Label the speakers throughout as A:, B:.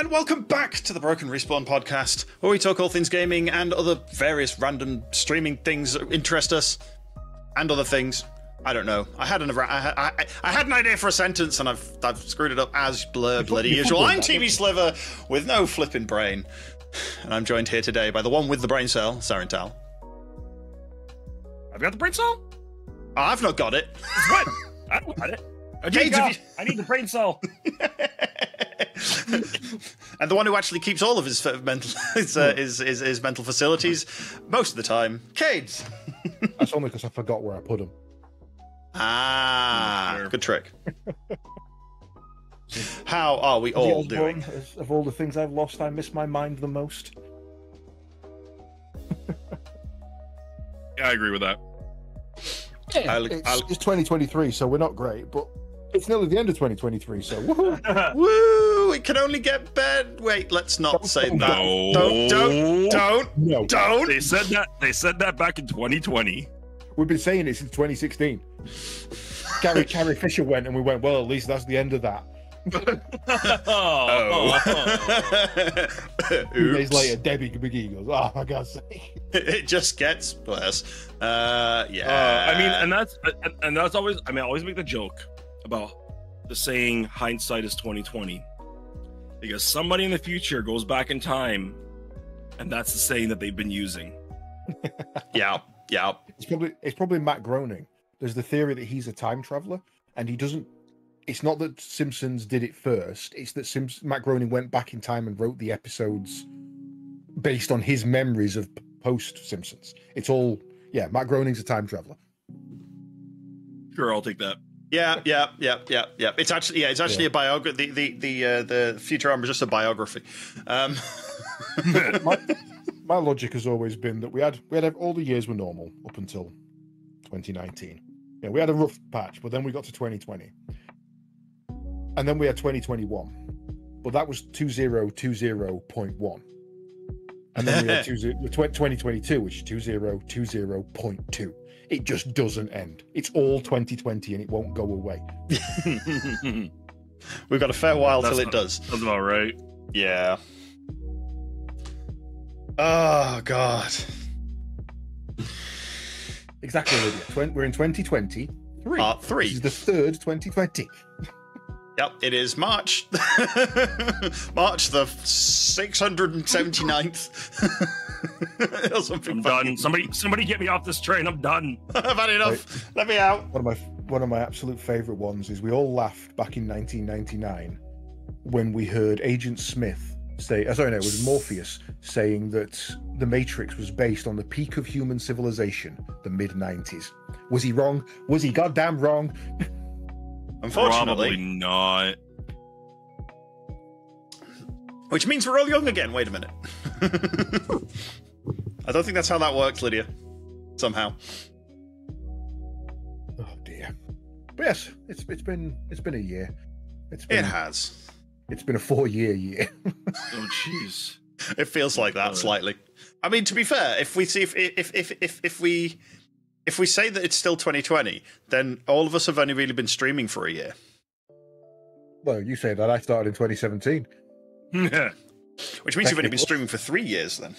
A: And welcome back to the Broken Respawn podcast, where we talk all things gaming and other various random streaming things that interest us, and other things. I don't know. I had an idea for a sentence, and I've screwed it up as bloody usual. I'm TBSliver with no flipping brain, and I'm joined here today by the one with the brain cell, SarinTal.
B: I've got the brain cell.
A: Oh, I've not got it.
B: What? I don't got it. I need the brain cell.
A: And the one who actually keeps all of his mental his mental facilities most of the time, Caedes.
C: That's only because I forgot where I put them.
A: Ah, good trick. How are we all doing?
C: Of all the things I've lost, I miss my mind the most.
B: Yeah, I agree with that.
C: Yeah, it's 2023, so we're not great, but it's nearly the end of 2023, so woohoo!
A: Woo! It can only get better. Wait, let's not say that.
B: No.
A: Don't.
B: They said that back in 2020.
C: We've been saying it since 2016. Carrie Fisher went, and we went, well, at least that's the end of that. 2 days later, Debbie McGee goes, oh, for God's sake.
A: It just gets worse.
B: I mean, and that's always. I mean, I always make the joke about the saying "hindsight is 20/20," because somebody in the future goes back in time, and that's the saying that they've been using.
A: Yeah.
C: It's probably Matt Groening. There's the theory that he's a time traveler, and he doesn't. It's not that Simpsons did it first. It's that Matt Groening went back in time and wrote the episodes based on his memories of post-Simpsons. It's all, Matt Groening's a time traveler.
B: Sure, I'll take that.
A: Yeah. It's actually a biography. The Futurama is just a biography.
C: My logic has always been that we had all the years were normal up until 2019. Yeah, we had a rough patch, but then we got to 2020. And then we had 2021, but that was 2020.1. And then we had 2022, which is 2020.2. It just doesn't end. It's all 2020 and it won't go away.
A: We've got a fair while till it does.
B: That's about right.
A: Yeah. Oh, God.
C: Exactly, Lydia. We're in 2020.
A: Part 3. This
C: is the third 2020.
A: Yep, it is March. March the 679th. Or something.
B: I'm done. Somebody get me off this train. I'm done.
A: I've had enough. Let me out.
C: One of my absolute favourite ones is we all laughed back in 1999 when we heard Agent Smith say, it was Morpheus saying that the Matrix was based on the peak of human civilization, the mid-90s. Was he wrong? Was he goddamn wrong?
A: Unfortunately.
B: Probably not.
A: Which means we're all young again. Wait a minute. I don't think that's how that works, Lydia. Somehow.
C: Oh dear. But yes, it's been a year.
A: It has.
C: It's been a 4-year year.
B: Oh jeez.
A: It feels like that slightly. I mean, to be fair, if we see if we say that it's still 2020, then all of us have only really been streaming for a year.
C: Well, you say that. I started in 2017.
A: Yeah. Which means you've only been streaming for 3 years then,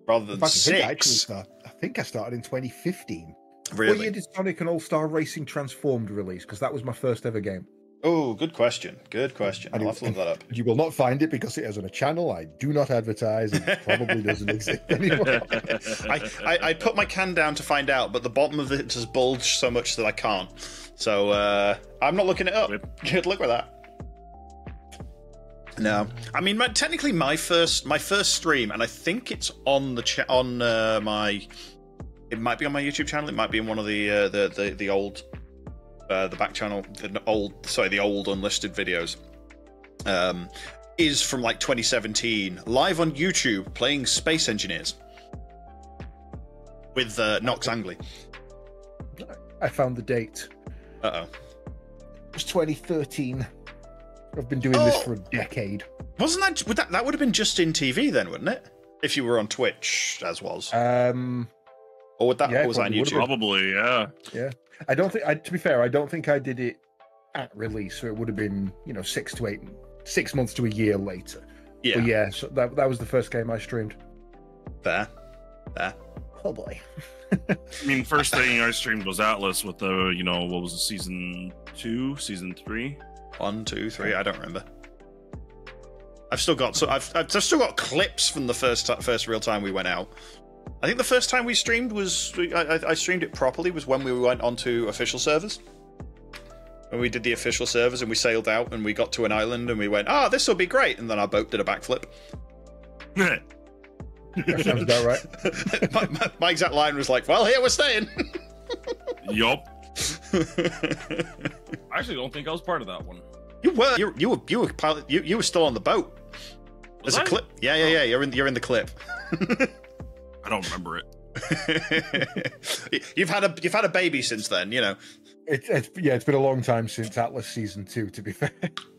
A: rather than 6.
C: I think I started in 2015.
A: Really?
C: What year did Sonic and All-Star Racing Transformed release? Because that was my first ever game.
A: Oh, good question. I'll have to look that up.
C: You will not find it because it is on a channel I do not advertise and probably doesn't exist anymore.
A: I put my can down to find out, but the bottom of it has bulged so much that I can't. So I'm not looking it up. Good luck with that. No, I mean technically my first stream, and I think it's on the my. It might be on my YouTube channel. It might be in one of the old. The back channel, the old unlisted videos, is from like 2017, live on YouTube playing Space Engineers with Nox Angley.
C: I found the date.
A: Uh-oh.
C: It was 2013. I've been doing this for a decade.
A: Wasn't that would have been just in TV then, wouldn't it? If you were on Twitch, as was.
C: Or
A: was that on YouTube?
B: Probably, yeah.
C: Yeah. I don't think. To be fair, I don't think I did it at release, so it would have been 6 months to a year later.
A: Yeah.
C: But yeah, so that was the first game I streamed.
A: There.
C: Oh boy.
B: I mean, first thing I streamed was Atlas with the, what was it, season 2, season 3?
A: 1, 2, 3. I don't remember. I've still got clips from the first real time we went out. I think the first time we streamed was I streamed it properly was when we went onto official servers. When we did the official servers and we sailed out and we got to an island and we went, this will be great, and then our boat did a backflip.
C: That sounds about right.
A: my exact line was like, "Well, here we're staying."
B: Yup. I actually don't think I was part of that one.
A: You were pilot. You were still on the boat. There's a clip. Yeah. You're in the clip.
B: I don't remember it.
A: You've had a baby since then.
C: It's been a long time since Atlas season 2. To be fair.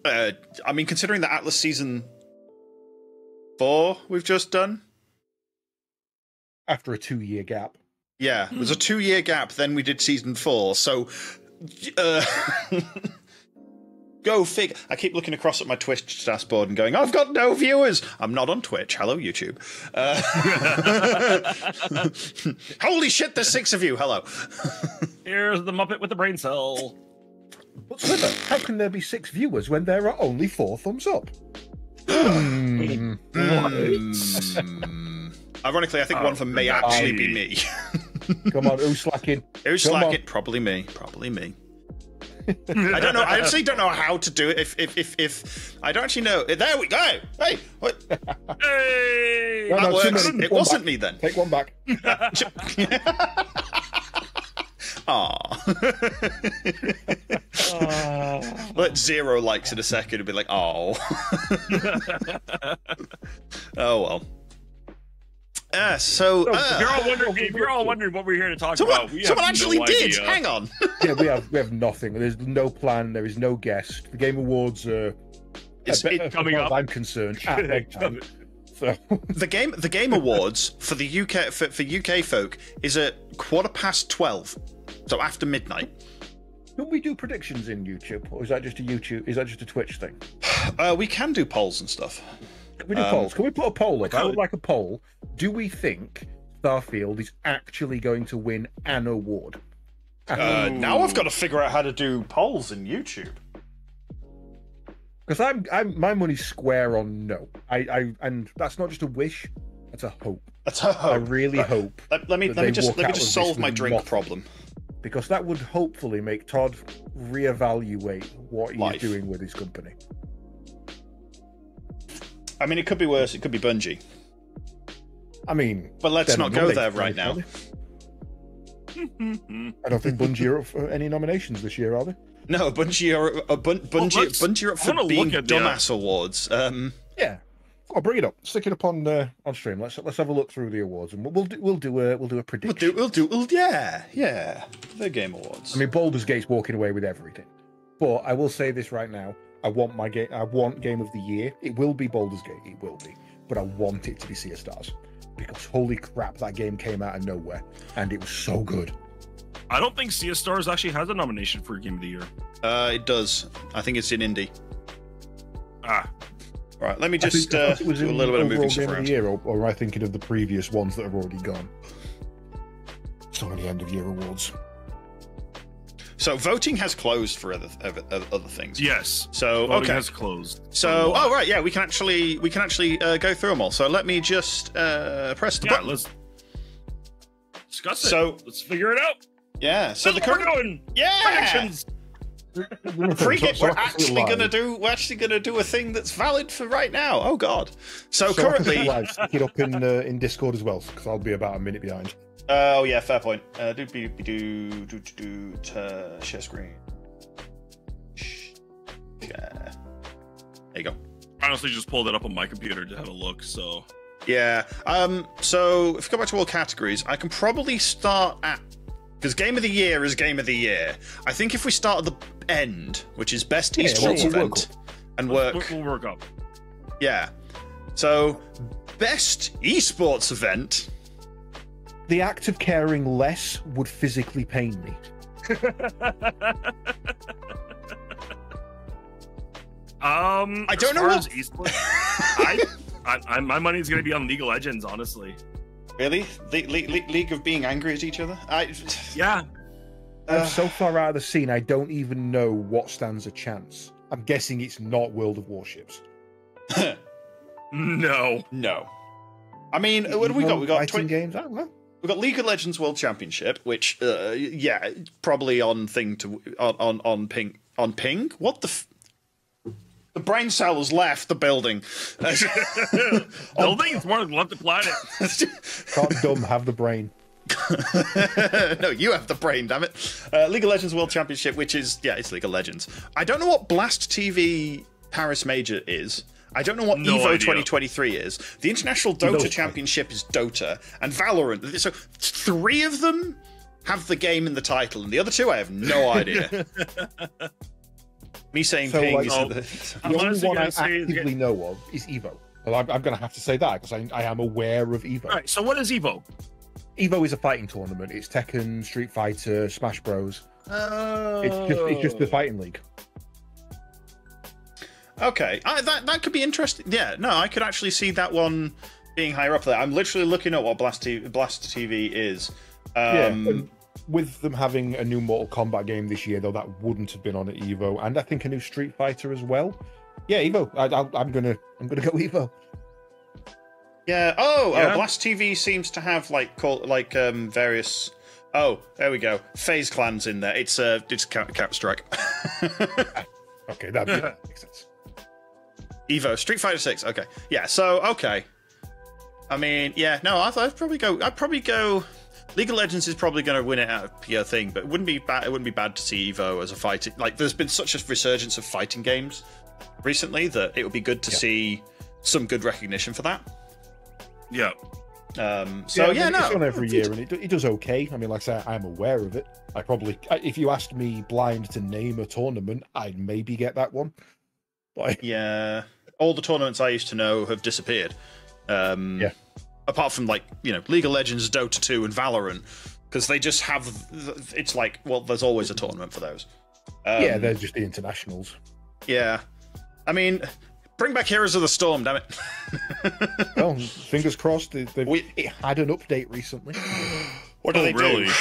A: I mean, considering the Atlas season 4 we've just done.
C: After a 2-year gap.
A: Yeah, there's a 2-year gap. Then we did season 4. So, go figure. I keep looking across at my Twitch dashboard and going, "I've got no viewers." I'm not on Twitch. Hello, YouTube. Holy shit! There's 6 of you. Hello.
B: Here's the Muppet with the brain cell.
C: But Sliver, how can there be 6 viewers when there are only 4 thumbs up?
A: Ironically, I think one of them may actually be me.
C: Come on, who's slacking?
A: Who's slacking? Probably me. I don't know. I actually don't know how to do it. If I don't actually know. There we go. Hey, what?
B: Hey!
A: That works.
C: It
A: wasn't me then.
C: Take one back.
A: Let 0 likes in a second and be like, oh. Oh well. So
B: if you're all wondering what we're here to talk about,
A: someone actually did.
B: Idea.
A: Hang on.
C: Yeah, we have nothing. There's no plan. There is no guest. The Game Awards are
B: coming up.
C: I'm concerned. So
A: the Game Awards for the UK for UK folk is at 12:15, so after midnight.
C: Can we do predictions in YouTube, or is that just a YouTube? Is that just a Twitch thing?
A: We can do polls and stuff.
C: Can we do polls? Can we put a poll up? I would like a poll. Do we think Starfield is actually going to win an award?
A: Now I've got to figure out how to do polls in YouTube.
C: Because my money's square on no. And that's not just a wish; that's a hope.
A: That's a hope.
C: I really hope.
A: Let me just solve my drink problem.
C: Because that would hopefully make Todd reevaluate what he's doing with his company.
A: I mean, it could be worse. It could be Bungie.
C: I mean,
A: but let's not go there right now.
C: I don't think Bungie are up for any nominations this year, are they?
A: No, Bungie are Bungie are up for being dumbass awards.
C: Yeah, I'll bring it up. Stick it up on stream. Let's have a look through the awards, and we'll do a prediction.
A: Yeah. The Game Awards.
C: I mean, Baldur's Gate's walking away with everything, but I will say this right now. I want Game of the Year. It will be Baldur's Gate. It will be, but I want it to be Sea of Stars because holy crap, that game came out of nowhere and it was so good.
B: I don't think Sea of Stars actually has a nomination for Game of the Year.
A: It does. I think it's in indie. Right, let me just do a little bit of moving stuff around.
C: Year, or am I thinking of the previous ones that have already gone? So many end of year awards.
A: So voting has closed for other things.
B: Yes.
A: So
B: voting has closed.
A: So right, yeah, we can actually go through them all. So let me just press the button.
B: Let's discuss it. So let's figure it out.
A: Yeah. So
B: that's what we're doing.
A: Predictions. We're actually gonna do a thing that's valid for right now. Oh god. So currently,
C: stick it up in Discord as well because I'll be about a minute behind.
A: Oh yeah, fair point. Share screen. Share. There you go.
B: I honestly just pulled it up on my computer to have a look. So
A: yeah. So if we go back to all categories, I can probably start at. Because Game of the Year is Game of the Year. I think if we start at the end, which is Best Esports Event, we'll
B: work up.
A: Yeah. So, Best Esports Event.
C: The act of caring less would physically pain me.
A: I don't know what.
B: My money is going to be on League of Legends, honestly.
A: Really? League of being angry at each other?
B: Yeah.
C: I'm so far out of the scene, I don't even know what stands a chance. I'm guessing it's not World of Warships.
B: No.
A: I mean, what have we got? We got
C: fighting games. I don't know.
A: We've got League of Legends World Championship, which, probably on thing to on ping. What the? The brain cells left the building.
B: Building? It's more like left the planet.
C: Can't dumb, have the brain.
A: No, you have the brain, damn it. League of Legends World Championship, which is, it's League of Legends. I don't know what Blast TV Paris Major is. I don't know what EVO 2023 is. The International Dota Championship is Dota, and Valorant. So 3 of them have the game in the title, and the other 2 I have no idea. Me saying
C: So,
A: ping
C: like,
A: is
C: the only one I actively know of is EVO. Well, I'm going to have to say that because I am aware of EVO.
B: All right, so what is EVO?
C: EVO is a fighting tournament. It's Tekken, Street Fighter, Smash Bros.
A: Oh.
C: It's just the fighting league.
A: Okay, that could be interesting. Yeah, no, I could actually see that one being higher up there. I'm literally looking at what Blast TV is.
C: And with them having a new Mortal Kombat game this year, though, that wouldn't have been on at EVO, and I think a new Street Fighter as well. Yeah, EVO. I'm gonna go EVO.
A: Yeah. Blast TV seems to have various. Oh, there we go. FaZe clans in there. It's Counter Strike.
C: Okay, that makes sense.
A: EVO Street Fighter 6. Okay, yeah. So okay. I mean, yeah. No, I'd probably go. League of Legends is probably going to win it out of pure thing, but it wouldn't be bad to see EVO as a fighting. Like, there's been such a resurgence of fighting games recently that it would be good to see some good recognition for that.
B: Yeah.
C: It's on every year, and it does okay. I mean, like I say, I'm aware of it. If you asked me blind to name a tournament, I'd maybe get that one. But
A: yeah, all the tournaments I used to know have disappeared. Apart from League of Legends, Dota 2, and Valorant, because they just have. It's like, well, there's always a tournament for those.
C: They're just the internationals.
A: Yeah, I mean, bring back Heroes of the Storm, damn it.
C: Well, fingers crossed. It had an update recently.
A: What do they
B: really?
A: do?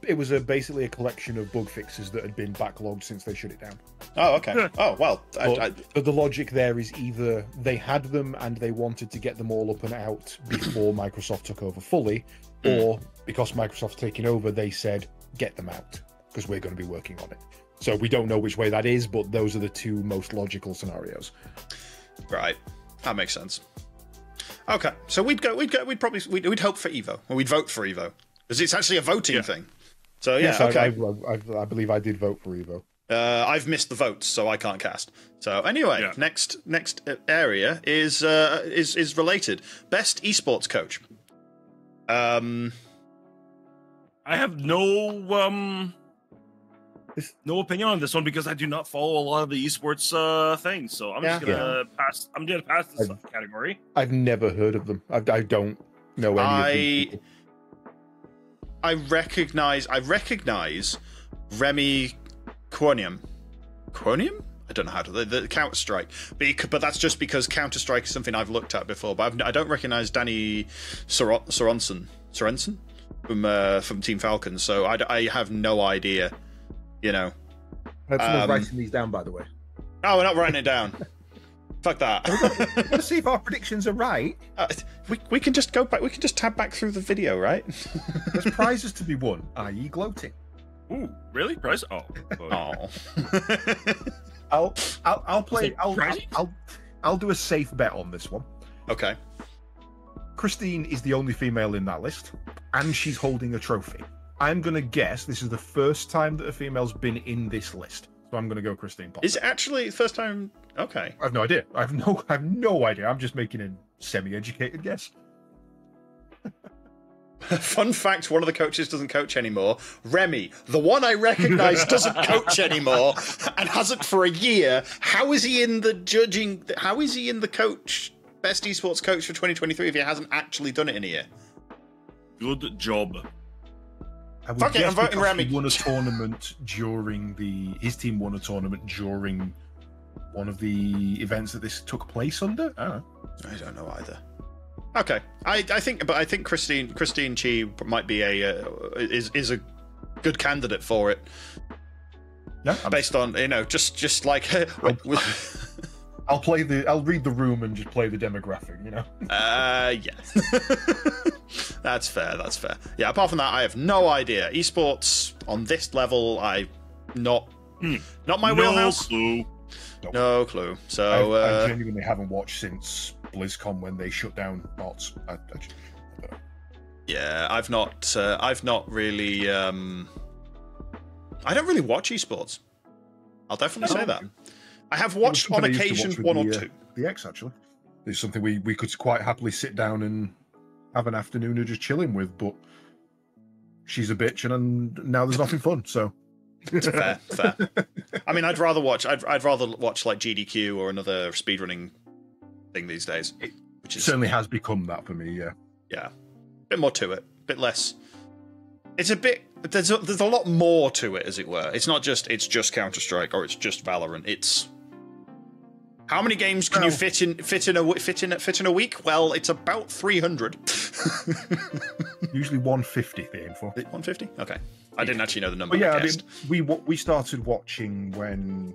C: It was basically a collection of bug fixes that had been backlogged since they shut it down.
A: Oh, okay. Oh, well.
C: But the logic there is either they had them and they wanted to get them all up and out before Microsoft took over fully, or because Microsoft's taking over, they said, get them out, because we're going to be working on it. So we don't know which way that is, but those are the 2 most logical scenarios.
A: Right. That makes sense. Okay, so we'd hope for EVO, or we'd vote for EVO, because it's actually a voting thing. So okay.
C: I believe I did vote for EVO.
A: I've missed the votes, so I can't cast. So anyway, next area is related. Best esports coach.
B: I have no opinion on this one because I do not follow a lot of the esports things. So I'm just gonna pass. I'm gonna pass this category.
C: I've never heard of them. I don't know any of these people.
A: I recognize Remy Quonium. Quonium? I don't know how to the Counter Strike, but that's just because Counter Strike is something I've looked at before. But I don't recognize Danny Sorensen from Team Falcons. So I have no idea. You know,
C: I hope someone's writing these down, by the way.
A: No, we're not writing it down. Fuck that.
C: We've got to see if our predictions are right.
A: We can just go back. We can just tab back through the video, right?
C: There's prizes to be won, i.e., gloating.
B: Ooh, really? Prize? Oh.
C: I'll play. I'll do a safe bet on this one.
A: Okay.
C: Christine is the only female in that list, and she's holding a trophy. I'm going to guess this is the first time that a female's been in this list. So I'm going to go Christine Potter.
A: Is it actually the first time? Okay.
C: I have no idea. I have no idea. I'm just making a semi-educated guess.
A: Fun fact, one of the coaches doesn't coach anymore. Remy, the one I recognise, doesn't coach anymore and hasn't for a year. How is he in the judging? How is he in the coach, best esports coach for 2023 if he hasn't actually done it in a year?
B: Good job.
A: Fuck it, I'm voting Remy.
C: He won a tournament during his team won a tournament during one of the events that this took place under. I
A: don't know either. Okay, I think Christine Chi might be is a good candidate for it.
C: Yeah,
A: based on just like
C: I'll read the room and just play the demographic.
A: Yeah. That's fair. Yeah. Apart from that, I have no idea. Esports on this level, not my wheelhouse. No clue. So
C: I genuinely haven't watched since BlizzCon when they shut down bots.
A: Yeah, I've not really. I don't really watch esports. I'll definitely say that. I have watched on occasion one or two.
C: The X actually, it's something we could quite happily sit down and have an afternoon of just chilling with, but she's a bitch, and now there's nothing fun. So
A: fair. I mean, I'd rather watch like GDQ or another speedrunning thing these days.
C: Which certainly has become that for me. Yeah.
A: A bit more to it, a bit less. It's a bit. There's a lot more to it, as it were. It's just Counter-Strike or it's just Valorant. It's how many games can you fit in a week? Well, it's about 300.
C: Usually 150 they aim for.
A: 150? Okay. I didn't actually know the number.
C: But yeah, I mean, we started watching when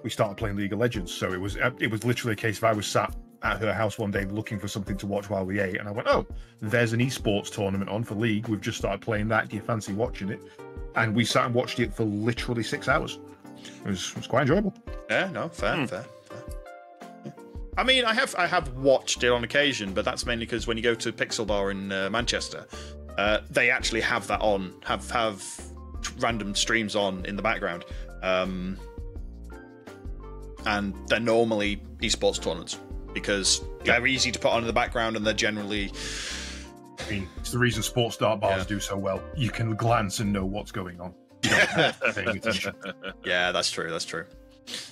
C: we started playing League of Legends, so it was literally a case of I was sat at her house one day looking for something to watch while we ate, and I went, oh, there's an esports tournament on for League. We've just started playing that. Do you fancy watching it? And we sat and watched it for literally 6 hours. It was quite enjoyable.
A: Yeah, no, fair. I mean, I have watched it on occasion, but that's mainly because when you go to Pixel Bar in Manchester, they actually have that on, have random streams on in the background, and they're normally esports tournaments because they're easy to put on in the background, and they're generally.
C: I mean, it's the reason sports start bars do so well. You can glance and know what's going on. You don't have to pay attention.
A: Yeah, that's true.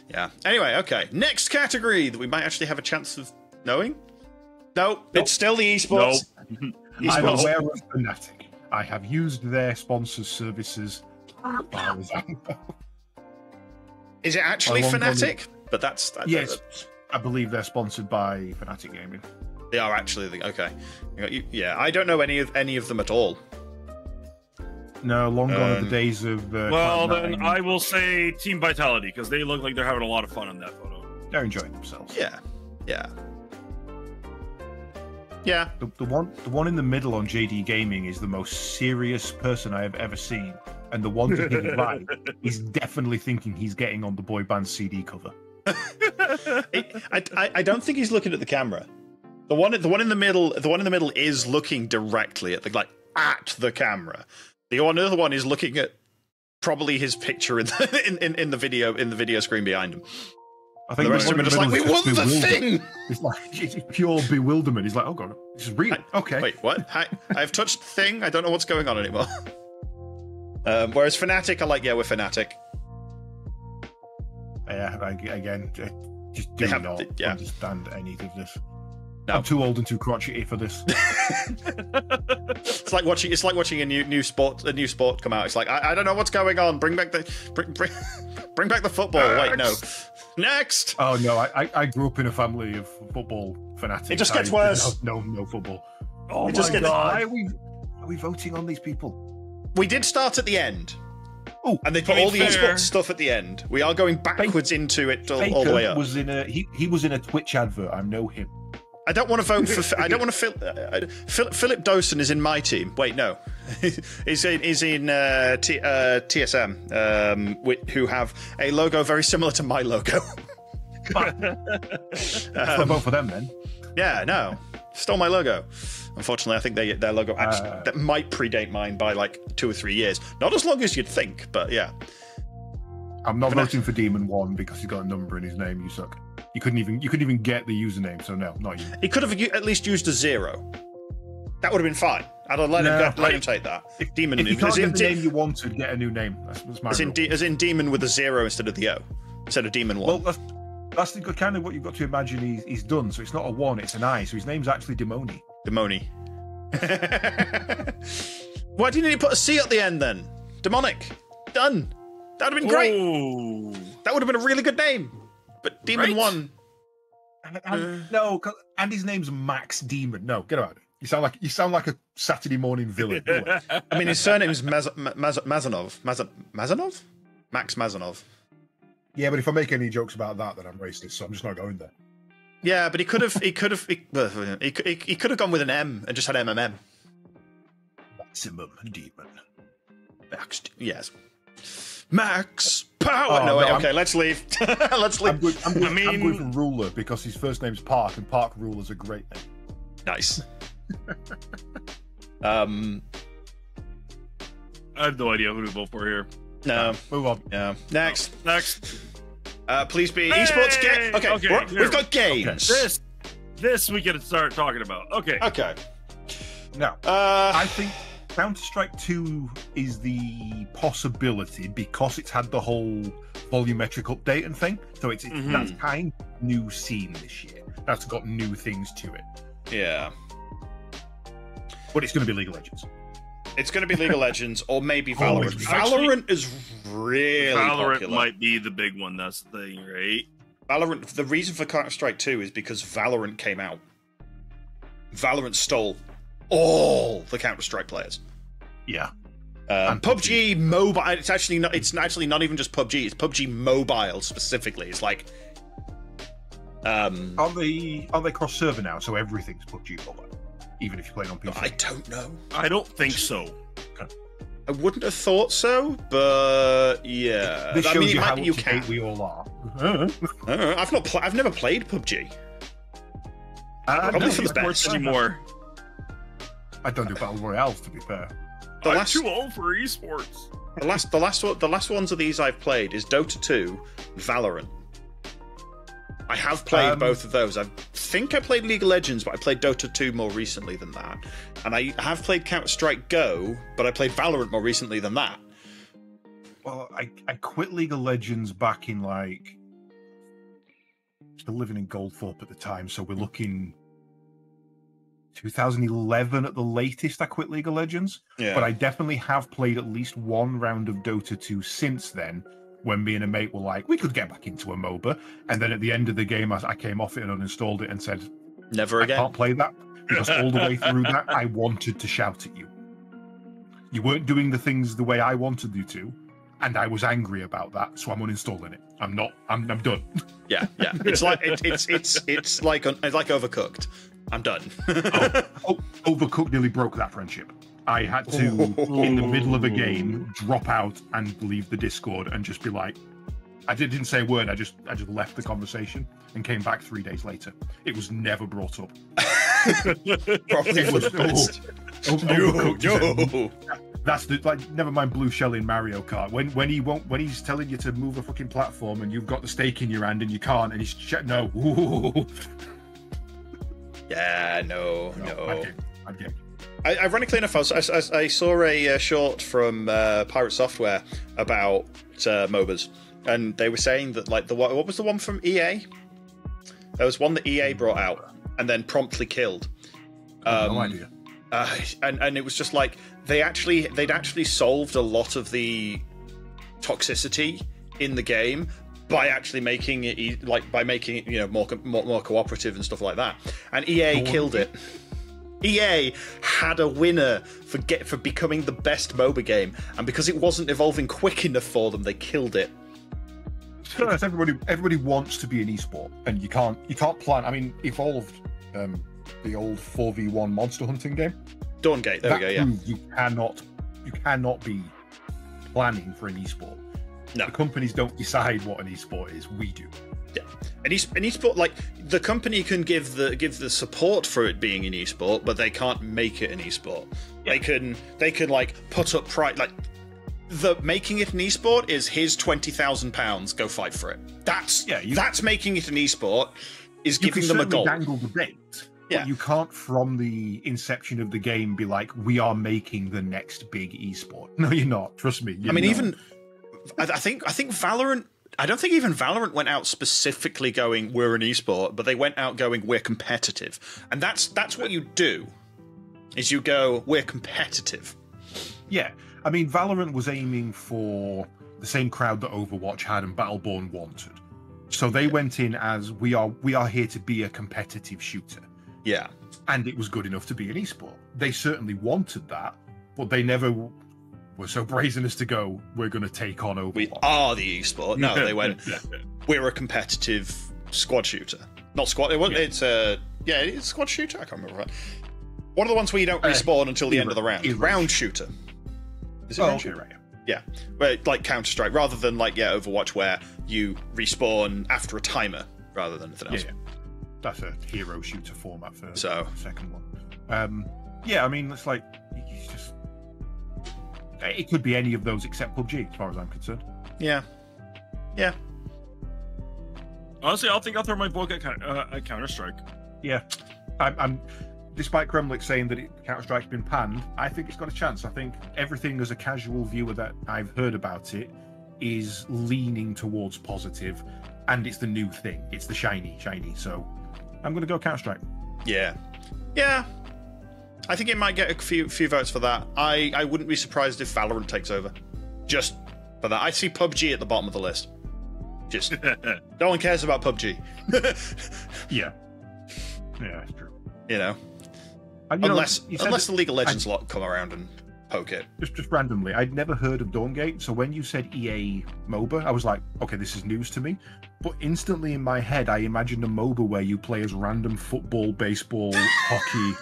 A: Yeah. Anyway, okay. Next category that we might actually have a chance of knowing. Nope. It's still the esports.
C: Nope. I'm aware of Fnatic. I have used their sponsors' services.
A: Is it actually Fnatic? But that's
C: yes. I believe they're sponsored by Fnatic Gaming.
A: They are actually okay. Yeah, I don't know any of them at all.
C: No, long gone are the days of.
B: Well, then I will say Team Vitality because they look like they're having a lot of fun on that photo.
C: They're enjoying themselves.
A: Yeah.
C: The one in the middle on JD Gaming is the most serious person I have ever seen, and the one to his right is definitely thinking he's getting on the boy band CD cover.
A: I don't think he's looking at the camera. The one in the middle is looking directly at the camera. The other one is looking at probably his picture in the video screen behind him.
C: I think
A: the rest of them are just like, we won the thing.
C: It's pure bewilderment. He's like, oh god, this is real. Okay.
A: Wait, what? I've touched the thing. I don't know what's going on anymore. Whereas Fnatic are like, yeah, we're Fnatic.
C: Yeah, again, just do not understand any of this. No. I'm too old and too crotchety for this.
A: It's like watching a new sport come out. It's like I don't know what's going on. Bring back the football. Wait, no. Next.
C: Oh no, I grew up in a family of football fanatics.
A: It just gets worse.
C: No football.
B: Oh my god!
C: Why are we voting on these people?
A: We did start at the end.
C: Oh,
A: and they put all the esports stuff at the end. We are going backwards into it all the way up.
C: He was in a Twitch advert. I know him.
A: I don't want to vote for. I don't want to. Philip Dawson is in my team. Wait, no, he's in TSM, who have a logo very similar to my logo.
C: I'll vote for them then.
A: Yeah, no, stole my logo. Unfortunately, I think their logo actually that might predate mine by like 2 or 3 years. Not as long as you'd think, but yeah.
C: I'm not voting for Demon 1 because he's got a number in his name. You suck. You couldn't even get the username, so no, not you.
A: He could have at least used a 0. That would have been fine. I'd have let him take that.
C: If Demon, if you can't get the name you wanted, get a new name. That's my rule.
A: As in Demon with a 0 instead of the O, instead of Demon 1.
C: Well, that's kind of what you've got to imagine he's done. So it's not a 1, it's an I. So his name's actually Demoni.
A: Demoni. Why didn't he put a C at the end then? Demonic. Done. That would have been great.
B: Ooh.
A: That would have been a really good name. But Demon
B: Right?
A: won.
C: No, and his name's Max Demon. No, get out of it. You sound like a Saturday morning villain.
A: I mean, his surname is Mazanov. Mazanov? Max Mazanov.
C: Yeah, but if I make any jokes about that, then I'm racist. So I'm just not going there.
A: Yeah, but he could have gone with an M and just had MMM.
C: Maximum Demon.
A: Max, yes. Max Power. Okay, let's leave. Let's leave.
C: I'm going for Ruler because his first name's Park, and Park Ruler's a great name.
A: Nice.
B: I have no idea who to vote for here.
A: No.
C: Move on.
A: Yeah. Next. Please be
B: Hey!
A: esports game. Okay. We've got games.
B: Okay. This we get to start talking about. Okay.
C: Now, I think Counter-Strike 2 is the possibility because it's had the whole volumetric update and thing. So it's that's kind of new scene this year. That's got new things to it.
A: Yeah.
C: But it's going to be League of Legends.
A: It's going to be League of Legends or maybe Valorant. Valorant is really popular.
B: Might be the big one. That's the thing, right?
A: Valorant. The reason for Counter-Strike 2 is because Valorant came out. Valorant stole all the Counter-Strike players.
C: Yeah.
A: And PUBG Mobile. It's actually not. It's actually not even just PUBG. It's PUBG Mobile specifically. It's like.
C: Aren't they cross server now? So everything's PUBG Mobile, even if you're playing on PC.
A: I don't know.
B: I don't think so.
C: Okay.
A: I wouldn't have thought so, but yeah.
C: This shows you how
A: you
C: up to
A: can.
C: date we all are.
A: I've never played PUBG. Probably for the best
B: anymore.
C: I don't do battle royales, to be fair.
B: I'm too old for esports.
A: The last ones of these I've played is Dota 2, Valorant. I have played both of those. I think I played League of Legends, but I played Dota 2 more recently than that. And I have played Counter-Strike Go, but I played Valorant more recently than that.
C: Well, I quit League of Legends back in still living in Goldthorpe at the time, so we're looking 2011 at the latest. I quit League of Legends, but I definitely have played at least one round of Dota 2 since then. When me and a mate were like, we could get back into a MOBA, and then at the end of the game, I came off it and uninstalled it and said,
A: never again.
C: I can't play that because all the way through that, I wanted to shout at you. You weren't doing the things the way I wanted you to, and I was angry about that, so I'm uninstalling it. I'm done.
A: Yeah. It's like it's like Overcooked. I'm done.
C: Overcooked nearly broke that friendship. I had to, in the middle of a game, drop out and leave the Discord and just be like, I didn't say a word. I just left the conversation and came back 3 days later. It was never brought up.
A: Probably
C: it was Overcooked. That's never mind Blue Shell in Mario Kart. When he's telling you to move a fucking platform and you've got the stake in your hand and you can't, and he's no.
A: Yeah, no.
C: I'd get.
A: Ironically enough, I saw a short from Pirate Software about MOBAs, and they were saying that what was the one from EA? There was one that EA brought out and then promptly killed.
C: No idea.
A: And it was just like they'd actually solved a lot of the toxicity in the game by actually making it more cooperative and stuff like that. And EA killed it. EA had a winner for becoming the best MOBA game, and because it wasn't evolving quick enough for them, they killed it.
C: Everybody wants to be an esport, and you can't plan. I mean, Evolved, the old 4v1 monster hunting game,
A: Dawngate. There we go. Yeah,
C: you cannot be planning for an esport.
A: No,
C: the companies don't decide what an esport is. We do.
A: Yeah, an esport, like the company can give the support for it being an esport, but they can't make it an esport. Yeah. They can like put up price, like the making it an esport is here's £20,000, go fight for it. That's making it an esport. Is giving them a goal.
C: You can dangle the bait. Yeah, but you can't from the inception of the game be like, we are making the next big esport. No, you're not. Trust me.
A: I think Valorant. I don't think even Valorant went out specifically going, we're an esport, but they went out going, we're competitive. And that's what you do, is you go, we're competitive.
C: Yeah. I mean, Valorant was aiming for the same crowd that Overwatch had and Battleborn wanted. So they went in as we are here to be a competitive shooter.
A: Yeah.
C: And it was good enough to be an esport. They certainly wanted that, but they never were so brazen as to go, we're going to take on Overwatch.
A: We are the esport. No, they went, we're a competitive squad shooter. Not squad, it's a squad shooter? I can't remember. One of the ones where you don't respawn until the end of the round. Round shooter. Is it round shooter? Right. Yeah, like Counter-Strike, rather than Overwatch, where you respawn after a timer rather than anything else.
C: Yeah. That's a hero shooter format for the second one. I mean, it's like it could be any of those except PUBG, as far as I'm concerned.
A: Yeah.
B: Honestly, I'll throw my book at Counter-Strike.
C: Yeah, I'm. Despite Kremlik saying that Counter-Strike's been panned, I think it's got a chance. I think everything as a casual viewer that I've heard about it is leaning towards positive, and it's the new thing. It's the shiny. So I'm going to go Counter-Strike.
A: Yeah. I think it might get a few votes for that. I wouldn't be surprised if Valorant takes over. Just for that. I see PUBG at the bottom of the list. Just no one cares about PUBG.
C: Yeah, it's true.
A: Unless the League of Legends lot come around and poke it.
C: Just randomly, I'd never heard of Dawngate, so when you said EA MOBA, I was like, okay, this is news to me. But instantly in my head, I imagined a MOBA where you play as random football, baseball, hockey.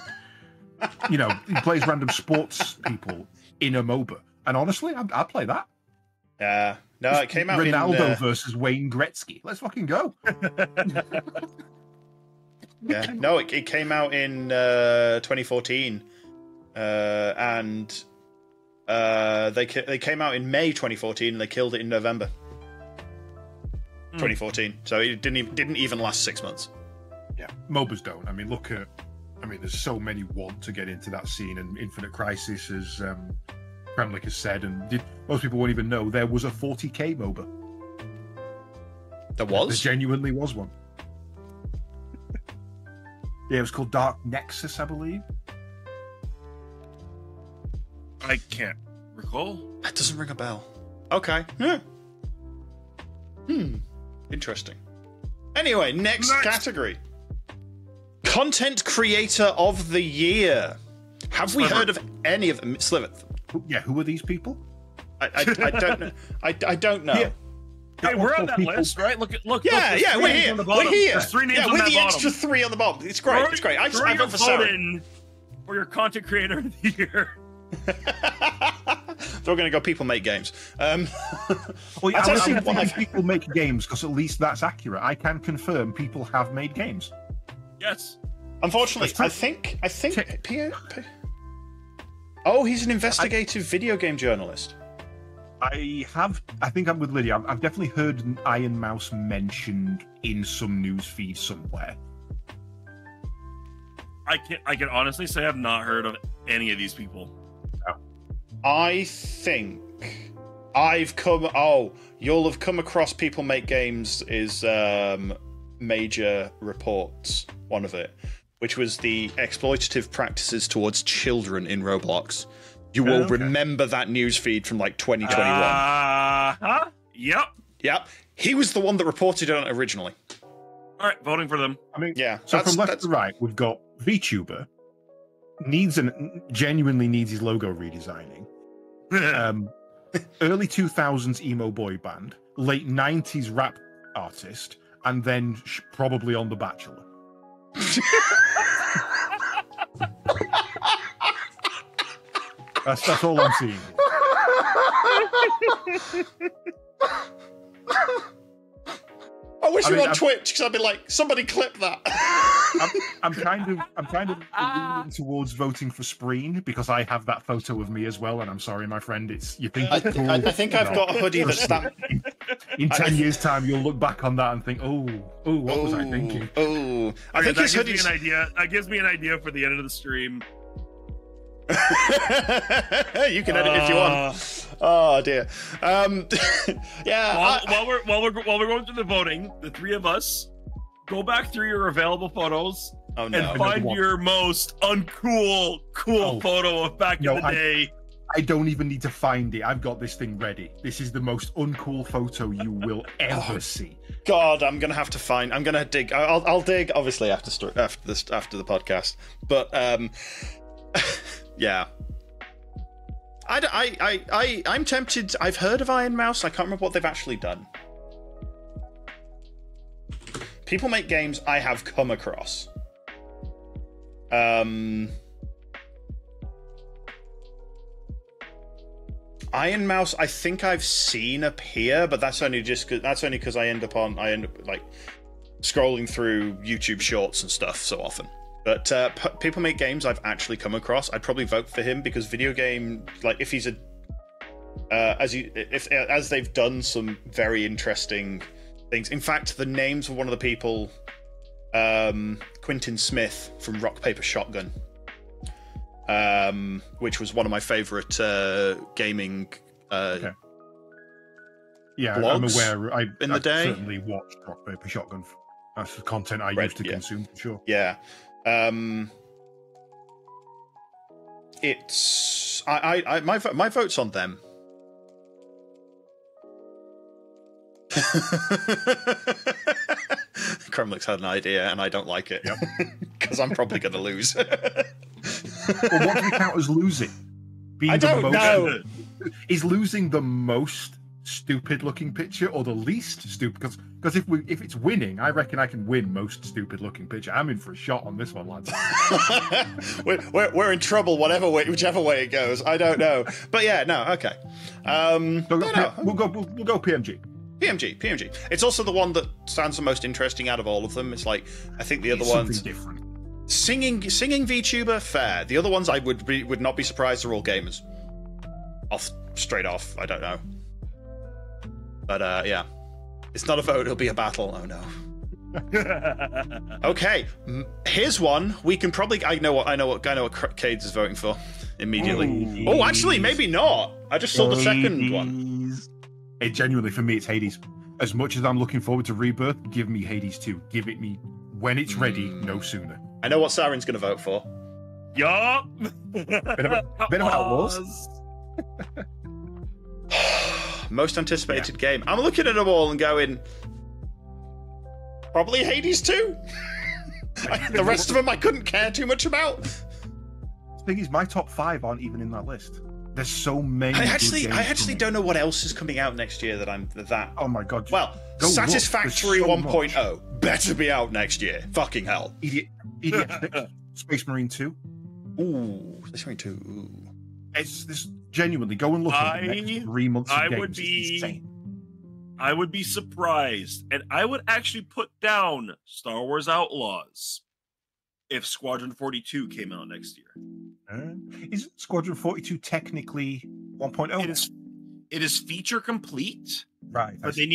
C: You play as random sports people in a MOBA. And honestly, I'd play that.
A: No, it came out
C: Ronaldo versus Wayne Gretzky. Let's fucking go.
A: Yeah, no, it came out in 2014, and they came out in May 2014, and they killed it in November 2014. So it didn't even last 6 months.
C: Yeah, MOBAs don't. I mean, there's so many want to get into that scene, and Infinite Crisis, as Kremlik has said, and most people won't even know there was a 40k MOBA.
A: There was?
C: There genuinely was one. Yeah, it was called Dark Nexus, I believe.
B: I can't recall.
A: That doesn't ring a bell. Okay. Yeah. Interesting. Anyway, next category. Content Creator of the Year. Have we heard of any of them? Sliver.
C: Yeah, who are these people?
A: I don't know. I don't know.
B: Yeah. Hey, we're on that list, right? Look.
A: Yeah, we're here. We're here.
B: There's 3 names on
A: with
B: that
A: the
B: bottom.
A: extra 3 on the bottom. It's great. It's great. I vote for Sarin.
B: For your Content Creator of the Year.
A: So we're going to go people make games.
C: Well, I want to see people make games, because at least that's accurate. I can confirm people have made games.
B: Yes.
A: Unfortunately, I think Oh, he's an investigative video game journalist.
C: I think I'm with Lydia. I've definitely heard an Iron Mouse mentioned in some news feed somewhere.
B: I can honestly say I've not heard of any of these people.
C: No.
A: I think you'll have come across People Make Games is Major Reports, one of it, which was the exploitative practices towards children in Roblox. You will remember that news feed from like 2021. Yep. He was the one that reported on it originally.
B: All right, voting for them.
C: I mean, yeah. So from left to right, we've got VTuber genuinely needs his logo redesigning. Early 2000s emo boy band, late 90s rap artist, and then probably on The Bachelor. That's all I'm seeing.
A: I wish you were on Twitch, because I'd be like, somebody clip that.
C: I'm kind of leaning towards voting for Spreen, because I have that photo of me as well, and I'm sorry, my friend. You think it's cool?
A: I think I've got a hoodie that's stamped.
C: In 10 years' time, you'll look back on that and think, what was I thinking?
A: I think his
B: hoodie's me an idea. That gives me an idea for the end of the stream.
A: You can edit if you want. Oh dear. Yeah.
B: While we're going through the voting, the 3 of us go back through your available photos and find your most uncool photo of back in the day.
C: I don't even need to find it. I've got this thing ready. This is the most uncool photo you will ever see.
A: God, I'm gonna have to find. I'm gonna dig. I'll dig obviously after the podcast. But yeah. I'm tempted. I've heard of Iron Mouse. I can't remember what they've actually done. People make games I have come across. Iron Mouse, I think I've seen appear, but that's only because I end up like scrolling through YouTube Shorts and stuff so often. But people make games I've actually come across. I'd probably vote for him because video game, like if he's as they've done some very interesting things. In fact, the names of one of the people, Quentin Smith from Rock Paper Shotgun, which was one of my favorite gaming.
C: Okay. Yeah,
A: blogs
C: I'm aware. I certainly watched Rock Paper Shotgun. That's the content I used to consume, for sure.
A: Yeah. It's my vote's on them. Kremlick's had an idea and I don't like it because I'm probably going to lose.
C: Well, what do we count as losing?
A: I don't know.
C: Is losing the most stupid-looking picture or the least stupid? Because if it's winning, I reckon I can win most stupid-looking picture. I'm in for a shot on this one, lads.
A: we're in trouble, whichever way it goes. I don't know, but yeah, no, okay.
C: We'll go PMG.
A: PMG. It's also the one that sounds the most interesting out of all of them. It's like I think the other ones
C: different.
A: Singing VTuber, fair. The other ones I would not be surprised are all gamers. Straight off, I don't know. But yeah, it's not a vote; it'll be a battle. Oh no. Okay, here's one we can probably. I know what Caedes is voting for immediately. Oh, actually, maybe not. I just saw the second one.
C: It genuinely, for me, it's Hades. As much as I'm looking forward to Rebirth, give me Hades 2. Give it me when it's ready, no sooner.
A: I know what Sarin's going to vote for.
B: Yup.
C: Bit of Outlaws.
A: Most anticipated game. I'm looking at them all and going, probably Hades 2. The rest of them I couldn't care too much about.
C: The thing is, my top 5 aren't even in that list. There's so many.
A: I actually don't know what else is coming out next year that I'm that.
C: Oh my god!
A: Well, Satisfactory 1.0 better be out next year. Fucking hell.
C: Idiot Space Marine 2.
A: Ooh, Space Marine 2. Ooh.
C: It's this genuinely go and look at the next 3 months. Of games.
B: I would be surprised, and I would actually put down Star Wars Outlaws if Squadron 42 came out next year.
C: Isn't Squadron 42 technically 1.0?
B: It is feature complete,
C: right?
B: But they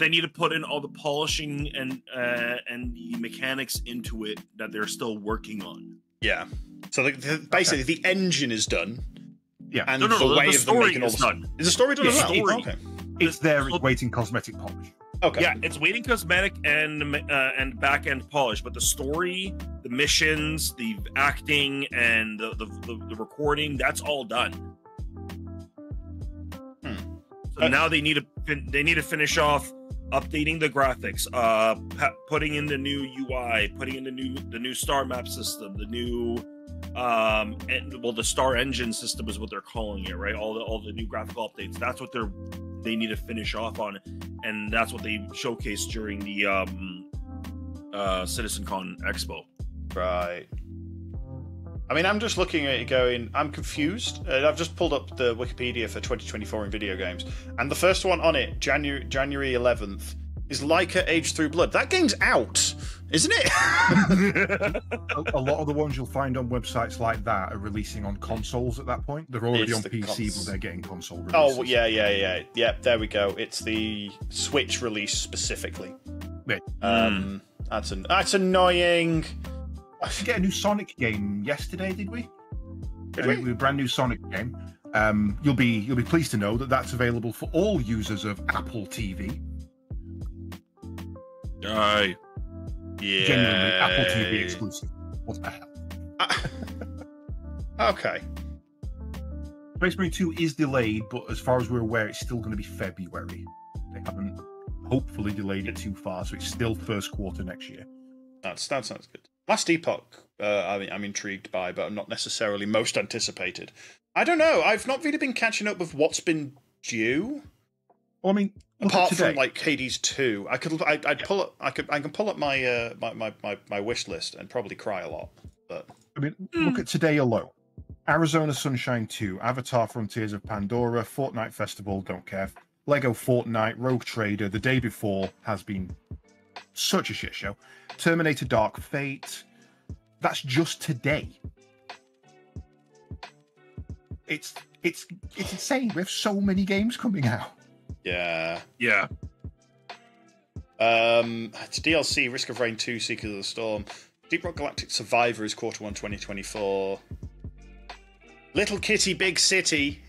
B: need to put in all the polishing and the mechanics into it that they're still working on.
A: Yeah. So basically, the engine is done.
C: Yeah.
A: And the story is done. Is the story done as well? Okay.
C: It's there. It's waiting cosmetic polish.
A: Okay.
B: Yeah, it's waiting cosmetic and back end polish, but the story, the missions, the acting, and the recording, that's all done. So now they need to finish off updating the graphics, putting in the new UI, putting in the new star map system, the new the star engine system is what they're calling it, right? All the new graphical updates. That's what they need to finish off on, and that's what they showcased during the CitizenCon Expo.
A: Right. I mean, I'm just looking at it going, I'm confused. I've just pulled up the Wikipedia for 2024 in video games, and the first one on it, January 11th, is Leica Age Through Blood. That game's out, isn't it?
C: A lot of the ones you'll find on websites like that are releasing on consoles at that point. They're already on PC, but they're getting console releases.
A: Oh, yeah. There we go. It's the Switch release specifically.
C: Yeah.
A: That's annoying.
C: I get a new Sonic game yesterday, did we?
A: Did we?
C: A brand new Sonic game. You'll be pleased to know that that's available for all users of Apple TV.
B: Aye.
A: Yeah.
C: Genuinely, Apple TV exclusive. What the hell?
A: Okay.
C: Space Marine 2 is delayed, but as far as we're aware, it's still going to be February. They haven't hopefully delayed it too far, so it's still first quarter next year.
A: That sounds good. Last Epoch, I'm intrigued by, but I'm not necessarily most anticipated. I don't know. I've not really been catching up with what's been due.
C: Well, I mean,
A: apart from like Caedes 2, I can pull up my wish list and probably cry a lot. But
C: I mean, look at today alone. Arizona Sunshine 2, Avatar Frontiers of Pandora, Fortnite Festival, don't care. Lego Fortnite, Rogue Trader, the day before has been such a shit show. Terminator Dark Fate. That's just today. It's insane. We have so many games coming out.
A: Yeah.
B: Yeah.
A: It's DLC, Risk of Rain 2, Seekers of the Storm. Deep Rock Galactic Survivor is Q1 2024. Little Kitty Big City.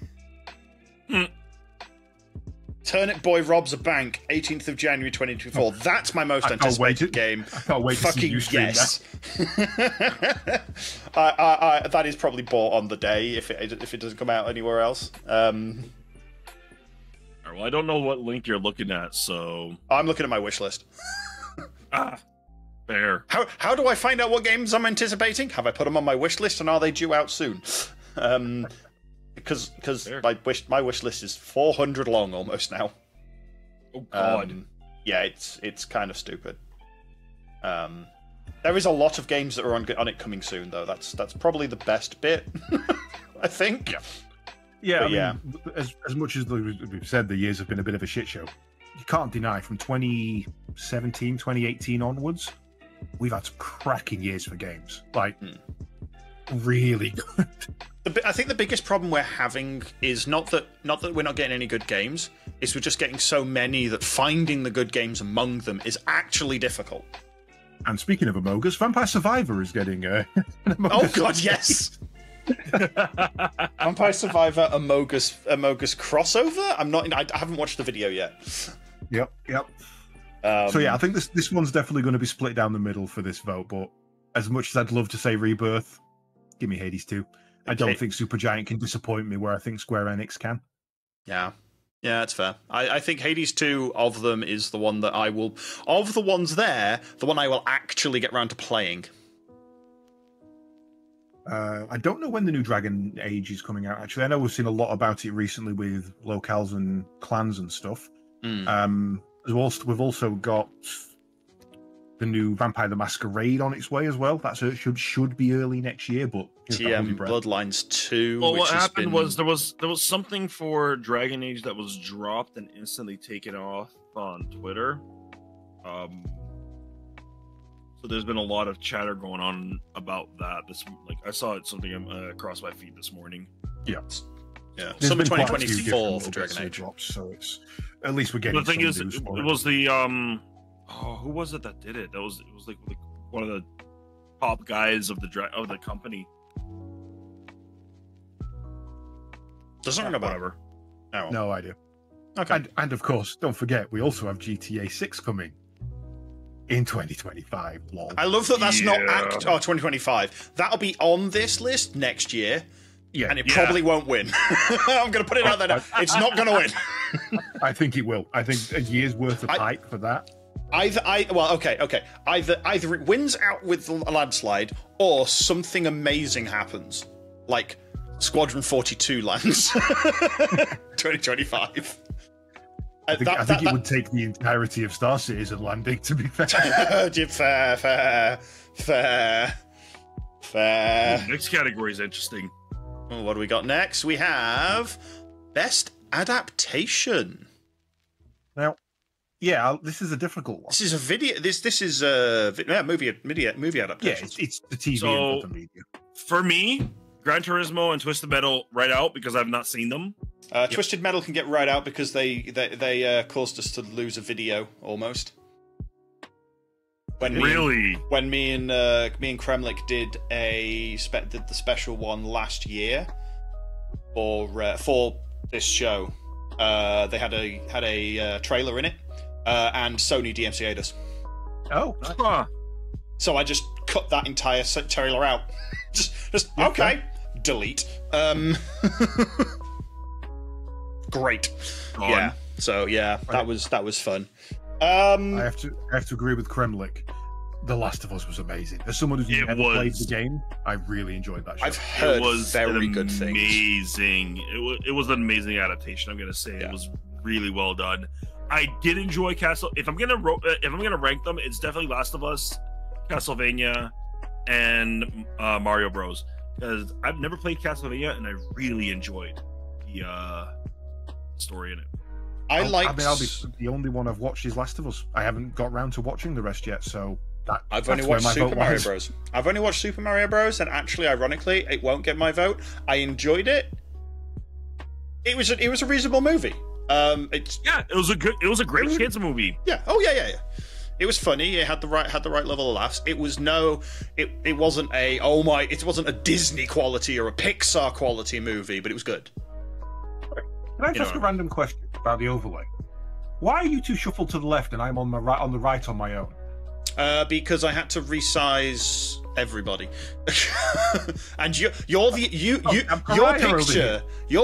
A: Turnip Boy Robs a Bank, 18th of January 2024. That's my most anticipated game.
C: I can't wait to see you stream
A: yes. That is probably bought on the day if it doesn't come out anywhere else.
B: Well, I don't know what link you're looking at, so
A: I'm looking at my wish list.
B: Fair.
A: How do I find out what games I'm anticipating? Have I put them on my wish list, and are they due out soon? Because my wish list is 400 long almost now.
B: Oh God.
A: Yeah, it's kind of stupid. There is a lot of games that are on it coming soon, though. That's probably the best bit, I think.
C: Yeah. I mean, as much as we've said, the years have been a bit of a shit show. You can't deny from 2017, 2018 onwards, we've had some cracking years for games. Like, really good.
A: I think the biggest problem we're having is not that we're not getting any good games, is we're just getting so many that finding the good games among them is actually difficult.
C: And speaking of Among Us, Vampire Survivor is getting an Among
A: Oh
C: Us
A: God, yes! Vampire Survivor Among Us crossover? I haven't watched the video yet.
C: Yep. So yeah, I think this one's definitely going to be split down the middle for this vote, but as much as I'd love to say Rebirth, give me Hades 2. I don't think Supergiant can disappoint me where I think Square Enix can.
A: Yeah, that's fair. I think Hades 2 of them is the one that I will... Of the ones there, the one I will actually get around to playing.
C: I don't know when the new Dragon Age is coming out, actually. I know we've seen a lot about it recently with locales and clans and stuff. We've also got the new Vampire the Masquerade on its way as well. That should be early next year, but
A: TM Bloodlines 2.
B: Well, what happened was there was something for Dragon Age that was dropped and instantly taken off on Twitter. So there's been a lot of chatter going on about that. I saw it something across my feed this morning.
C: Yeah.
A: Summer 2024 for Dragon Age.
C: So it's at least we're getting.
B: The thing is,
C: it
B: was the who was it that did it? It was like one of the top guys of the company.
A: Doesn't ring a bell.
B: Whatever.
A: Oh.
C: No idea.
A: Okay.
C: And of course, don't forget, we also have GTA 6 coming in 2025. Lol.
A: I love that that's not 2025. That'll be on this list next year.
C: Yeah.
A: And it probably won't win. I'm going to put it out there now. It's not going to win.
C: I think it will. I think a year's worth of hype for that.
A: Either it wins out with a landslide, or something amazing happens, like Squadron 42 lands 2025
C: I think it would take the entirety of Star Citizen landing, to be fair.
A: fair.
B: Next category is interesting.
A: Well, what do we got next? We have Best Adaptation.
C: Now, yeah, this is a difficult one.
A: This is a video. This is a movie adaptation.
C: Yeah, it's the TV and the media.
B: For me, Gran Turismo and Twisted Metal right out because I've not seen them.
A: Twisted Metal can get right out because they caused us to lose a video almost. When me and Kremlik did the special one last year for this show, they had a trailer in it, and Sony DMCA'd us.
C: Oh, nice.
A: So I just cut that entire trailer out. just okay. delete. Great.
B: Gone.
A: Yeah. So yeah, that was fun.
C: I have to agree with Kremlik. The Last of Us was amazing. As someone who's never played the game, I really enjoyed that show.
A: I've heard very good things.
B: Amazing. It was an amazing adaptation. I'm gonna say it was really well done. I did enjoy Castle. If I'm gonna rank them, it's definitely Last of Us, Castlevania, and Mario Bros. Because I've never played Castlevania and I really enjoyed the story in it.
C: I mean, I'll be the only one I've watched is Last of Us. I haven't got round to watching the rest yet, so
A: I've only watched Super Mario Bros. I've only watched Super Mario Bros. And actually, ironically, it won't get my vote. I enjoyed it. It was a reasonable movie.
B: It was a great kids movie.
A: Yeah. Oh yeah. It was funny. It had the right level of laughs. It wasn't a Disney quality or a Pixar quality movie, but it was good.
C: Can I ask a random question about the overlay? Why are you two shuffled to the left and I'm on the right on my own?
A: Because I had to resize everybody, and your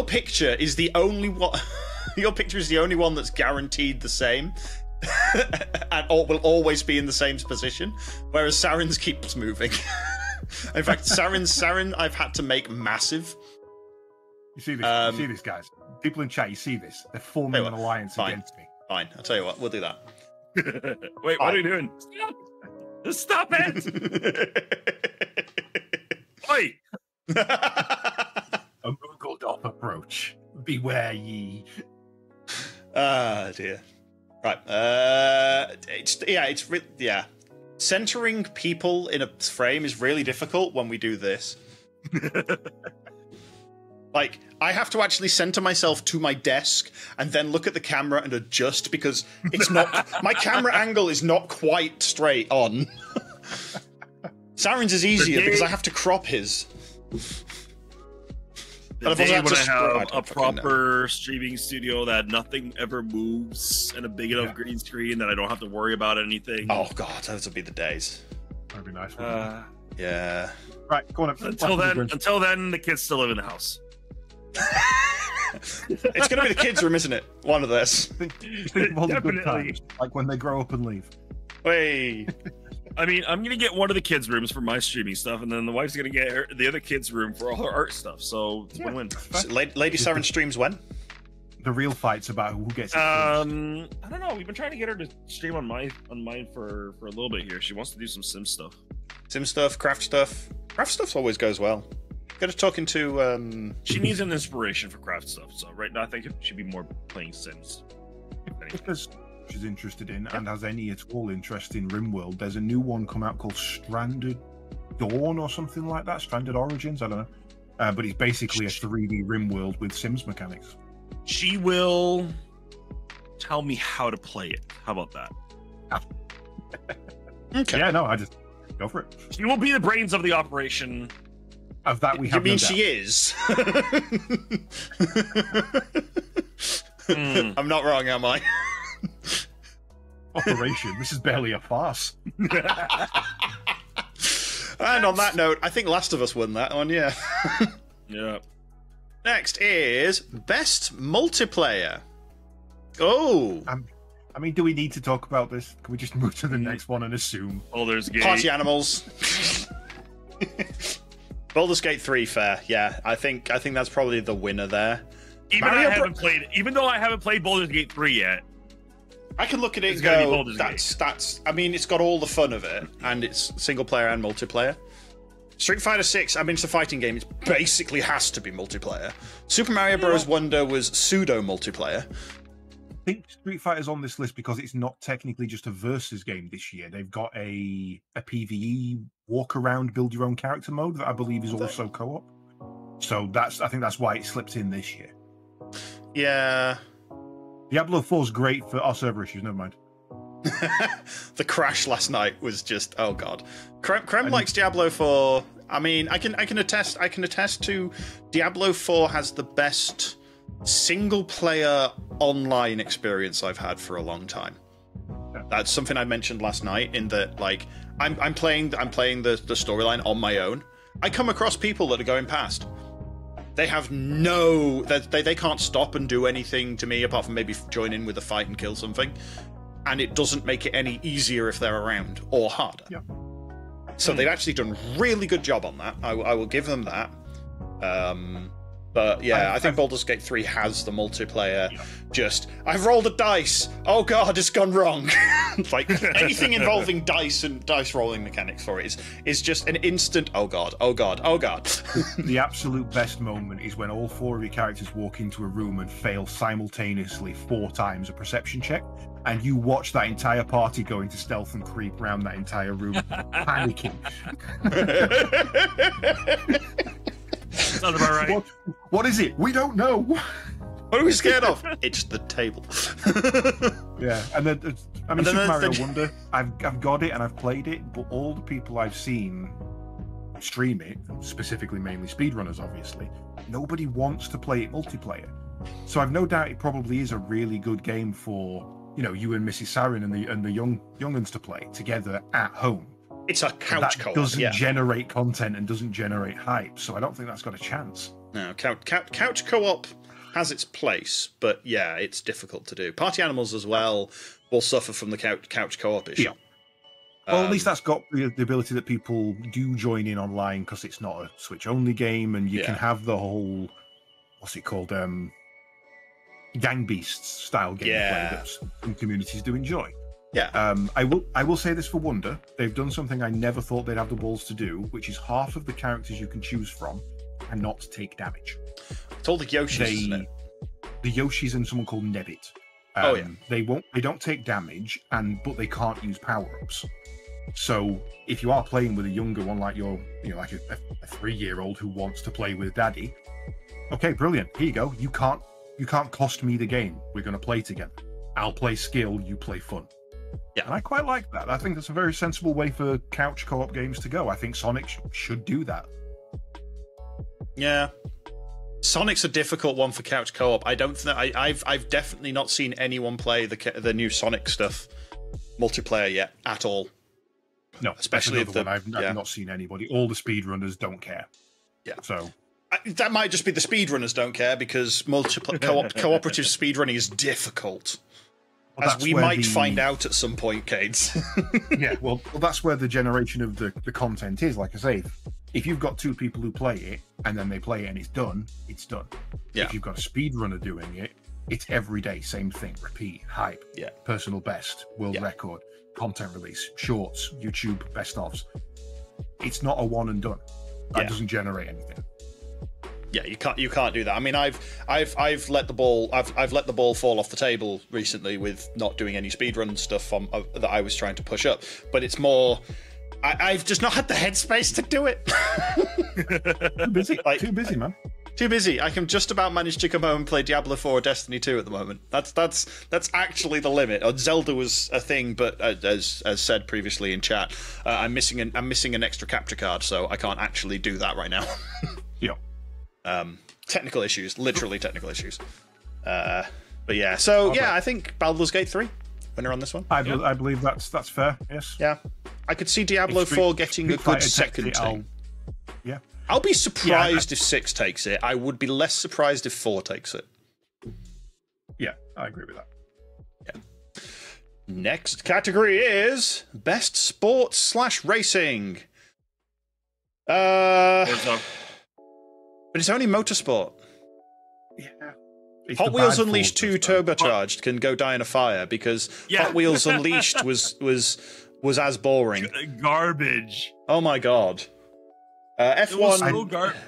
A: picture is the only one. Your picture is the only one that's guaranteed the same, and will always be in the same position. Whereas Sarin's keeps moving. In fact, Sarin, I've had to make massive.
C: You see this, guys. People in chat, you see this? They're forming an alliance against me.
A: Fine, I'll tell you what. We'll do that.
B: Wait, what are you doing? Stop it! Oi!
C: A Moogled off approach. Beware ye.
A: Ah, dear. Right. Centering people in a frame is really difficult when we do this. Like, I have to actually center myself to my desk and then look at the camera and adjust because it's not my camera angle is not quite straight on. Sarin's is easier because I have to crop his.
B: The day when I have a proper streaming studio that nothing ever moves and a big enough green screen that I don't have to worry about anything.
A: Oh god, those would be the days.
C: That'd be nice.
A: Yeah.
C: Right, go on.
B: Until then, the kids still live in the house.
A: It's going to be the kids' room, isn't it? One of this.
C: Think of all the good times, like when they grow up and leave.
A: Wait.
B: I mean, I'm gonna get one of the kids' rooms for my streaming stuff, and then the wife's gonna get the other kids' room for all her art stuff. So it's win-win.
A: So, Lady Sarin streams when?
C: The real fight's about who gets it first.
B: I don't know. We've been trying to get her to stream on mine for a little bit here. She wants to do some sim stuff.
A: Sim stuff, craft stuff. Craft stuff always goes well. Got to talking to.
B: She needs an inspiration for craft stuff. So right now, I think she'd be more playing Sims.
C: Because she's interested in and has any at all interest in RimWorld. There's a new one come out called Stranded Dawn or something like that. Stranded Origins, I don't know. But it's basically a 3D RimWorld with Sims mechanics.
B: She will tell me how to play it. How about that?
A: Okay.
C: Yeah, no, I just go for it.
B: She will be the brains of the operation.
C: Of that we have.
A: You mean she is? I'm not wrong, am I?
C: Operation. This is barely a farce.
A: And on that note, I think Last of Us won that one. Yeah.
B: Yeah.
A: Next is Best Multiplayer. Oh.
C: I mean, do we need to talk about this? Can we just move to the next one and assume?
B: Baldur's Gate.
A: Party Animals. Baldur's Gate 3, fair. Yeah, I think that's probably the winner there.
B: Even though I haven't played Baldur's Gate 3 yet.
A: I can look at it and go, that's. I mean, it's got all the fun of it, and it's single player and multiplayer. Street Fighter 6, I mean, it's a fighting game. It basically has to be multiplayer. Super Mario Bros. Wonder was pseudo multiplayer.
C: I think Street Fighter's on this list because it's not technically just a versus game this year. They've got a PvE walk around, build your own character mode that I believe is also co-op. So I think that's why it slipped in this year.
A: Yeah.
C: Diablo 4's great for our server issues, never mind.
A: The crash last night was just, oh god. Krem likes Diablo 4. I mean, I can attest to Diablo 4 has the best single player online experience I've had for a long time. Yeah. That's something I mentioned last night in that, like, I'm playing the storyline on my own. I come across people that are going past. They have no... They can't stop and do anything to me apart from maybe join in with a fight and kill something. And it doesn't make it any easier if they're around, or harder.
C: Yeah.
A: So they've actually done a really good job on that. I will give them that. But yeah, I think Baldur's Gate 3 has the multiplayer. Just, I've rolled a dice. Oh god, it's gone wrong. Like anything involving dice and dice rolling mechanics for it is just an instant. Oh god, oh god, oh god.
D: The absolute best moment is when all 4 of your characters walk into a room and fail simultaneously 4 times a perception check, and you watch that entire party go into stealth and creep around that entire room, panicking.
B: Sounds about right.
D: What is it? We don't know.
A: What are we scared of? It's the table.
D: Yeah, and then I mean, Super Mario Wonder. I've got it and I've played it, but all the people I've seen stream it, specifically mainly speedrunners, obviously, nobody wants to play it multiplayer. So I've no doubt it probably is a really good game for you and Mrs. Sarin and the younguns to play together at home.
A: It's a couch co-op.
D: Doesn't generate content and doesn't generate hype, so I don't think that's got a chance.
A: No, couch co-op has its place, but yeah, it's difficult to do. Party animals as well will suffer from the couch co-op issue.
D: Yeah. Well, at least that's got the ability that people do join in online because it's not a Switch-only game, and you can have the whole, what's it called, Gang Beasts style gameplay that some communities do enjoy.
A: Yeah.
D: I will say this for Wonder. They've done something I never thought they'd have the balls to do, which is half of the characters you can choose from cannot take damage.
A: It's all the Yoshis, isn't it?
D: The Yoshis and someone called Nebbit. They don't take damage, but they can't use power-ups. So if you are playing with a younger one, like like a 3-year-old who wants to play with Daddy, okay, brilliant. Here you go. You can't cost me the game. We're going to play together. I'll play skill. You play fun.
A: Yeah,
D: and I quite like that. I think that's a very sensible way for couch co-op games to go. I think Sonic should do that.
A: Yeah, Sonic's a difficult one for couch co-op. I don't think I've definitely not seen anyone play the new Sonic stuff multiplayer yet at all.
D: No,
A: especially if
D: I've not seen anybody. All the speedrunners don't care.
A: Yeah,
D: so
A: that might just be the speedrunners don't care because cooperative speedrunning is difficult. Well, as we might find out at some point, Caedes.
D: Yeah, well, that's where the generation of the content is. Like I say, if you've got 2 people who play it and then they play it and it's done, it's done.
A: Yeah.
D: If you've got a speedrunner doing it, it's every day, same thing, repeat, hype, personal best, world record, content release, shorts, YouTube best ofs. It's not a one and done. That doesn't generate anything.
A: Yeah, you can't do that. I mean, I've let the ball fall off the table recently with not doing any speedrun stuff that I was trying to push up. But it's more, I've just not had the headspace to do it.
D: Too busy, too busy, man.
A: Too busy. I can just about manage to come home and play Diablo 4 or Destiny 2 at the moment. That's actually the limit. Zelda was a thing, but as said previously in chat, I'm missing an extra capture card, so I can't actually do that right now.
D: Yeah.
A: Technical issues, literally technical issues. But yeah, so I think Baldur's Gate 3 winner on this one.
D: I believe that's fair. Yes.
A: Yeah, I could see Diablo 4 getting a good second team.
D: Yeah.
A: I'll be surprised if 6 takes it. I would be less surprised if 4 takes it.
D: Yeah, I agree with that.
A: Yeah. Next category is best sports/racing. But it's only motorsport.
D: Yeah.
A: Hot Wheels Unleashed 2 Turbocharged can go die in a fire because Hot Wheels Unleashed was as boring.
B: Garbage.
A: Oh my god. F1.
B: It was so garbage.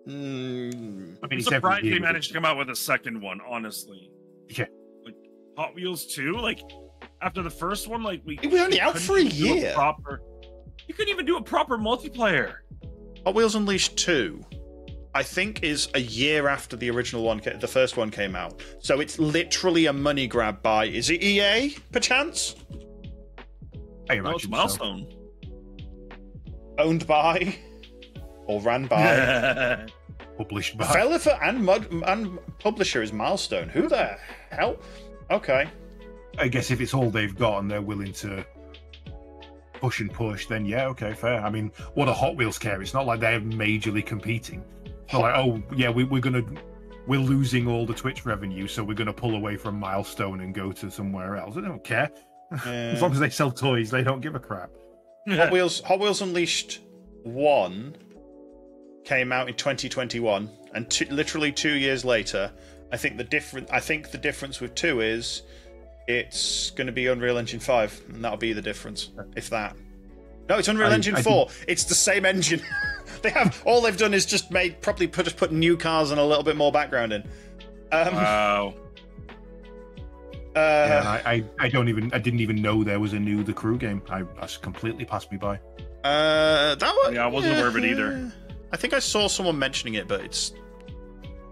D: I mean,
B: I'm surprised they managed to come out with a second one, honestly.
D: Yeah.
B: Like Hot Wheels 2, like after the first one, like
A: it was only out for a year.
B: You couldn't even do a proper multiplayer.
A: Hot Wheels Unleashed 2, I think, is a year after the original one, the first one came out. So it's literally a money grab by, is it EA, perchance?
B: No, it's Milestone.
A: Owned by, or ran by,
D: published by.
A: Developer and publisher is Milestone. Who the hell? Okay.
D: I guess if it's all they've got and they're willing to push and push, then yeah, okay, fair. I mean, what do Hot Wheels care? It's not like they're majorly competing. They're like, oh yeah, we're losing all the Twitch revenue, so we're gonna pull away from Milestone and go to somewhere else. They don't care. As long as they sell toys, they don't give a crap.
A: Hot Wheels Unleashed 1 came out in 2021, and literally 2 years later, I think the difference with 2 is it's going to be Unreal Engine 5, and that'll be the difference, if that. No, it's Unreal Engine 4. It's the same engine. All they've done is just put new cars and a little bit more background in.
B: Wow.
D: Yeah, I didn't even know there was a new The Crew game. That's completely passed me by.
A: That one.
B: Yeah, I wasn't aware of it either.
A: I think I saw someone mentioning it, but it's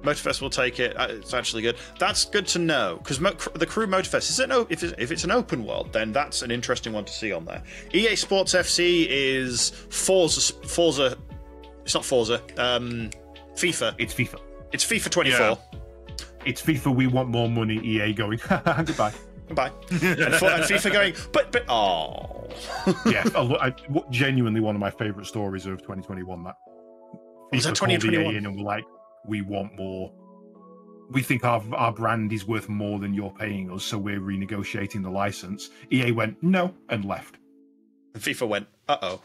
A: Motorfest will take it. It's actually good. That's good to know, because the Crew Motorfest if it's an open world, then that's an interesting one to see on there. EA Sports FC is Forza. It's not Forza. FIFA.
D: It's FIFA.
A: It's FIFA 24.
D: Yeah. It's FIFA. We want more money. EA going goodbye.
A: Goodbye. and FIFA going, but oh.
D: Yeah, genuinely one of my favourite stories of 2021. That
A: was that 2021?
D: And we're like, we want more. We think our brand is worth more than you're paying us, so we're renegotiating the license. EA went no and left.
A: And FIFA went, uh-oh.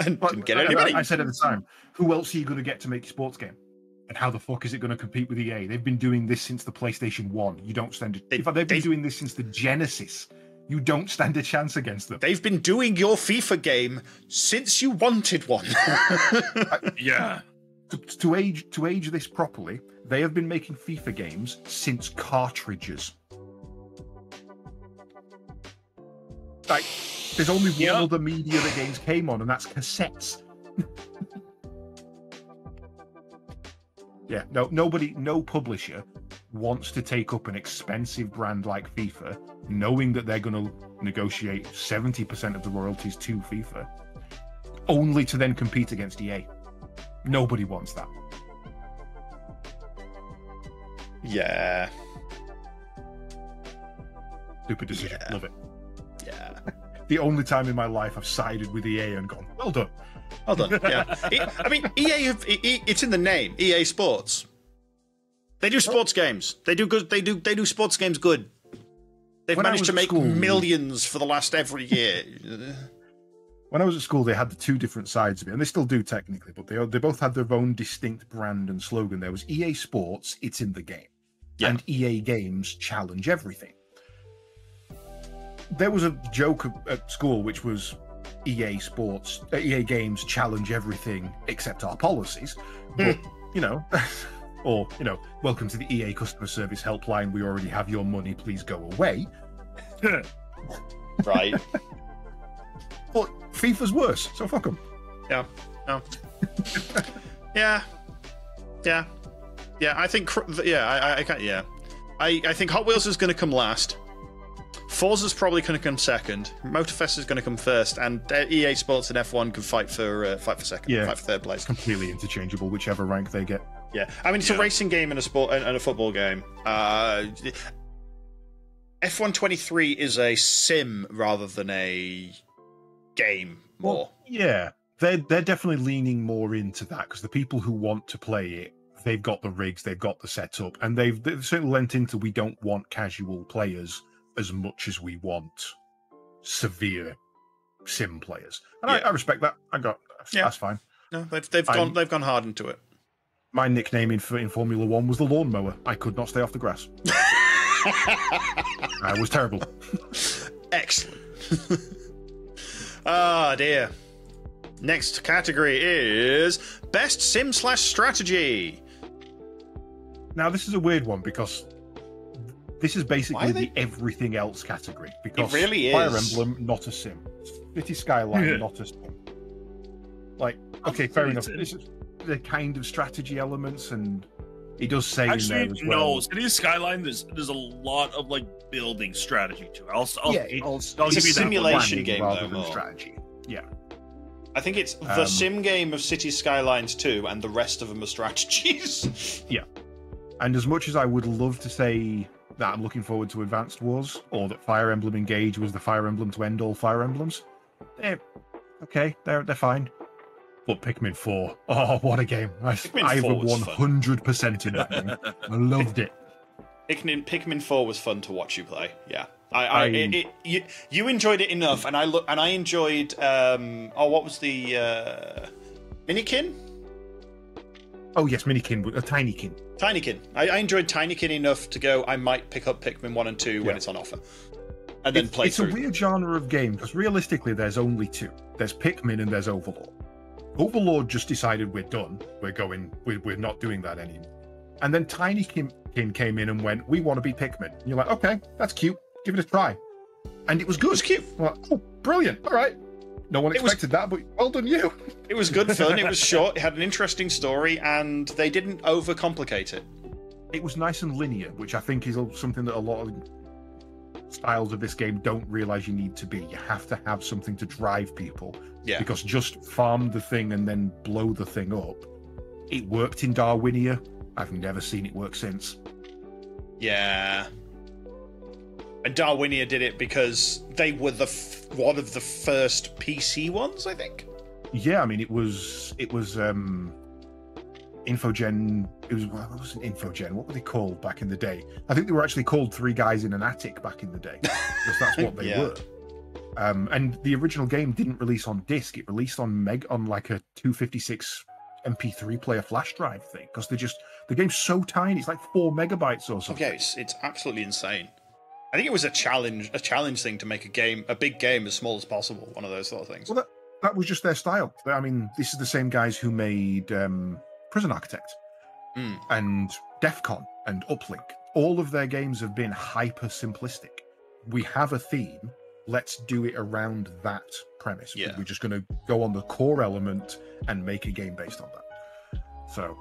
A: And didn't get any money.
D: I said at the time, who else are you going to get to make your sports game? And how the fuck is it going to compete with EA? They've been doing this since the PlayStation 1. You don't stand a... In fact, they've been doing this since the Genesis. You don't stand a chance against them.
A: They've been doing your FIFA game since you wanted one.
B: Yeah.
D: To age this properly, they have been making FIFA games since cartridges. Like, there's only one other media that games came on, and that's cassettes. Yeah, no publisher wants to take up an expensive brand like FIFA, knowing that they're going to negotiate 70% of the royalties to FIFA, only to then compete against EA. Nobody wants that.
A: Yeah.
D: Stupid decision.
A: Yeah.
D: Love it.
A: Yeah.
D: The only time in my life I've sided with EA and gone, well done.
A: Well done. Yeah. EA. It's in the name. EA Sports. They do sports games. They do good. They do sports games good. They've managed to make millions for the last every year.
D: When I was at school, they had the two different sides of it, and they still do technically, but they both had their own distinct brand and slogan. There was EA Sports, it's in the game, and EA Games, challenge everything. There was a joke at school which was EA Sports, EA Games, challenge everything except our policies. But, or, welcome to the EA customer service helpline. We already have your money. Please go away.
A: Right.
D: But FIFA's worse, so fuck them.
A: Yeah. No. Yeah. I think. I can't. Yeah. I think Hot Wheels is going to come last. Forza's probably going to come second. Motorfest is going to come first, and EA Sports and F1 can fight for second.
D: Yeah,
A: fight for third place.
D: Completely interchangeable, whichever rank they get.
A: Yeah, I mean it's a racing game and a sport and a football game. F1 23 is a sim rather than a game. More.
D: Well, yeah, they're definitely leaning more into that because the people who want to play it, they've got the rigs, they've got the setup, and they've certainly lent into we don't want casual players as much as we want severe sim players, and I respect that. That's fine.
A: No, they've gone hard into it.
D: My nickname in Formula One was the lawnmower. I could not stay off the grass. I was terrible.
A: Excellent. Ah, dear. Next category is Best Sim/Strategy.
D: Now, this is a weird one because this is basically the everything else category. Because
A: it really is.
D: Fire Emblem, not a sim. City Skyline, not a sim. Like, okay, fair enough. This is the kind of strategy elements, and he does say
B: actually,
D: in there as well.
B: No, City Skyline, there's a lot of like building strategy to it. I'll
A: it's
B: give
A: a
B: you
A: simulation game
D: rather
A: though,
D: than strategy. Yeah.
A: I think it's the sim game of City Skylines 2, and the rest of them are strategies.
D: Yeah. And as much as I would love to say that I'm looking forward to Advanced Wars, or that Fire Emblem Engage was the Fire Emblem to end all Fire Emblems, they're fine. But Pikmin 4, oh, what a game! I
A: Pikmin 4 was
D: 100% in that game. I loved it.
A: Pikmin 4 was fun to watch you play. Yeah, you enjoyed it enough, and I enjoyed. What was the Minikin?
D: Oh yes, Minikin, a Tinykin.
A: Tinykin. I enjoyed Tinykin enough to go. I might pick up Pikmin 1 and 2 when it's on offer, and then play through.
D: It's a weird genre of game because realistically, there's only two. There's Pikmin and there's Overlord. Overlord just decided we're done. We're not doing that anymore. And then Tinykin came in and went, we want to be Pikmin. And you're like, okay, that's cute. Give it a try. And it was good.
A: It was cute.
D: Like, oh, brilliant. All right. No one expected that, but well done you.
A: It was good fun. It was short. It had an interesting story, and they didn't overcomplicate it.
D: It was nice and linear, which I think is something that a lot of styles of this game don't realize you need to be. You have to have something to drive people.
A: Yeah.
D: Because just farm the thing and then blow the thing up. It worked in Darwinia. I've never seen it work since.
A: Yeah. And Darwinia did it because they were one of the first PC ones, I think.
D: Yeah, I mean it was Infogen. It wasn't Infogen. What were they called back in the day? I think they were actually called Three Guys in an Attic back in the day, because that's what they were. And the original game didn't release on disc; it released on like a 256 MP3 player flash drive thing. Because the game's so tiny; it's like 4 megabytes or something.
A: Okay, it's absolutely insane. I think it was a challenge thing to make a big game as small as possible. One of those sort of things.
D: Well, that was just their style. I mean, this is the same guys who made Prison Architect and DEFCON and Uplink. All of their games have been hyper simplistic. We have a theme. Let's do it around that premise.
A: Yeah.
D: We're just going to go on the core element and make a game based on that. So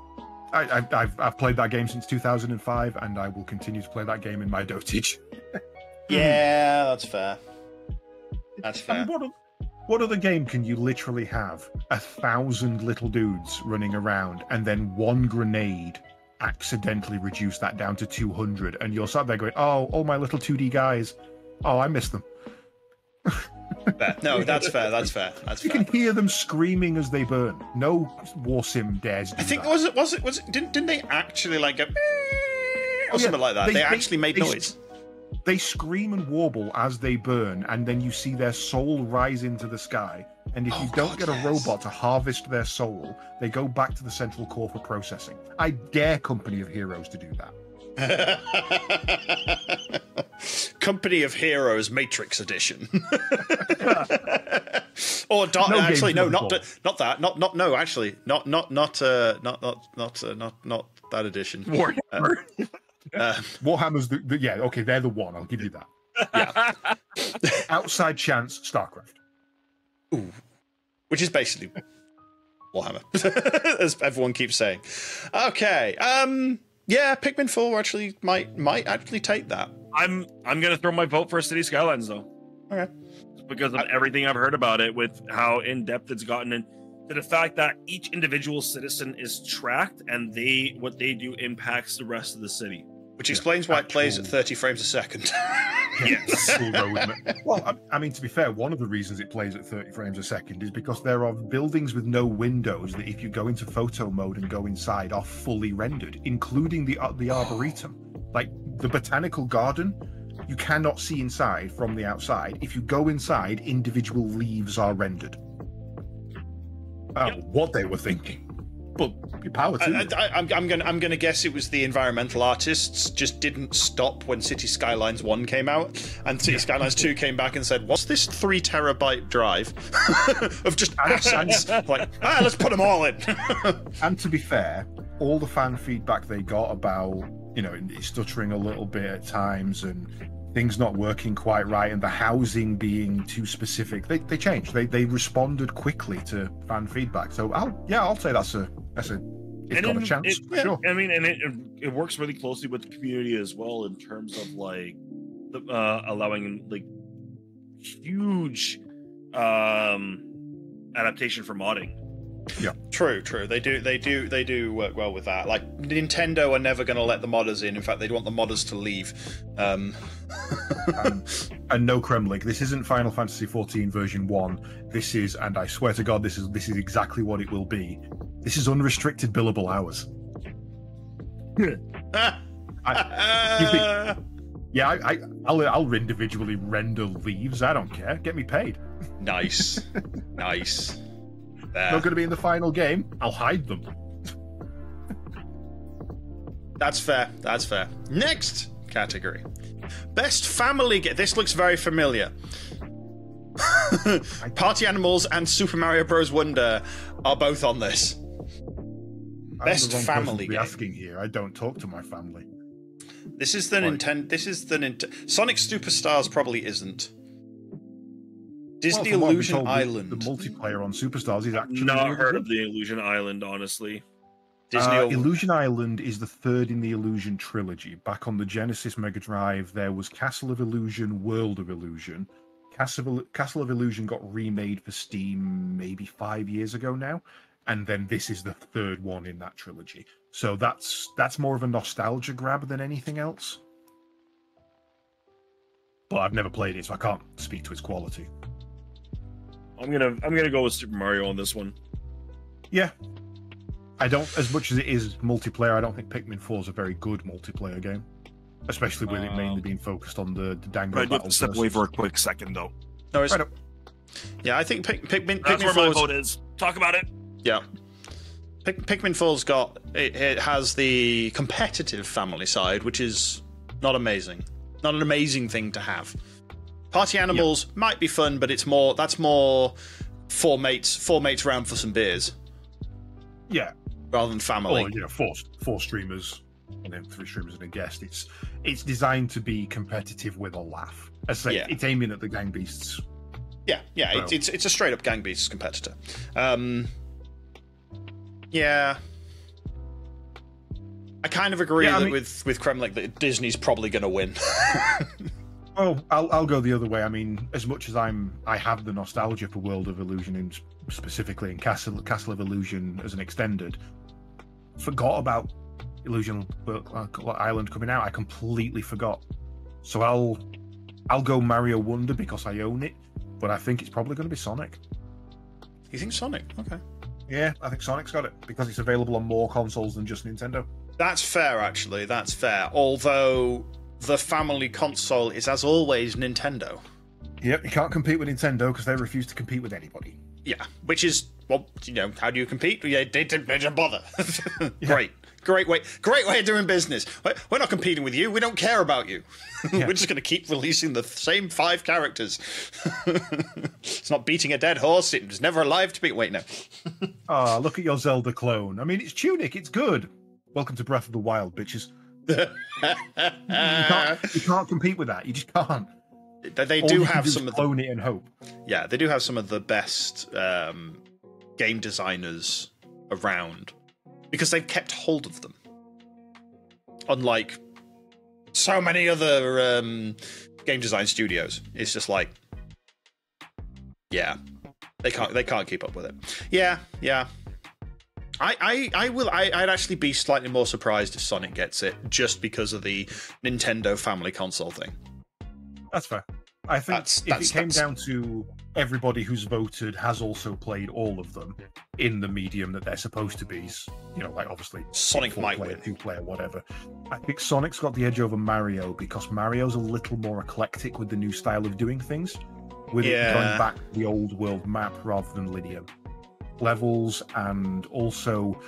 D: I've played that game since 2005, and I will continue to play that game in my dotage.
A: Yeah, that's fair. That's fair.
D: I mean, what other game can you literally have 1,000 little dudes running around and then one grenade accidentally reduce that down to 200, and you're sat there going, oh, all my little 2D guys, oh, I miss them.
A: Fair. No, that's fair. That's fair.
D: You can hear them screaming as they burn. No war sim dares do
A: I think
D: that.
A: was it didn't they actually like go or something like that? They actually made noise.
D: They scream and warble as they burn, and then you see their soul rise into the sky. And if you don't get a robot to harvest their soul, they go back to the central core for processing. I dare Company of Heroes to do that.
A: Company of Heroes Matrix Edition. Or not that edition.
D: Warhammer. Warhammer's yeah, okay, they're the one. I'll give you that.
A: Yeah.
D: Outside chance, StarCraft.
A: Ooh. Which is basically Warhammer, as everyone keeps saying. Okay. Yeah, Pikmin 4 actually might actually take that.
B: I'm gonna throw my vote for City Skylines though.
A: Okay.
B: Because of everything I've heard about it, with how in depth it's gotten, and to the fact that each individual citizen is tracked and what they do impacts the rest of the city.
A: Which explains why it plays at 30 frames a second.
B: Yes.
D: Well, I mean, to be fair, one of the reasons it plays at 30 frames a second is because there are buildings with no windows that, if you go into photo mode and go inside, are fully rendered, including the Arboretum. Like the botanical garden, you cannot see inside from the outside. If you go inside, individual leaves are rendered. What they were thinking. But power to them.
A: I'm gonna guess it was the environmental artists just didn't stop when City Skylines 1 came out, and City Skylines 2 came back and said, "What's this 3 terabyte drive of just assets?" Like, let's put them all in.
D: And to be fair, all the fan feedback they got about, it stuttering a little bit at times and things not working quite right and the housing being too specific, they changed. They responded quickly to fan feedback. So I'll say it's got a chance. Sure.
B: I mean, and it works really closely with the community as well in terms of like allowing like huge adaptation for modding.
D: Yeah.
A: True. They do work well with that. Like Nintendo are never going to let the modders in. In fact, they'd want the modders to leave.
D: And no Kremlik. This isn't Final Fantasy XIV version 1. This is, and I swear to God, this is exactly what it will be. This is unrestricted billable hours. I'll individually render leaves. I don't care. Get me paid.
A: Nice. There.
D: Not going to be in the final game. I'll hide them.
A: That's fair. Next category. Best family game. This looks very familiar. Party Animals and Super Mario Bros. Wonder are both on this. Best family game.
D: Asking here. I don't talk to my family.
A: This is the Nintendo. Sonic Superstars probably isn't. Disney Illusion Island.
D: The multiplayer on Superstars is actually
B: not heard of the Illusion Island, honestly.
D: Illusion Island is the third in the Illusion trilogy. Back on the Genesis Mega Drive, there was Castle of Illusion, World of Illusion. Castle of Illusion got remade for Steam maybe 5 years ago now, and then this is the third one in that trilogy. So that's more of a nostalgia grab than anything else. But I've never played it, so I can't speak to its quality.
B: I'm gonna go with Super Mario on this one.
D: Yeah. I don't, as much as it is multiplayer, I don't think Pikmin 4 is a very good multiplayer game. Especially with it mainly being focused on the Dango
B: battle. I have to step away for a quick second, though.
A: No, it's... Yeah, I think Pikmin 4...
B: That's where my vote is. Talk about it.
A: Yeah. Pikmin 4's got... It has the competitive family side, which is not amazing. Not an amazing thing to have. Party Animals might be fun, but that's more four mates round for some beers.
D: Yeah.
A: Rather than family.
D: Or, four streamers and then 3 streamers and a guest. It's designed to be competitive with a laugh. As I say, it's aiming at the gang beasts.
A: Yeah. So. It's a straight up gang beasts competitor. Yeah. I kind of agree with Kremlik that Disney's probably going to win.
D: Oh, I'll go the other way. I mean, as much as I have the nostalgia for World of Illusion, specifically in Castle of Illusion as an extended, forgot about Illusion Island coming out. I completely forgot. So I'll go Mario Wonder because I own it, but I think it's probably going to be Sonic.
A: You think Sonic? Okay.
D: Yeah, I think Sonic's got it because it's available on more consoles than just Nintendo.
A: That's fair, actually. That's fair. Although the family console is, as always, Nintendo.
D: Yep, you can't compete with Nintendo because they refuse to compete with anybody.
A: Yeah, which is, well, how do you compete? Yeah, they don't bother.
D: Yeah.
A: Great way of doing business. We're not competing with you. We don't care about you. Yeah. We're just going to keep releasing the same 5 characters. It's not beating a dead horse. It was never alive to beat. Wait, no.
D: Look at your Zelda clone. I mean, it's Tunic. It's good. Welcome to Breath of the Wild, bitches. You can't compete with that. You just can't.
A: They do have some of the
D: clone it and hope.
A: Yeah, they do have some of the best game designers around because they've kept hold of them. Unlike so many other game design studios, it's just like, yeah, they can't keep up with it. Yeah. I'd actually be slightly more surprised if Sonic gets it just because of the Nintendo family console thing. That's
D: fair. I think if it came down to everybody who's voted has also played all of them in the medium that they're supposed to be, like obviously
A: Sonic might win,
D: 2-player, whatever. I think Sonic's got the edge over Mario because Mario's a little more eclectic with the new style of doing things, with it going back to the old world map rather than linear levels, and also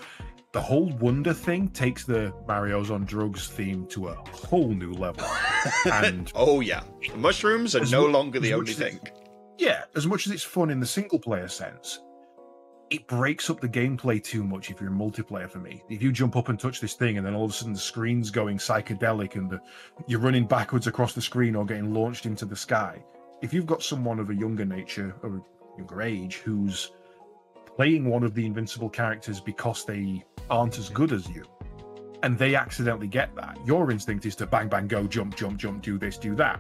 D: the whole Wonder thing takes the Mario's on drugs theme to a whole new level. And
A: oh yeah, the mushrooms are no longer the only thing.
D: Yeah, as much as it's fun in the single player sense, it breaks up the gameplay too much if you're in multiplayer for me. If you jump up and touch this thing and then all of a sudden the screen's going psychedelic and you're running backwards across the screen or getting launched into the sky, if you've got someone of a younger nature or a younger age who's playing one of the invincible characters because they aren't as good as you, and they accidentally get that, your instinct is to bang, bang, go, jump, jump, jump, do this, do that.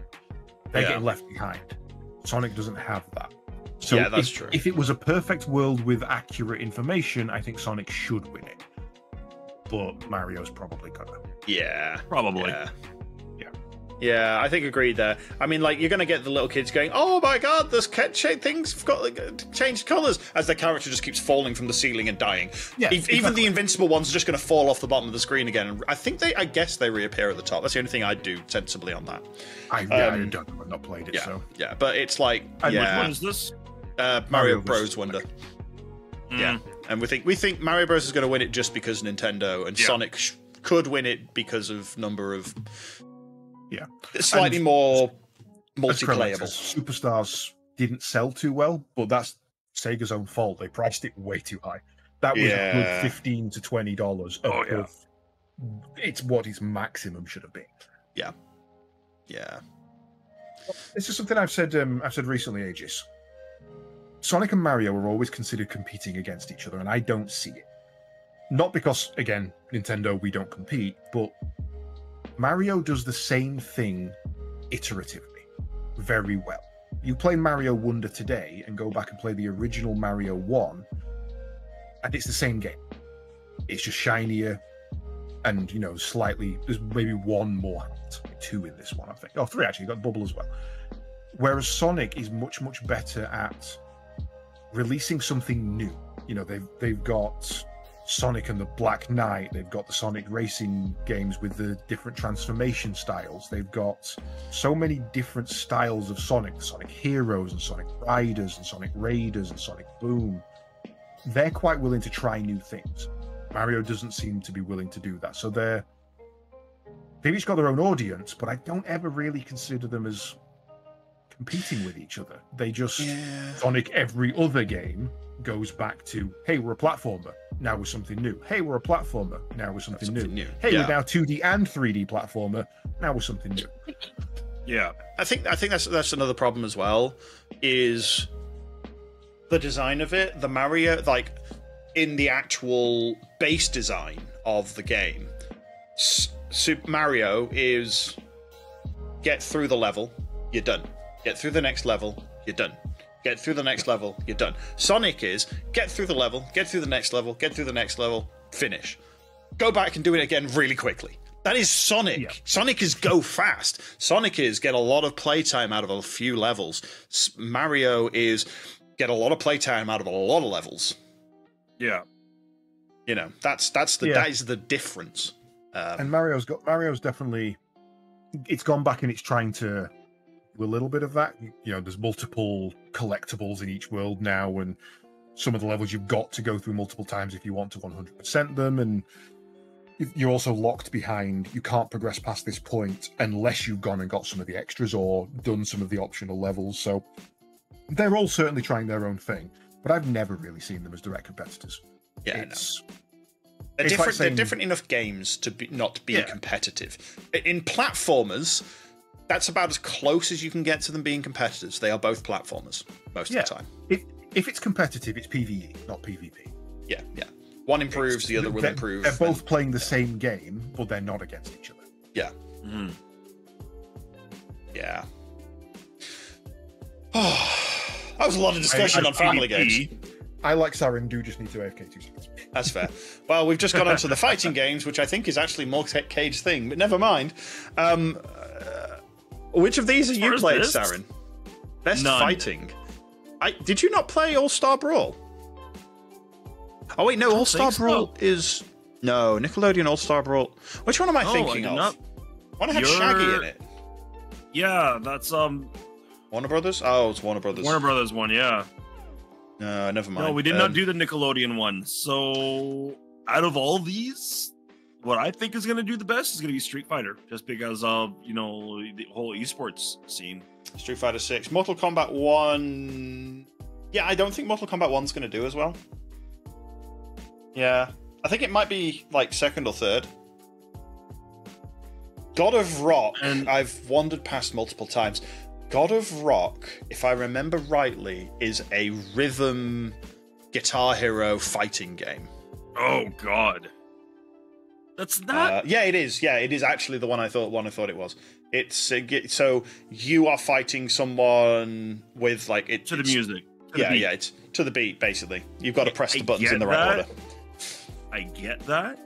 D: They're getting left behind. Sonic doesn't have that. So
A: yeah, that's true.
D: If it was a perfect world with accurate information, I think Sonic should win it. But Mario's probably gonna.
A: Yeah,
B: Probably.
A: Yeah, I think agreed there. I mean, like, you're going to get the little kids going, "Oh my god, this things have got like, changed colours," as their character just keeps falling from the ceiling and dying.
D: Yeah,
A: Even the invincible ones are just going to fall off the bottom of the screen again. And I guess they reappear at the top. That's the only thing I'd do sensibly on that.
D: I don't know. I've not played it,
A: Yeah,
D: so.
A: yeah, but it's like,
B: Which one is this?
A: Mario Bros. Wonder.
B: Mm.
A: Yeah, and we think Mario Bros. Is going to win it just because Nintendo, and Sonic could win it because of number of.
D: Yeah,
A: slightly more multiplayable.
D: Superstars didn't sell too well, but that's Sega's own fault. They priced it way too high. That was a good $15 to $20.
B: Oh yeah,
D: it's what its maximum should have been.
A: Yeah.
D: This is something I've said recently, Aegis. Sonic and Mario are always considered competing against each other, and I don't see it. Not because, again, Nintendo, we don't compete, but Mario does the same thing iteratively very well. You play Mario Wonder today and go back and play the original Mario 1, and it's the same game. It's just shinier and, slightly, there's maybe one more hat. 2 in this one, I think. Oh, 3 actually, you got Bubble as well. Whereas Sonic is much, much better at releasing something new. They've got Sonic and the Black Knight. They've got the Sonic racing games with the different transformation styles. They've got so many different styles of Sonic. Sonic Heroes and Sonic Riders and Sonic Raiders and Sonic Boom. They're quite willing to try new things. Mario doesn't seem to be willing to do that. So they've each got their own audience, but I don't ever really consider them as competing with each other. They just, Sonic every other game goes back to, hey, we're a platformer, now we're something new. Hey, we're a platformer, now we're something new. Hey, we're now 2D and 3D platformer, now we're something new.
B: Yeah.
A: I think that's another problem as well, is the design of it. The Mario, like, in the actual base design of the game, Super Mario is get through the level, you're done. Get through the next level, you're done. Get through the next level, you're done. Sonic is get through the level, get through the next level, get through the next level, finish. Go back and do it again really quickly. That is Sonic. Yeah. Sonic is go fast. Sonic is get a lot of playtime out of a few levels. Mario is get a lot of playtime out of a lot of levels.
B: Yeah.
A: That is the difference.
D: And Mario's definitely, it's gone back and it's trying to do a little bit of that. There's multiple collectibles in each world now, and some of the levels you've got to go through multiple times if you want to 100% them, and you're also locked behind. You can't progress past this point unless you've gone and got some of the extras or done some of the optional levels. So they're all certainly trying their own thing, but I've never really seen them as direct competitors.
A: Yeah, they're different. Like saying, they're different enough games to not be competitive. In platformers, that's about as close as you can get to them being competitors. They are both platformers most of the time.
D: If it's competitive, it's PvE, not PvP.
A: Yeah. One improves, the other will improve.
D: They're both playing the same game, but they're not against each other.
A: Yeah. Mm-hmm. Yeah. Oh, that was a lot of discussion on family games.
D: I like Sarin, do just need to AFK 2 seconds.
A: That's fair. Well, we've just got onto the fighting games, which I think is actually more Caedes' thing, but never mind. Which of these have you played, Sarin? Best fighting. Did you not play All-Star Brawl? Oh wait, no, All-Star Brawl is Nickelodeon All-Star Brawl. Which one am I thinking of? One had Shaggy in it.
B: Yeah, that's
A: Warner Brothers? Oh, it's Warner Brothers.
B: Warner Brothers one, yeah.
A: No, never mind.
B: No, we did not do the Nickelodeon one. So, out of all these, what I think is going to do the best is going to be Street Fighter, just because of the whole esports scene.
A: Street Fighter 6, Mortal Kombat 1. Yeah, I don't think Mortal Kombat 1's going to do as well. Yeah, I think it might be like second or third. God of Rock, and I've wandered past multiple times. God of Rock, if I remember rightly, is a rhythm Guitar Hero fighting game.
B: Oh God, that's not.
A: Yeah, it is. Yeah, it is actually the one I thought it was. It's so you are fighting someone with like it
B: to the music.
A: yeah, it's to the beat, basically. You've got to press the buttons in the right order.
B: I get that.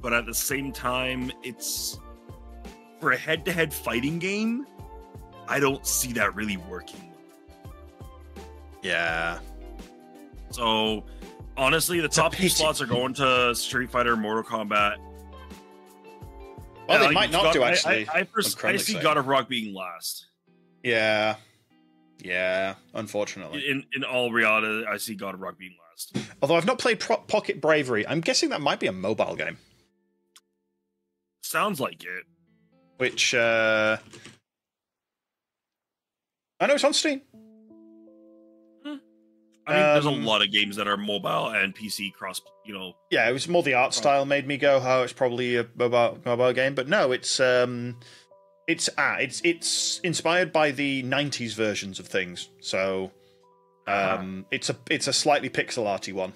B: But at the same time, it's for a head-to-head fighting game, I don't see that really working.
A: Yeah.
B: So, honestly, the top 2 slots are going to Street Fighter, Mortal Kombat.
A: Well, they might not do, actually.
B: I see God of Rock being last.
A: Yeah. Yeah, unfortunately.
B: In all reality, I see God of Rock being last.
A: Although I've not played Pocket Bravery, I'm guessing that might be a mobile game.
B: Sounds like it.
A: Which, I know it's on Steam.
B: I mean, there's a lot of games that are mobile and PC cross,
A: Yeah, it was more the art style made me go, oh, it's probably a mobile game. But no, it's inspired by the 90s versions of things. So it's a slightly pixel arty one,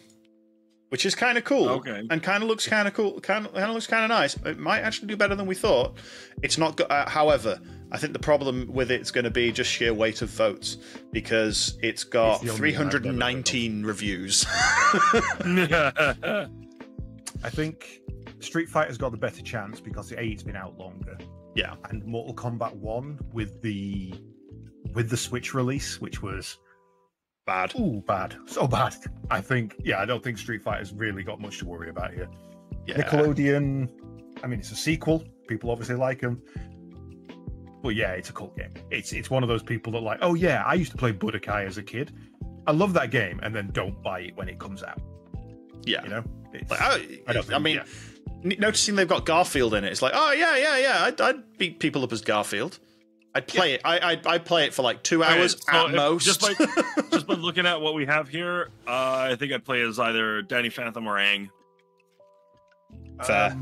A: which is kind of cool.
B: Okay.
A: And kind of looks kind of cool. Kind of looks kind of nice. It might actually do better than we thought. It's not. However, I think the problem with it's going to be just sheer weight of votes, because it's got 319 reviews.
D: I think Street Fighter's got the better chance because it's been out longer.
A: Yeah.
D: And Mortal Kombat 1 with the Switch release, which was
A: bad.
D: Ooh, bad. So bad. I don't think Street Fighter's really got much to worry about here. Yeah. Nickelodeon, I mean, it's a sequel. People obviously like them. But yeah, it's a cult game. It's one of those people that like, oh yeah, I used to play Budokai as a kid. I love that game, and then don't buy it when it comes out.
A: Yeah.
D: Yeah.
A: Noticing they've got Garfield in it, it's like, oh yeah. I'd beat people up as Garfield. I'd play it. I'd play it for like 2 hours at most.
B: Just by looking at what we have here, I think I'd play as either Danny Phantom or Aang.
A: Fair.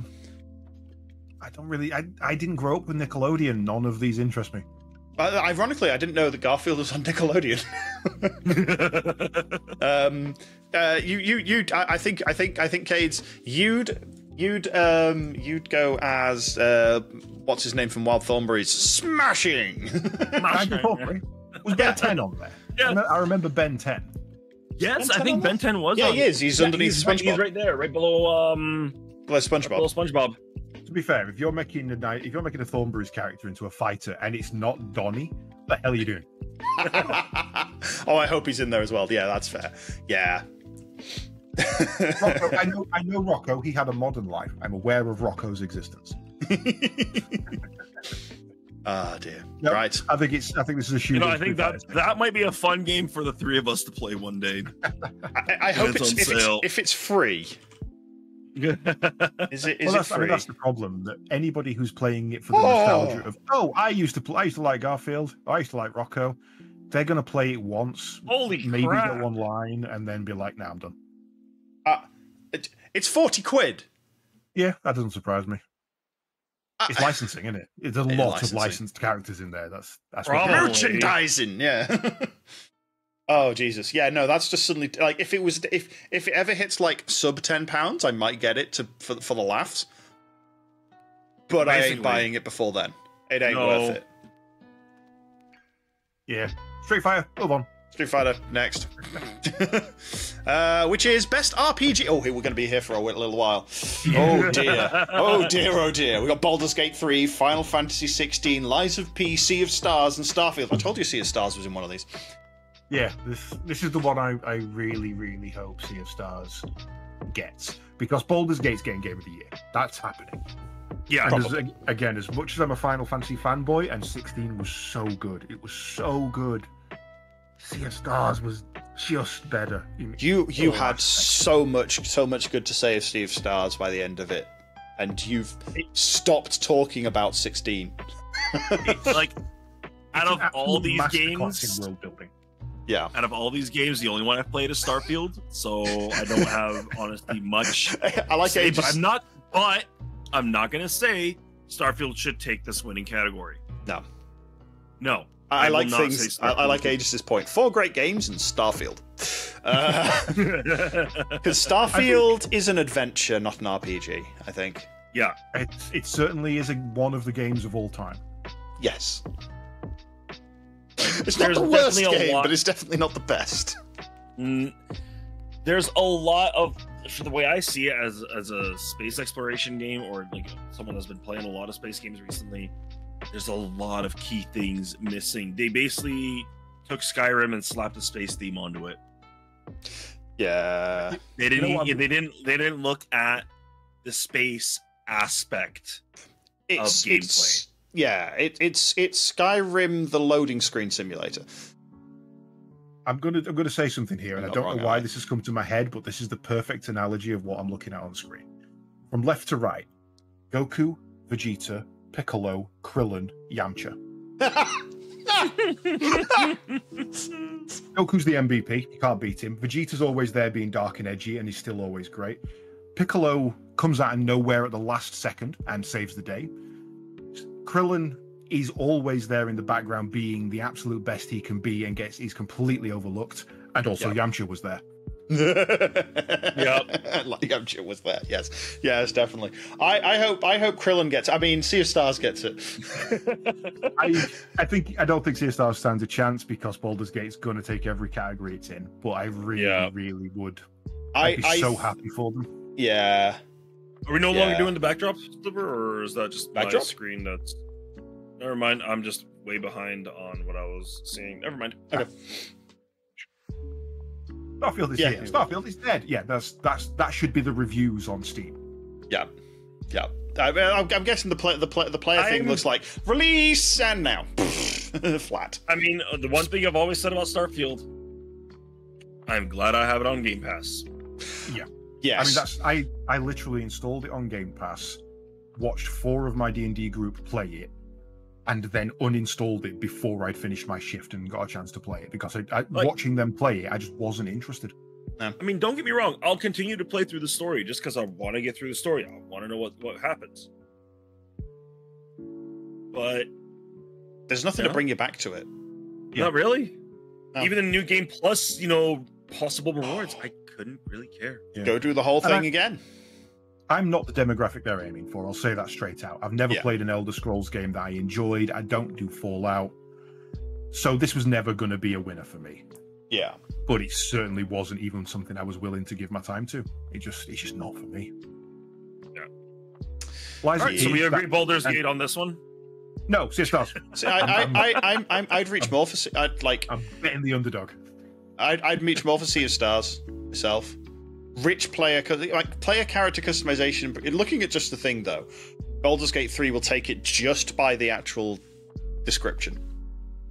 D: I don't really. I didn't grow up with Nickelodeon. None of these interest me.
A: Ironically, I didn't know that Garfield was on Nickelodeon. I think Caedes, you'd go as what's his name from Wild Thornberrys? Smashing.
D: Was Ben 10 on there? Yeah. I remember Ben 10.
B: Yes, I think Ben 10 was.
A: Yeah,
B: on.
A: He is. He's underneath SpongeBob.
B: He's right there, right below
A: SpongeBob.
B: Below SpongeBob.
D: To be fair, if you're making a Thornberrys character into a fighter and it's not Donnie, what the hell are you doing?
A: Oh, I hope he's in there as well. Yeah, that's fair. Yeah.
D: Rocco, I know Rocco. He had a modern life. I'm aware of Rocco's existence.
A: Ah, dear.
D: No,
A: right.
D: I think this is a shoot.
B: I think that might be a fun game for the 3 of us to play one day.
A: I hope if it's free. Is it free?
D: That's the problem. That anybody who's playing it for the nostalgia of, I used to like Garfield. I used to like Rocco. They're going to play it once.
B: Holy
D: maybe
B: crap.
D: go online and then be like, "Nah, I'm done."
A: It's 40 quid.
D: Yeah, that doesn't surprise me. It's licensing, isn't it? There's a lot of licensed characters in there. That's
A: merchandising. Yeah. Oh Jesus! Yeah, no, that's just suddenly like if it ever hits like sub £10, I might get it for the laughs. But I ain't buying it before then. It ain't worth it.
D: Yeah, Street Fighter. Move on.
A: Street Fighter next, which is best RPG. Oh, we're going to be here for a little while. Oh dear! Oh dear! We got Baldur's Gate 3, Final Fantasy 16, Lies of P, Sea of Stars, and Starfield. I told you Sea of Stars was in one of these.
D: Yeah, this is the one I really, really hope Sea of Stars gets, because Baldur's Gate's getting Game of the Year. That's happening.
B: Yeah.
D: And again, as much as I'm a Final Fantasy fanboy, and 16 was so good. It was so good. Sea of Stars was just better.
A: You had so much good to say of Sea of Stars by the end of it, and you've stopped talking about 16.
B: It's like out of all these games,
D: world building.
A: Yeah.
B: Out of all these games, the only one I've played is Starfield, so I don't have honestly much.
A: I like it,
B: but I'm not gonna say Starfield should take this winning category. No.
A: I like things. I like Aegis's point. 4 great games and Starfield. Because Starfield is an adventure, not an RPG, I think.
B: Yeah.
D: It certainly is one of the games of all time.
A: Yes. It's not the worst game, but it's definitely not the best.
B: There's a lot of, for the way I see it, as a space exploration game, or like someone that's been playing a lot of space games recently, there's a lot of key things missing. They basically took Skyrim and slapped a space theme onto it.
A: Yeah,
B: they didn't look at the space aspect of gameplay.
A: It's Skyrim, the loading screen simulator.
D: I'm gonna say something here, and I don't know why this has come to my head, but this is the perfect analogy of what I'm looking at on screen. From left to right: Goku, Vegeta, Piccolo, Krillin, Yamcha. Goku's the MVP. You can't beat him. Vegeta's always there being dark and edgy, and he's still always great. Piccolo comes out of nowhere at the last second and saves the day. Krillin is always there in the background being the absolute best he can be, and he's completely overlooked. And also Yamcha was there.
A: Yamcha was there. Yes, definitely. I hope Krillin gets it. I mean, Sea of Stars gets it.
D: I don't think Sea of Stars stands a chance because Baldur's Gate's going to take every category it's in. But I really would. I'd be so happy for them.
A: Yeah.
B: Are we no longer doing the backdrop, Sliver, or is that just
A: backdrop?
B: My screen that's... Never mind, I'm just way behind on what I was seeing. Never mind. Okay.
D: Starfield is here. Starfield is dead. Yeah, that should be the reviews on Steam.
A: Yeah. I'm guessing the player thing looks like release and now flat.
B: I mean, the one thing I've always said about Starfield, I'm glad I have it on Game Pass.
D: Yeah.
A: Yes.
D: I mean, I literally installed it on Game Pass, watched 4 of my D&D group play it, and then uninstalled it before I'd finished my shift and got a chance to play it, because watching them play it, I just wasn't interested.
B: I mean, don't get me wrong. I'll continue to play through the story just because I want to get through the story. I want to know what happens. But
A: there's nothing to bring you back to it.
B: Not really. No. Even in the new game plus, possible rewards, I couldn't really care.
A: Go do the whole thing again.
D: I'm not the demographic they're aiming for. I'll say that straight out. I've never played an Elder Scrolls game that I enjoyed. I don't do Fallout. So this was never going to be a winner for me.
A: Yeah.
D: But it certainly wasn't even something I was willing to give my time to. It's just not for me.
B: Yeah. All right, so we agree Baldur's Gate on this one?
D: No, Sea of Stars.
A: I'd reach more for... I'm
D: betting the underdog.
A: I'd reach more for Sea of Stars myself. Rich player character customization. Looking at just the thing though, Baldur's Gate 3 will take it just by the actual description.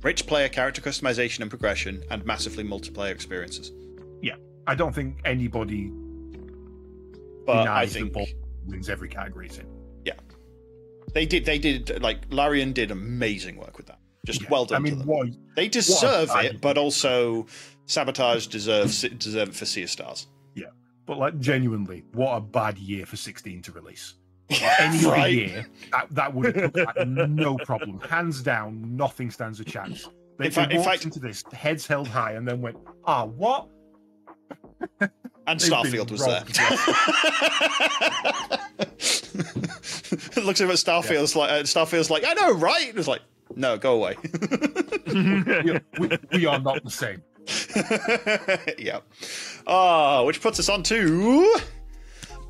A: Rich player character customization and progression, and massively multiplayer experiences.
D: Yeah, I don't think anybody.
A: But I think
D: wins every category it's in.
A: Yeah, they did. Like Larian did amazing work with that. Just well done. I mean, to them. They deserve it, but also Sabotage deserve it for Sea of Stars.
D: Yeah. But genuinely, what a bad year for 16 to release. Any other year, that would have no problem. Hands down, nothing stands a chance. They walked into this, heads held high, and then went, what?
A: And Starfield was there. It looks at Starfield's like, I know, right? It was like, no, go away.
D: we are not the same.
A: Yep. Which puts us on to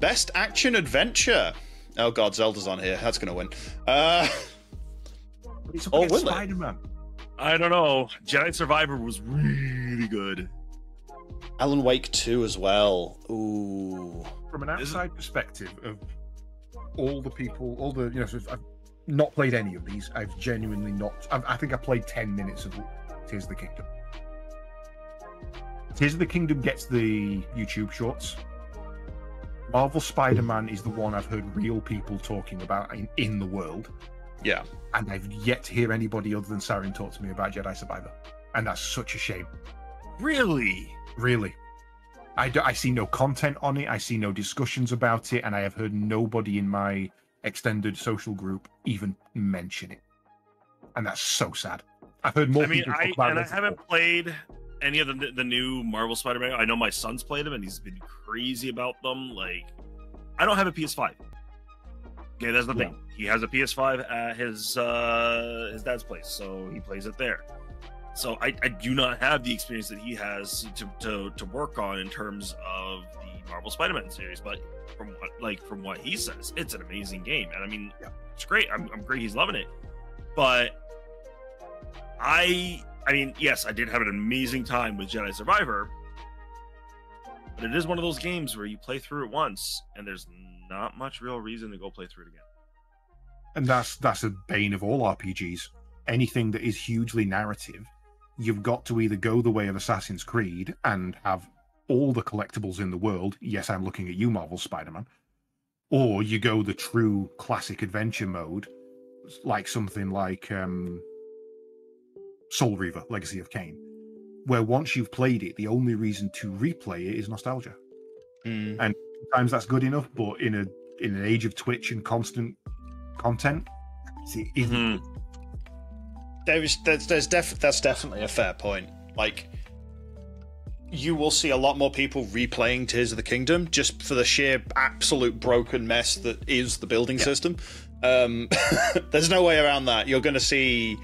A: Best Action Adventure. Oh god, Zelda's on here. That's gonna win.
D: Will Spider-Man.
B: I don't know. Jedi Survivor was really good.
A: Alan Wake 2 as well. Ooh.
D: From an outside perspective of all the I've not played any of these. I've genuinely not. I think I played 10 minutes of Tears of the Kingdom. Tears of the Kingdom gets the YouTube shorts. Marvel Spider-Man is the one I've heard real people talking about in the world.
A: Yeah.
D: And I've yet to hear anybody other than Sarin talk to me about Jedi Survivor. And that's such a shame.
B: Really?
D: Really. I see no content on it. I see no discussions about it. And I have heard nobody in my extended social group even mention it. And that's so sad. I've heard more people talk about it.
B: I haven't played any of the new Marvel Spider-Man. I know my son's played them and he's been crazy about them. Like, I don't have a PS5. Okay, that's the thing. He has a PS5 at his dad's place, so he plays it there. So I do not have the experience that he has to work on in terms of the Marvel Spider-Man series, but from what he says, it's an amazing game, and I mean, it's great. I'm great. He's loving it, but I mean, yes, I did have an amazing time with Jedi Survivor, but it is one of those games where you play through it once, and there's not much real reason to go play through it again.
D: And that's a bane of all RPGs. Anything that is hugely narrative, you've got to either go the way of Assassin's Creed and have all the collectibles in the world. Yes, I'm looking at you, Marvel Spider-Man. Or you go the true classic adventure mode, like something like Soul Reaver, Legacy of Kain, where once you've played it, the only reason to replay it is nostalgia. And sometimes that's good enough, but in an age of Twitch and constant content, it isn't.
A: That's definitely a fair point. Like, you will see a lot more people replaying Tears of the Kingdom just for the sheer absolute broken mess that is the building system. There's no way around that. You're going to see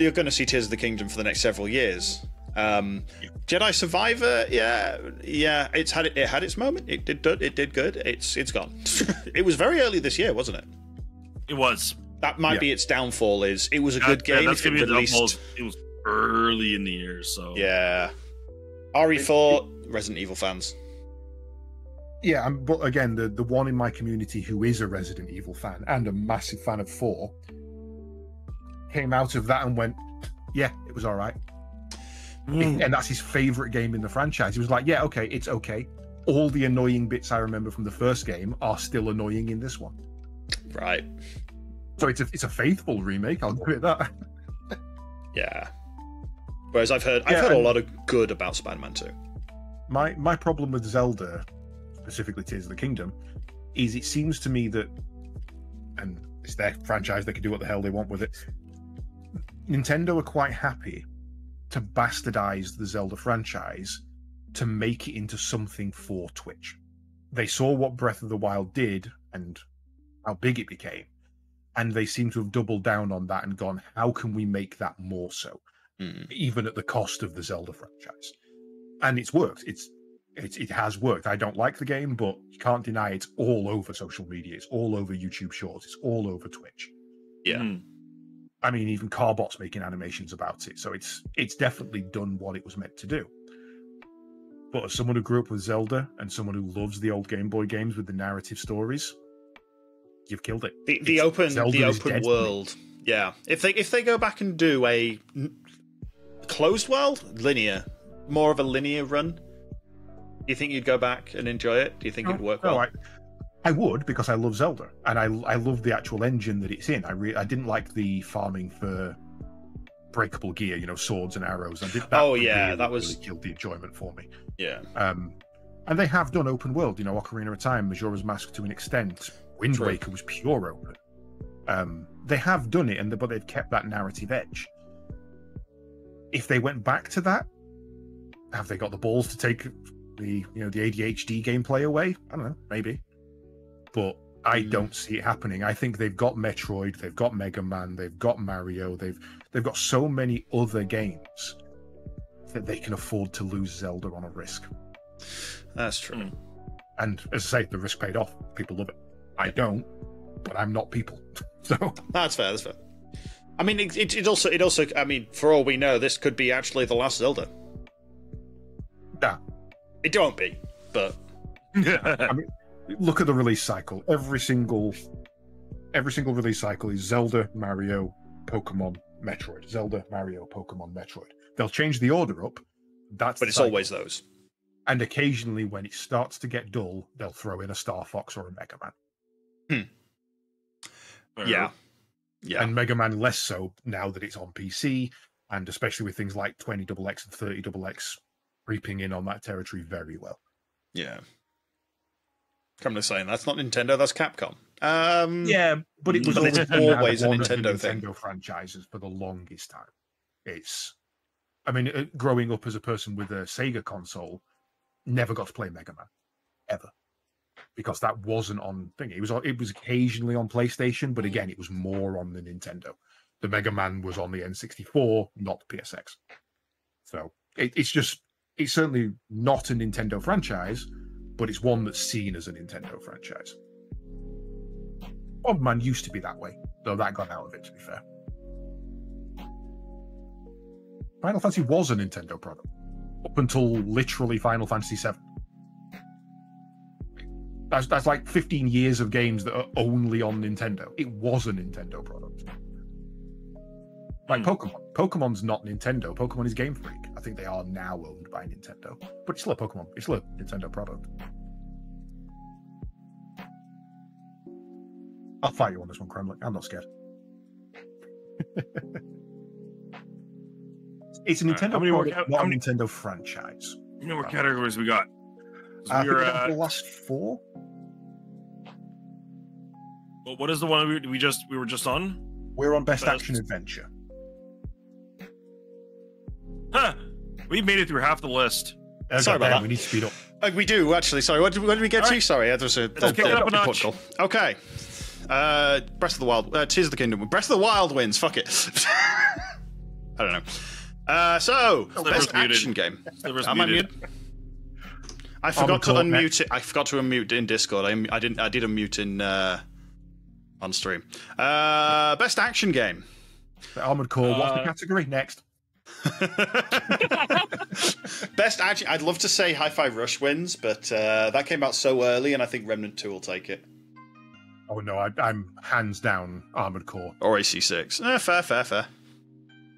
A: Tears of the Kingdom for the next several years. Jedi Survivor, yeah, it had its moment. It did good. It's gone. It was very early this year, wasn't it?
B: It was.
A: That might be its downfall. Is it was a good game.
B: That's gonna be released. It was early in the year, so
A: yeah. RE4, Resident Evil fans.
D: Yeah, but again, the one in my community who is a Resident Evil fan and a massive fan of 4 came out of that and went, yeah, it was all right. And that's his favorite game in the franchise. He was like, yeah, okay, it's okay. All the annoying bits I remember from the first game are still annoying in this one.
A: Right.
D: So it's a faithful remake, I'll give it that.
A: Yeah. Whereas I've heard a lot of good about Spider-Man 2.
D: My problem with Zelda, specifically Tears of the Kingdom, is it seems to me that, and it's their franchise, they can do what the hell they want with it, Nintendo are quite happy to bastardize the Zelda franchise to make it into something for Twitch. They saw what Breath of the Wild did and how big it became, and they seem to have doubled down on that and gone, how can we make that more so? Even at the cost of the Zelda franchise. And it's worked. It has worked. I don't like the game, but you can't deny it's all over social media. It's all over YouTube Shorts. It's all over Twitch.
A: Yeah.
D: I mean, even Carbot's making animations about it. So it's definitely done what it was meant to do. But as someone who grew up with Zelda and someone who loves the old Game Boy games with the narrative stories, you've killed it.
A: The open world. Yeah. If they go back and do a closed world, linear, more of a linear run, do you think you'd go back and enjoy it? Do you think it'd work well?
D: No, I would, because I love Zelda and I love the actual engine that it's in. I didn't like the farming for breakable gear, swords and arrows. That really killed the enjoyment for me.
A: Yeah.
D: And they have done open world, Ocarina of Time, Majora's Mask to an extent. Wind Waker was pure open. They have done it, but they've kept that narrative edge. If they went back to that, have they got the balls to take the ADHD gameplay away? I don't know, maybe. But I don't see it happening. I think they've got Metroid, they've got Mega Man, they've got Mario, they've got so many other games that they can afford to lose Zelda on a risk.
A: That's true.
D: And as I say, the risk paid off. People love it. I don't, but I'm not people. So
A: that's fair. I mean, it also. I mean, for all we know, this could be actually the last Zelda.
D: Yeah,
A: it won't be, but
D: I mean, look at the release cycle. Every single release cycle is Zelda, Mario, Pokemon, Metroid. Zelda, Mario, Pokemon, Metroid. They'll change the order up. But
A: it's always those.
D: And occasionally, when it starts to get dull, they'll throw in a Star Fox or a Mega Man.
A: Yeah.
D: And Mega Man less so now that it's on PC, and especially with things like 20XX and 30XX creeping in on that territory very well.
A: Yeah. Come to saying, that's not Nintendo, that's Capcom.
D: Yeah, but it was
A: always a Nintendo thing.
D: Nintendo franchises for the longest time. Growing up as a person with a Sega console, never got to play Mega Man ever, because that wasn't on thing. It was occasionally on PlayStation, but again, it was more on the Nintendo. The Mega Man was on the N64, not the PSX. So it's certainly not a Nintendo franchise, but it's one that's seen as a Nintendo franchise. Bomberman used to be that way, though that got out of it, to be fair. Final Fantasy was a Nintendo product up until literally Final Fantasy VII. That's like 15 years of games that are only on Nintendo. It was a Nintendo product. Like Pokemon. Pokemon's not Nintendo. Pokemon is Game Freak. I think they are now owned by Nintendo. But it's still a Pokemon. It's still a Nintendo product. I'll fight you on this one, Kremlin. I'm not scared. It's a Nintendo product, not a Nintendo franchise.
B: You know what categories we got?
D: I think we got the last 4.
B: Well, what is the one we were just on?
D: We're on Best Action Adventure.
B: Huh. We made it through half the list.
A: Sorry about that.
D: We need to speed up.
A: We do, actually. Sorry, what did we get to? Sorry, there was a...
B: Let's kick it up a notch.
A: Okay. Breath of the Wild... Tears of the Kingdom. Breath of the Wild wins. Fuck it. I don't know. Best action game. Am I muted? I forgot to unmute it. I forgot to unmute in Discord. I did unmute in on stream. Best action game.
D: The Armored Core. What's the category? Next.
A: Best action. I'd love to say Hi-Fi Rush wins, but that came out so early, and I think Remnant 2 will take it.
D: Oh no, I'm hands down Armored Core
A: or AC6. Fair.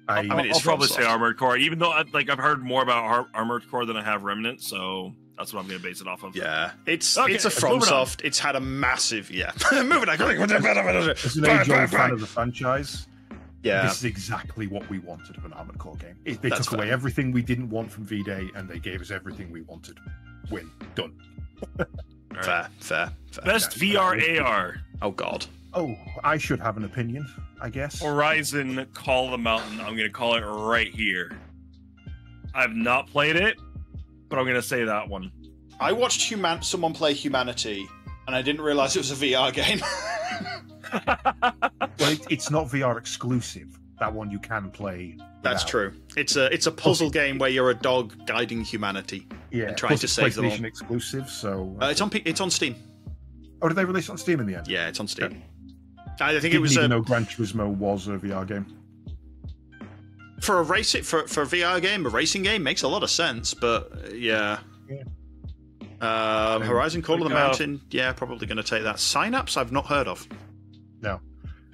B: I mean, I'll probably say Armored Core, even though I've heard more about Armored Core than I have Remnant, so that's what I'm going to base it off of.
A: Yeah, it's a FromSoft. It's had a massive moving on.
D: As an age-old fan of the franchise,
A: yeah,
D: this is exactly what we wanted of an Armored Core game. They took away everything we didn't want from V-Day, and they gave us everything we wanted. Win. Done.
A: Fair.
B: Best VR AR.
A: Oh God.
D: Oh, I should have an opinion, I guess.
B: Horizon Call of the Mountain. I'm going to call it right here. I've not played it, but I'm going to say that one.
A: I watched someone play Humanity, and I didn't realize it was a VR game.
D: Well, it's not VR exclusive. That one you can play.
A: That's true. It's a puzzle game where you're a dog guiding humanity and trying to save them all.
D: PlayStation exclusive, so
A: it's on Steam.
D: Oh, did they release it on Steam in the end?
A: Yeah, it's on Steam.
D: Yeah.
A: I think it was.
D: Didn't even know Gran Turismo was a VR game.
A: For a VR game, a racing game makes a lot of sense, but yeah. Horizon Call of the Mountain, probably going to take that. Synapse, I've not heard of.
D: No,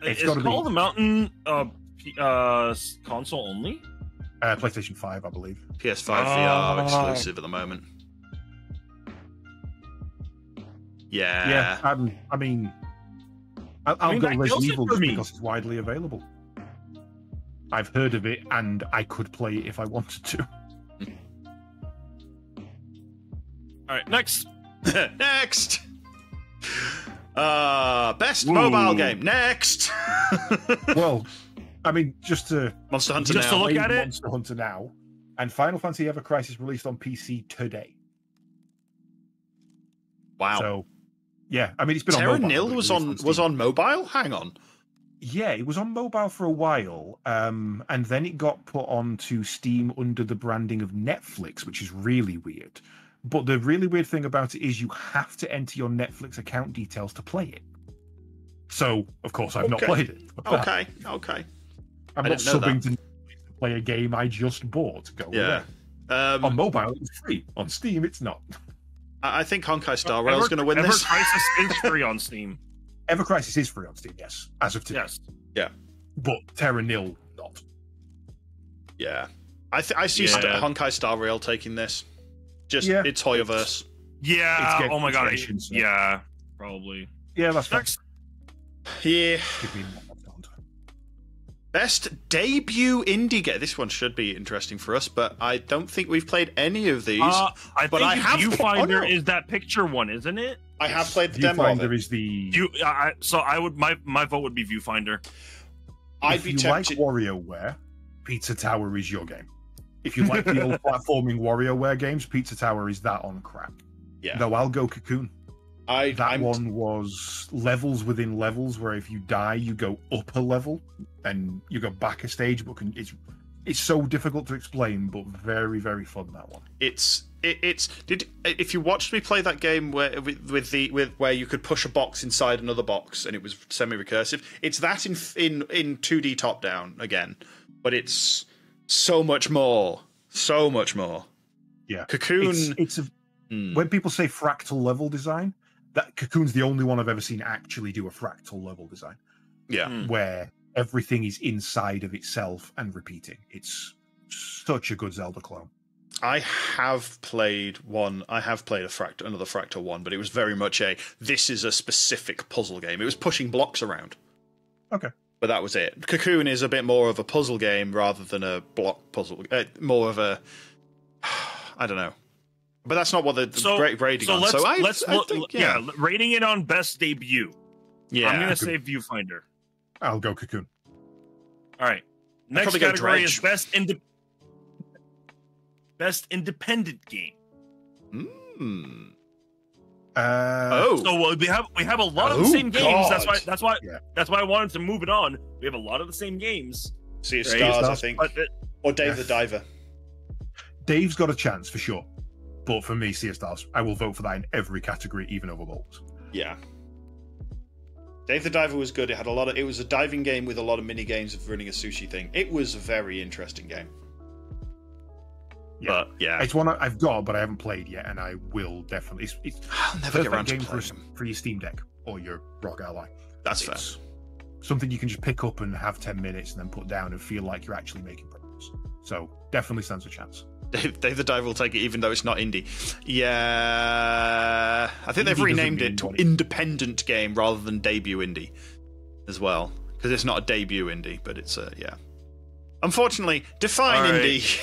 B: it's Call of the Mountain console only?
D: PlayStation 5, I believe.
A: PS5 VR exclusive at the moment. Yeah.
D: I mean, I'll go Resident Evil just because it's widely available. I've heard of it, and I could play it if I wanted to.
B: All right, next.
A: Next. Best mobile game. Next.
D: Well, I mean, just to
A: Monster Hunter
B: just
A: now.
B: To look at it.
D: Monster Hunter now, and Final Fantasy Ever Crisis released on PC today.
A: Wow.
D: So, yeah, I mean, it's been
A: Terra
D: on mobile.
A: Nil was on mobile. Hang on.
D: Yeah, it was on mobile for a while, and then it got put onto Steam under the branding of Netflix, which is really weird. But the really weird thing about it is you have to enter your Netflix account details to play it. So, of course, I've not played it.
A: Okay.
D: I'm not subbing to play a game I just bought. On mobile, it's free. On Steam, it's not.
A: I think Honkai Star Rail is going to win this.
B: Ever Crisis is free on Steam.
D: Ever Crisis is free on Steam, yes, as of today.
B: Yes.
A: Yeah.
D: But Terra Nil, not.
A: Yeah. I see Honkai Star Rail taking this. It's Hoyoverse.
B: Yeah. Oh my god. Yeah. Probably.
D: Yeah, that's
B: next.
A: Yeah. Best debut indie game. This one should be interesting for us, but I don't think we've played any of these.
B: I think Viewfinder is that picture one, isn't it?
A: I have played the demo of it.
D: Is the
B: my vote would be Viewfinder.
D: If you like WarioWare, Pizza Tower is your game. If you like the old platforming WarioWare games, Pizza Tower is that on crack.
A: Yeah.
D: Though I'll go Cocoon. That one was levels within levels, where if you die, you go up a level, and you go back a stage. But it's so difficult to explain, but very, very fun. That one.
A: If you watched me play that game where where you could push a box inside another box and it was semi-recursive, it's that in 2D top down again, but it's so much more.
D: Yeah,
A: Cocoon.
D: When people say fractal level design, that Cocoon's the only one I've ever seen actually do a fractal level design.
A: Yeah,
D: where everything is inside of itself and repeating. It's such a good Zelda clone.
A: I have played one. I have played another Fractal one, but it was very much this is a specific puzzle game. It was pushing blocks around.
D: Okay.
A: But that was it. Cocoon is a bit more of a puzzle game rather than a block puzzle. More of a... I don't know. But that's not what the rating on.
B: Let's rating it on best debut.
A: Yeah.
B: I'm going to say Viewfinder.
D: I'll go Cocoon.
B: All right. Next category is best independent game. So we have a lot of the same games. That's why I wanted to move it on. We have a lot of the same games.
A: Sea of Stars, I think, or Dave the Diver.
D: Dave's got a chance for sure, but for me, Sea of Stars, I will vote for that in every category, even over Bolts.
A: Yeah. Dave the Diver was good. It was a diving game with a lot of mini games of running a sushi thing. It was a very interesting game.
D: Yeah.
A: But yeah,
D: it's one I've got, but I haven't played yet, and I will definitely.
A: I'll never get around to
D: game for your Steam Deck or your Rock Ally.
A: That's fair.
D: Something you can just pick up and have 10 minutes and then put down and feel like you're actually making progress. So definitely stands a chance.
A: Dave the Diver will take it, even though it's not indie. Yeah, I think they've renamed it to independent game rather than debut indie as well, because it's not a debut indie, but it's unfortunately, define indie.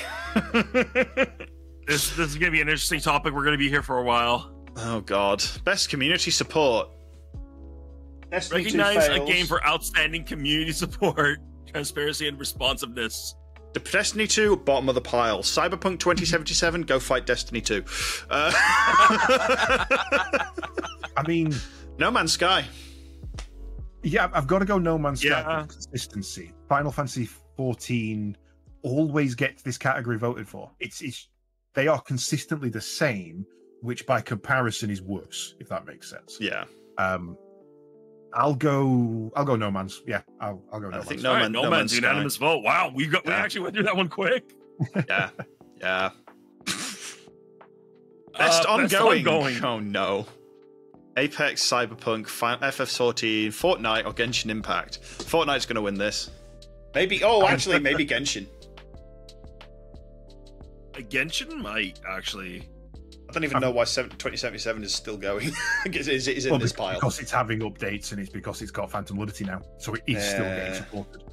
B: This is going to be an interesting topic. We're going to be here for a while.
A: Oh God, best community support.
B: Recognize a game for outstanding community support, transparency, and responsiveness.
A: Destiny 2, bottom of the pile. Cyberpunk 2077, go fight Destiny 2.
D: I mean,
A: No Man's Sky.
D: Yeah, I've got to go No Man's Sky for consistency. Final Fantasy 14 always gets this category voted for. They are consistently the same, which by comparison is worse, if that makes sense.
A: Yeah.
D: I'll go No Man's. Yeah, I'll go No Man's.
B: I think No Man's unanimous vote. Wow, we actually went through that one quick.
A: Yeah. Best ongoing. Oh no. Apex, Cyberpunk, FF14, Fortnite, or Genshin Impact. Fortnite's going to win this. Maybe. Oh, actually, maybe Genshin.
B: Genshin might actually.
A: I don't even know why 2077 is still going. is in this pile
D: because it's having updates, and it's because it's got Phantom Liberty now, so it is still getting supported.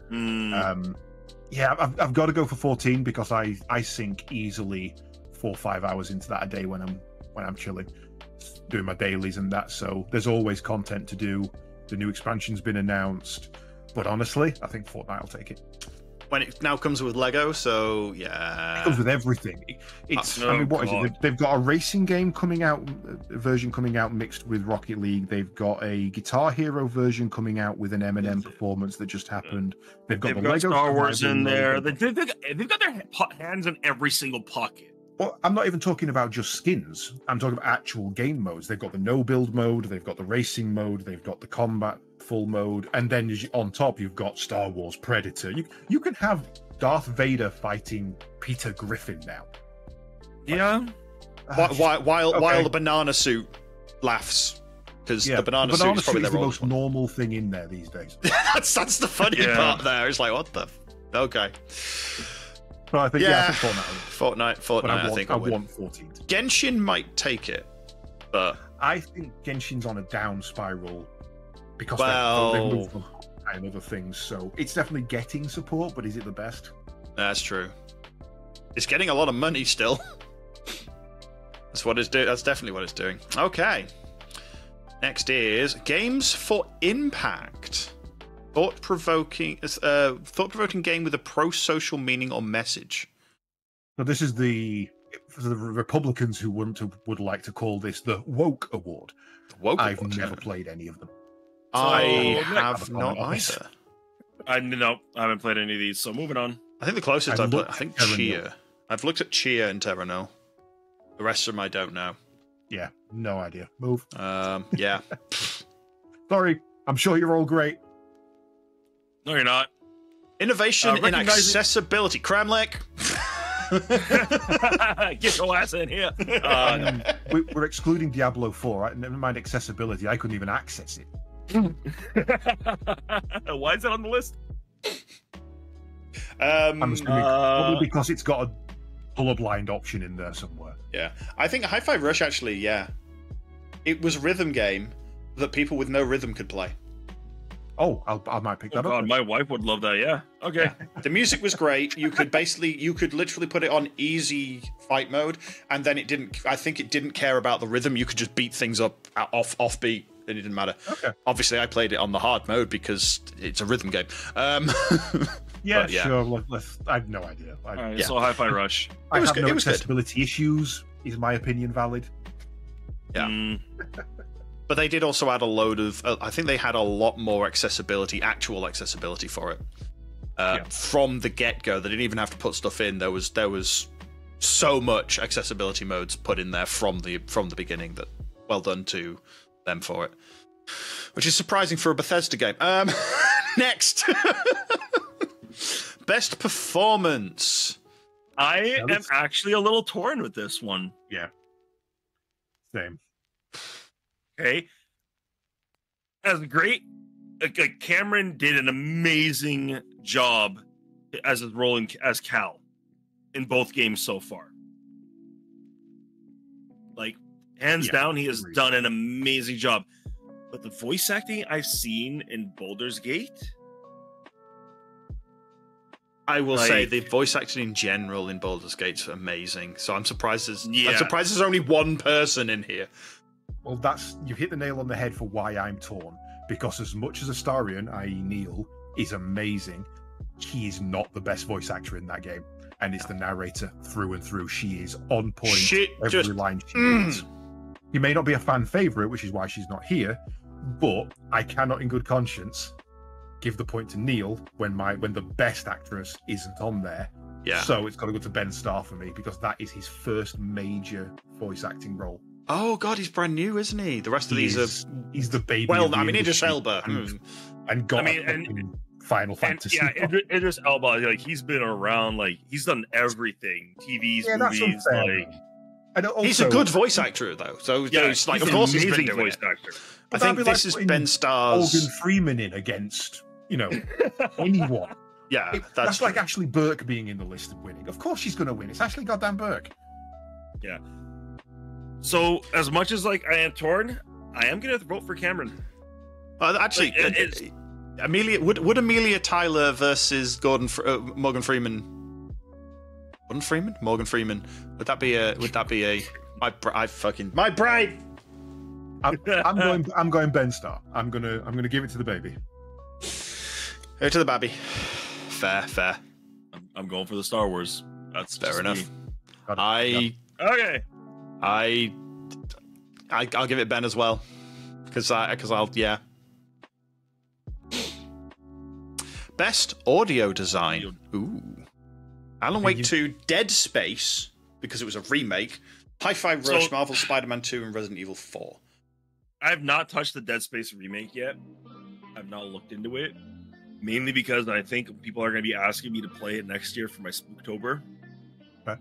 D: Yeah, I've got to go for 14 because I sink easily 4 or 5 hours into that a day when I'm chilling, doing my dailies and that. So there's always content to do. The new expansion's been announced, but honestly, I think Fortnite will take it.
A: When it now comes with Lego, so yeah,
D: it comes with everything. What is it? They've got a racing game coming out, a version coming out mixed with Rocket League. They've got a Guitar Hero version coming out with an Eminem performance that just happened. They've got Lego
B: Star Wars in there. They've got their hands in every single pocket.
D: Well, I'm not even talking about just skins. I'm talking about actual game modes. They've got the no build mode. They've got the racing mode. They've got the combat full mode, and then on top you've got Star Wars Predator. You can have Darth Vader fighting Peter Griffin now.
B: Yeah.
A: While the banana suit laughs, because the banana suit is probably
D: the most normal thing in there these days.
A: that's the funny part there. It's like, what the? Okay.
D: Well, I think Fortnite.
A: But I think I
D: want 14.
A: Genshin might take it, but
D: I think Genshin's on a down spiral because they've moved on and other things. So it's definitely getting support, but is it the best?
A: That's true. It's getting a lot of money still. That's what it's doing. That's definitely what it's doing. Okay. Next is games for impact. Thought-provoking game with a pro-social meaning or message.
D: So this is the for the Republicans who would like to call this the woke award.
A: The woke
D: I've
A: award,
D: never played any of them.
A: I
B: So,
A: have not either.
B: No, I haven't played any of these. So moving on.
A: I think the closest
D: I've
A: I've played,
D: looked
A: I think
D: at Terranil.
A: Chia. I've looked at Chia and Terranil. The rest of them I don't know.
D: Yeah, no idea. Move.
A: Yeah.
D: Sorry, I'm sure you're all great.
B: No, you're not.
A: Innovation in
B: Recognizing-
A: accessibility. Kremlik.
B: Get your ass in here.
D: We're excluding Diablo 4. Right? Never mind accessibility. I couldn't even access it.
B: Why is it on the list?
D: I'm assuming probably because it's got a colorblind option in there somewhere.
A: Yeah. I think Hi-Fi Rush actually, yeah. It was a rhythm game that people with no rhythm could play.
D: Oh, I might pick
B: Oh
D: that
B: God,
D: up.
B: my wife would love that. Yeah. Okay.
A: The music was great. You could literally put it on easy fight mode, and then I think it didn't care about the rhythm. You could just beat things up off beat, and it didn't matter.
D: Okay.
A: Obviously, I played it on the hard mode because it's a rhythm game.
D: Yeah,
A: But, yeah.
D: sure. I have no idea.
B: All right.
A: Yeah.
B: So Hi-Fi Rush.
D: I
A: was
D: have
A: good,
D: no
A: it was good.
D: accessibility issues. Is my opinion valid?
A: Yeah.
B: Mm,
A: But they did also add a load of. I think they had a lot more actual accessibility for it from the get-go. They didn't even have to put stuff in. There was so much accessibility modes put in there from the beginning. That well done to them for it, which is surprising for a Bethesda game. Next, best performance.
B: I am actually a little torn with this one.
D: Yeah. Same.
B: Okay. As great, like Cameron did an amazing job as his role as Cal in both games so far. Like, hands down, he has
D: agreed.
B: done an amazing job. But the voice acting I've seen in Baldur's Gate,
A: I will
B: Like-
A: say the voice acting in general in Baldur's Gate's amazing. So I'm surprised there's
B: Yeah.
A: only one person in here.
D: Well, you hit the nail on the head for why I'm torn. Because as much as Astarion, i.e. Neil, is amazing, he is not the best voice actor in that game. And it's the narrator through and through. She is on point.
A: Shit,
D: Every
A: just
D: line she reads. He may not be a fan favorite, which is why she's not here, but I cannot in good conscience give the point to Neil when the best actress isn't on there.
A: Yeah.
D: So it's got to go to Ben Starr for me because that is his first major voice acting role.
A: Oh god, he's brand new, isn't he? The rest of these are
D: He's the baby.
A: well.
D: of the
A: I mean, Idris
D: industry
A: Elba.
D: and got
B: I mean,
D: a fucking Final Fantasy.
B: Idris Elba, like he's been around, like he's done everything, TVs,
D: Yeah, that's
B: movies,
D: unfair.
B: like
D: And also,
A: He's a good voice actor, though. So it's like,
B: he's
A: of course,
B: an
A: he's been
B: amazing
A: doing
B: voice
A: it.
B: actor.
A: I
D: But
A: think
D: that'd be
A: this
D: like
A: is
D: putting
A: Ben Starr's.
D: Morgan Freeman in against anyone.
A: Yeah,
D: That's like Ashley Burke being in the list of winning. Of course she's going to win. It's Ashley goddamn Burke.
B: Yeah. So as much as like I am torn, I am gonna vote for Cameron.
A: Actually,
B: Like, it's-
A: Amelia would Amelia Tyler versus Morgan Freeman? Morgan Freeman. Would that be a my bride?
D: I'm going Ben Starr. I'm gonna give it to the baby.
A: Go to the babby. Fair.
B: I'm going for the Star Wars. That's
A: Fair
B: just
A: enough.
B: me. Okay.
A: I'll give it Ben as well, because I'll yeah. Best audio design. Ooh. Alan Wake 2, Dead Space, because it was a remake. Hi-Fi Rush,
B: So-
A: Marvel Spider-Man 2, and Resident Evil 4.
B: I have not touched the Dead Space remake yet. I've not looked into it, mainly because I think people are going to be asking me to play it next year for my Spooktober.
D: Okay.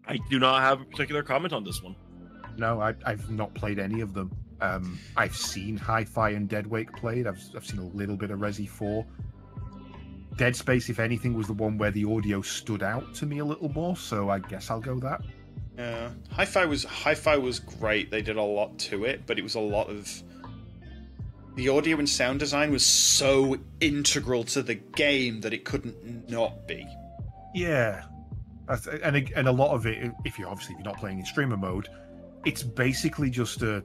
B: I do not have a particular comment on this one.
D: No, I've not played any of them. I've seen Hi-Fi and Dead Wake played. I've seen a little bit of Resi 4. Dead Space, if anything, was the one where the audio stood out to me a little more, so I guess I'll go that.
A: Yeah, Hi-Fi was great. They did a lot to it, but it was a lot of the audio and sound design was so integral to the game that it couldn't not be.
D: Yeah, and a lot of it, if you're not playing in streamer mode, it's basically just a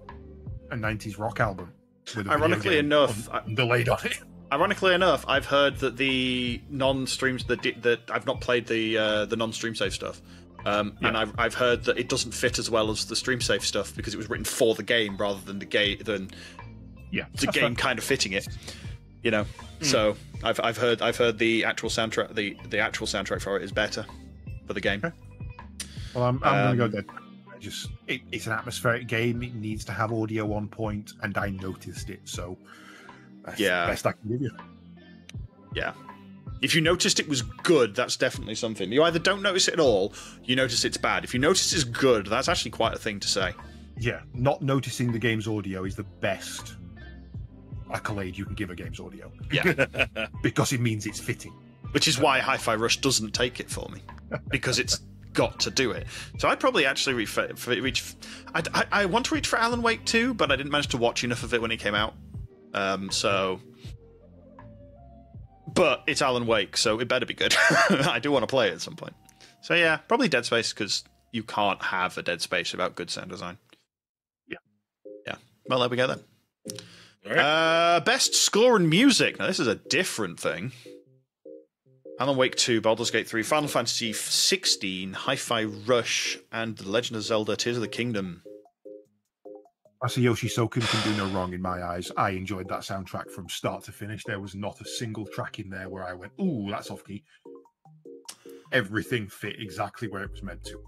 D: 90s rock album. With a
A: Ironically
D: video game
A: enough,
D: delayed on it.
A: Ironically enough, I've heard that the non-streams that I've not played the non-stream safe stuff, and I've heard that it doesn't fit as well as the stream safe stuff because it was written for the game rather than the game kind of fitting it. You know, so I've heard the actual soundtrack the actual soundtrack for it is better for the game.
D: Okay. Well, I'm gonna go Dead. It's an atmospheric game. It needs to have audio on point, and I noticed it. So that's the best I can give you.
A: Yeah. If you noticed it was good, that's definitely something. You either don't notice it at all, you notice it's bad. If you notice it's good, that's actually quite a thing to say.
D: Yeah, not noticing the game's audio is the best accolade you can give a game's audio.
A: Yeah.
D: Because it means it's fitting.
A: Which is why Hi-Fi Rush doesn't take it for me. Because it's got to do it. So I'd probably actually reach... I want to reach for Alan Wake 2, but I didn't manage to watch enough of it when it came out. But it's Alan Wake, so it better be good. I do want to play it at some point. So yeah, probably Dead Space, because you can't have a Dead Space without good sound design. Yeah. Well, there we go then. All right. Best score and music. Now, this is a different thing. Alan Wake 2, Baldur's Gate 3, Final Fantasy 16, Hi-Fi Rush, and The Legend of Zelda Tears of the Kingdom.
D: Masayoshi Soken can do no wrong in my eyes. I enjoyed that soundtrack from start to finish. There was not a single track in there where I went, ooh, that's off-key. Everything fit exactly where it was meant to.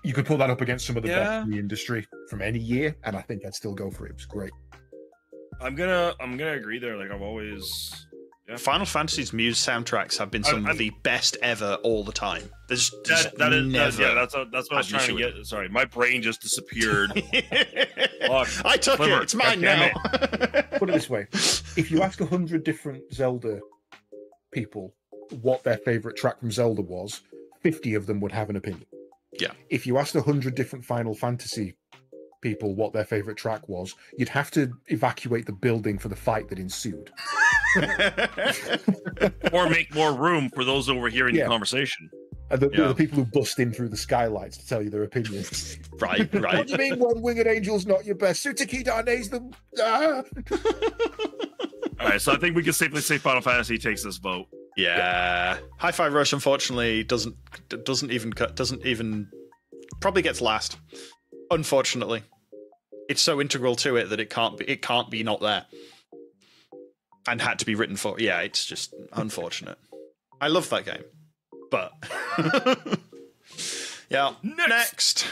D: You could put that up against some of the best in the industry from any year, and I think I'd still go for it. It was great.
B: I'm gonna agree there. Like I've always,
A: Final Fantasy's soundtracks have been some of the best ever all the time. There's
B: that's what I was trying to get. Sorry, my brain just disappeared.
A: I took it. It's mine now.
C: Put it this way: if you ask 100 different Zelda people what their favorite track from Zelda was, 50 of them would have an opinion.
A: Yeah.
C: If you asked 100 different Final Fantasy people what their favorite track was, you'd have to evacuate the building for the fight that ensued.
B: Or make more room for those over hearing the conversation.
C: And the people who bust in through the skylights to tell you their opinions.
A: Right.
C: What do you mean One-Winged Angel's not your best? Tsutsuki Dane's the...
B: All right, so I think we can safely say Final Fantasy takes this vote.
A: Yeah. Hi-Fi Rush, unfortunately, doesn't even probably gets last. Unfortunately, it's so integral to it that it can't be not there, and had to be written for. Yeah, it's just unfortunate. I love that game, but yeah. Next,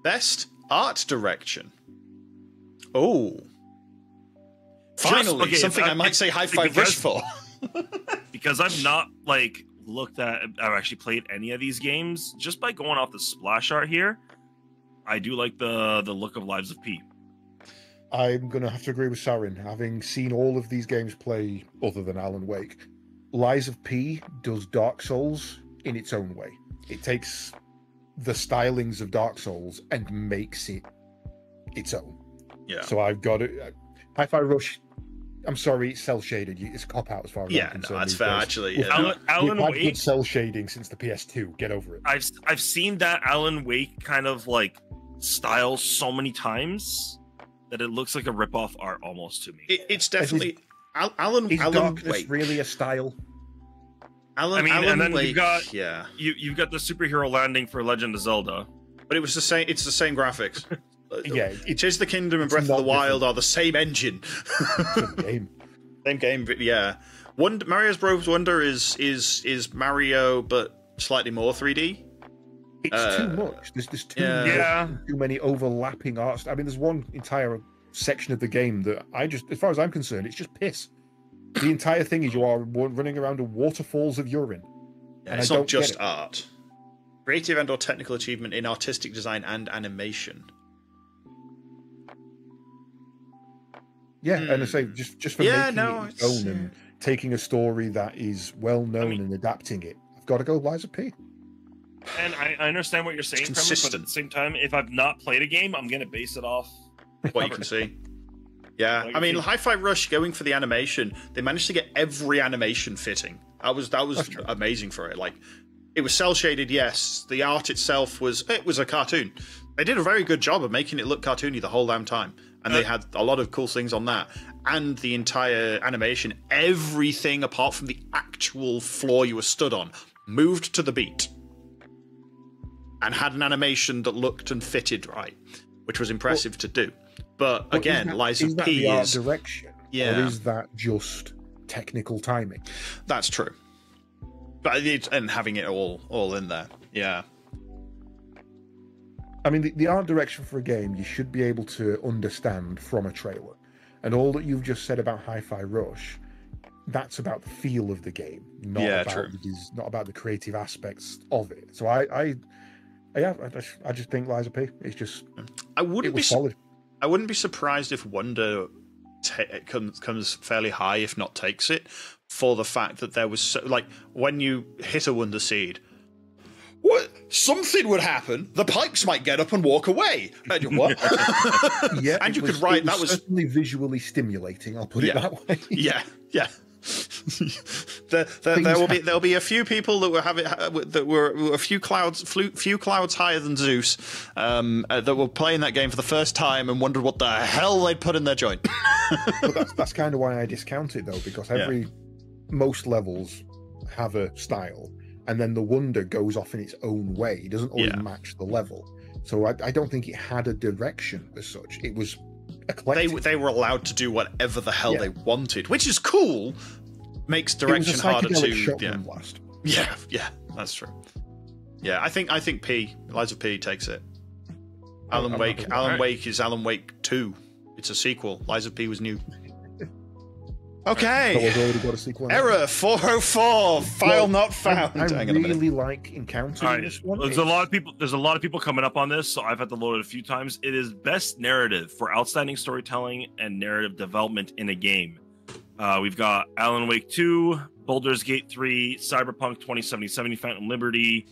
A: best art direction. Oh, finally, something I might say Hi-Fi Rush for.
B: Because I've not looked at I've actually played any of these games. Just by going off the splash art here, I do like the look of Lives of P.
C: I'm going to have to agree with Sarin. Having seen all of these games play, other than Alan Wake, Lies of P does Dark Souls in its own way. It takes the stylings of Dark Souls and makes it its own.
A: Yeah.
C: So I've got it. Hi-Fi Rush, I'm sorry, it's cell shaded. It's a cop out as far as I'm concerned.
A: Yeah, that's fair. Actually,
C: Alan Wake, good cell shading since the PS2. Get over it.
B: I've seen that Alan Wake kind of style so many times that it looks like a rip-off art almost to me.
A: It's definitely Alan Wake
C: really a style.
B: Alan Wake, you've got the superhero landing for Legend of Zelda,
A: but it was the same. It's the same graphics.
C: Yeah,
A: Tears of the Kingdom and Breath of the Wild are the same engine. Same game, but yeah. Mario's Bros. Wonder is Mario, but slightly more 3D.
C: It's too much. There's too many overlapping arts. I mean, there's one entire section of the game that as far as I'm concerned, it's just piss. The entire thing is you are running around in waterfalls of urine.
A: Yeah, and it's not just art. Creative and/or technical achievement in artistic design and animation.
C: Yeah, and I say just for making it its own and taking a story that is well known and adapting it. I've got to go Lies of P.
B: And I understand what you're saying, Premise, but at the same time, if I've not played a game, I'm going to base it off
A: what you can see. Yeah, I mean, Hi-Fi Rush going for the animation, they managed to get every animation fitting. That was amazing for it. It was cel shaded, yes. The art itself was a cartoon, They did a very good job of making it look cartoony the whole damn time. And they had a lot of cool things on that. And the entire animation, everything apart from the actual floor you were stood on, moved to the beat. And had an animation that looked and fitted right, which was impressive to do. But again, Lies of P
C: the art
A: is...
C: direction?
A: Yeah.
C: Or is that just technical timing?
A: That's true. But and having it all in there. Yeah.
C: I mean, the art direction for a game, you should be able to understand from a trailer. And all that you've just said about Hi-Fi Rush, that's about the feel of the game, not about the creative aspects of it. So I just think Lies of P. It's just solid.
A: I wouldn't be surprised if Wonder comes fairly high, if not takes it, for the fact that there was when you hit a Wonder Seed, what? Something would happen. The pipes might get up and walk away. And what?
C: Yeah,
A: and you could write that was
C: certainly visually stimulating. I'll put it that way.
A: Yeah. There'll be a few people that were a few clouds higher than Zeus that were playing that game for the first time and wondered what the hell they'd put in their joint.
C: But that's kind of why I discount it though, because most levels have a style. And then the Wonder goes off in its own way. It doesn't always match the level. So I don't think it had a direction as such. It was eclectic.
A: They were allowed to do whatever the hell they wanted, which is cool. Makes direction harder to...
C: Blast.
A: Yeah, that's true. Yeah, I think Lies of P takes it. Alan Wake is Alan Wake 2. It's a sequel. Lies of P was new. Okay.
C: Already got a sequel.
A: Error 404. File not found.
C: I really like encounters in this one.
B: There's a lot of people coming up on this, so I've had to load it a few times. It is best narrative for outstanding storytelling and narrative development in a game. We've got Alan Wake 2, Baldur's Gate 3, Cyberpunk 2077, Phantom Liberty,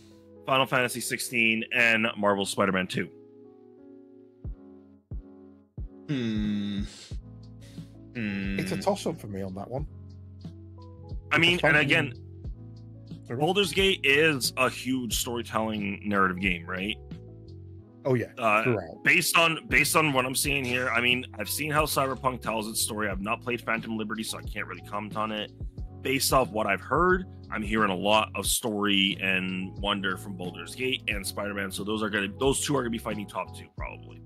B: Final Fantasy 16, and Marvel's Spider-Man 2.
C: It's a toss-up for me on that one.
B: I mean, and again, Baldur's Gate is a huge storytelling narrative game, right?
C: Oh yeah.
B: Based on what I'm seeing here, I mean, I've seen how Cyberpunk tells its story. I've not played Phantom Liberty, so I can't really comment on it. Based off what I've heard, I'm hearing a lot of story and wonder from Baldur's Gate and Spider-Man. So those two are gonna be fighting top two probably.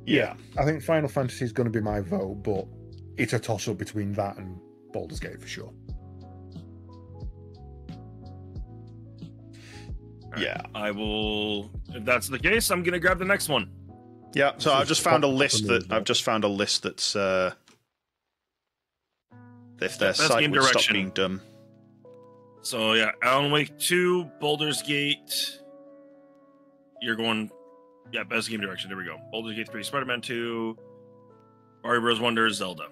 C: Yeah, I think Final Fantasy is going to be my vote, but it's a toss-up between that and Baldur's Gate for sure.
A: Yeah,
B: I will. If that's the case, I'm going to grab the next one.
A: Yeah, so I've just found a list that's if their site would stop being dumb.
B: So yeah, Alan Wake 2, Baldur's Gate. You're going. Yeah, best game direction. There we go. Baldur's Gate 3, Spider-Man 2, Mario Bros. Wonder, Zelda.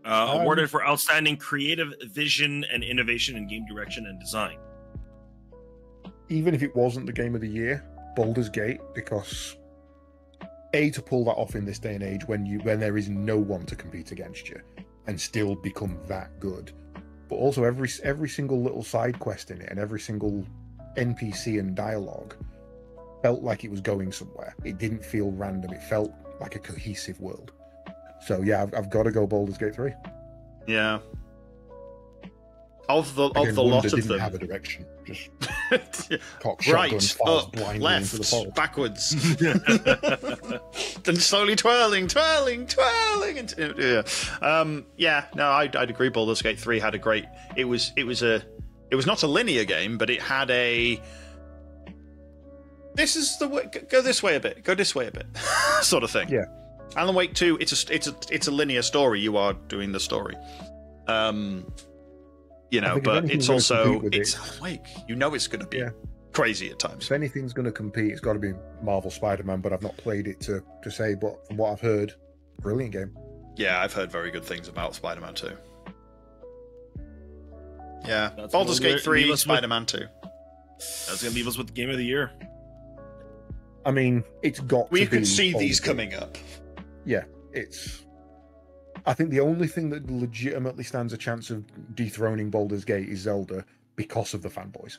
B: Awarded for outstanding creative vision and innovation in game direction and design.
C: Even if it wasn't the game of the year, Baldur's Gate, because to pull that off in this day and age when there is no one to compete against you and still become that good, but also every single little side quest in it and every single NPC and dialogue felt like it was going somewhere. It didn't feel random. It felt like a cohesive world. So yeah, I've got to go Baldur's Gate 3.
A: Yeah. Of the lot of them,
C: have a direction. Just
A: right, up, left, backwards, then slowly twirling. I'd agree. Baldur's Gate 3 had a great. It was not a linear game, but it had a. This is the way. Go this way a bit. Go this way a bit. Sort of thing.
C: Yeah.
A: Alan Wake 2. It's a linear story. You are doing the story. But it's also Alan Wake. You know it's going to be crazy at times.
C: If anything's going to compete, it's got to be Marvel Spider-Man. But I've not played it to say. But from what I've heard, brilliant game.
A: Yeah, I've heard very good things about Spider-Man 2. Yeah, Baldur's Gate 3, Spider-Man 2.
B: That's going to leave us with the game of the year.
C: I mean, it's got.
A: We can see these coming up.
C: Yeah, I think the only thing that legitimately stands a chance of dethroning Baldur's Gate is Zelda because of the fanboys.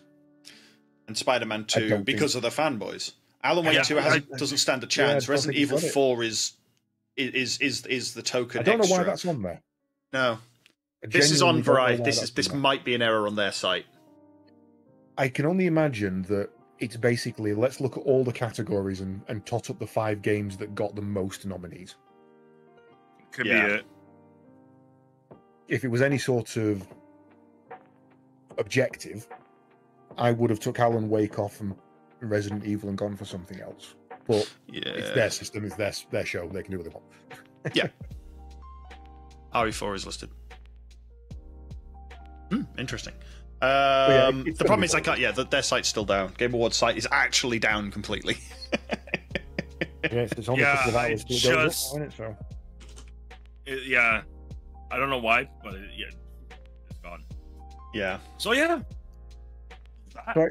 A: And Spider-Man 2 because of the fanboys. Alan Wake 2
B: I-
A: doesn't stand a chance.
C: I don't
A: Resident
C: think it's
A: Evil
C: on it.
A: 4 is the token.
C: I don't know why
A: extra.
C: that's on there.
A: No,
C: I
A: this is
C: genuinely
A: on
C: don't know
A: Variety.
C: why
A: This
C: that's
A: this
C: on there.
A: might be an error on their site.
C: I can only imagine that it's basically, let's look at all the categories and tot up the 5 games that got the most nominees.
B: Could
A: Yeah.
B: be it.
C: If it was any sort of objective, I would have took Alan Wake off from Resident Evil and gone for something else. But
A: Yeah,
C: it's their system, it's their show, they can do what they want.
A: Yeah. RE4 is listed. Interesting.
C: yeah, it's
A: The
C: gonna
A: problem
C: be
A: is I can't. Yeah, their site's still down. Game Awards site is actually down completely.
C: Yeah, it's only a
B: Yeah,
C: couple of hours
B: it's
C: till it goes
B: just-
C: up, isn't it? So
B: Yeah, I don't know why, but yeah, it's gone.
A: Yeah.
B: So yeah,
C: So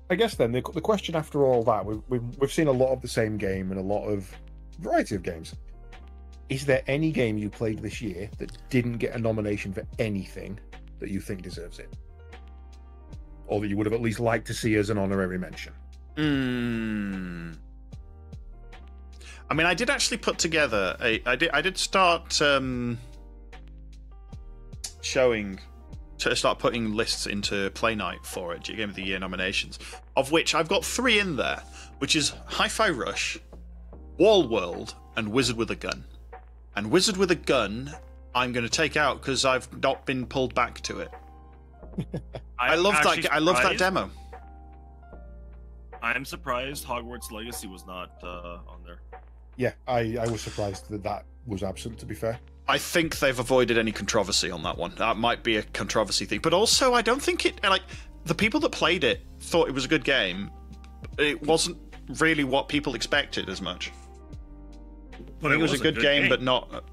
C: I guess then the question after all that, we've seen a lot of the same game and a lot of variety of games. Is there any game you played this year that didn't get a nomination for anything that you think deserves it, or that you would have at least liked to see as an honorary mention?
A: I mean, I did actually put together I did start start putting lists into Play Night for it, Game of the Year nominations, of which I've got 3 in there, which is Hi-Fi Rush, Wall World, and Wizard with a Gun. And Wizard with a Gun, I'm going to take out because I've not been pulled back to it. I love that. I love that demo.
B: I am surprised Hogwarts Legacy was not on there.
C: Yeah, I was surprised that was absent, to be fair.
A: I think they've avoided any controversy on that one. That might be a controversy thing, but also I don't think it, like, the people that played it thought it was a good game. It wasn't really what people expected as much.
B: But
A: it was a good game, but not.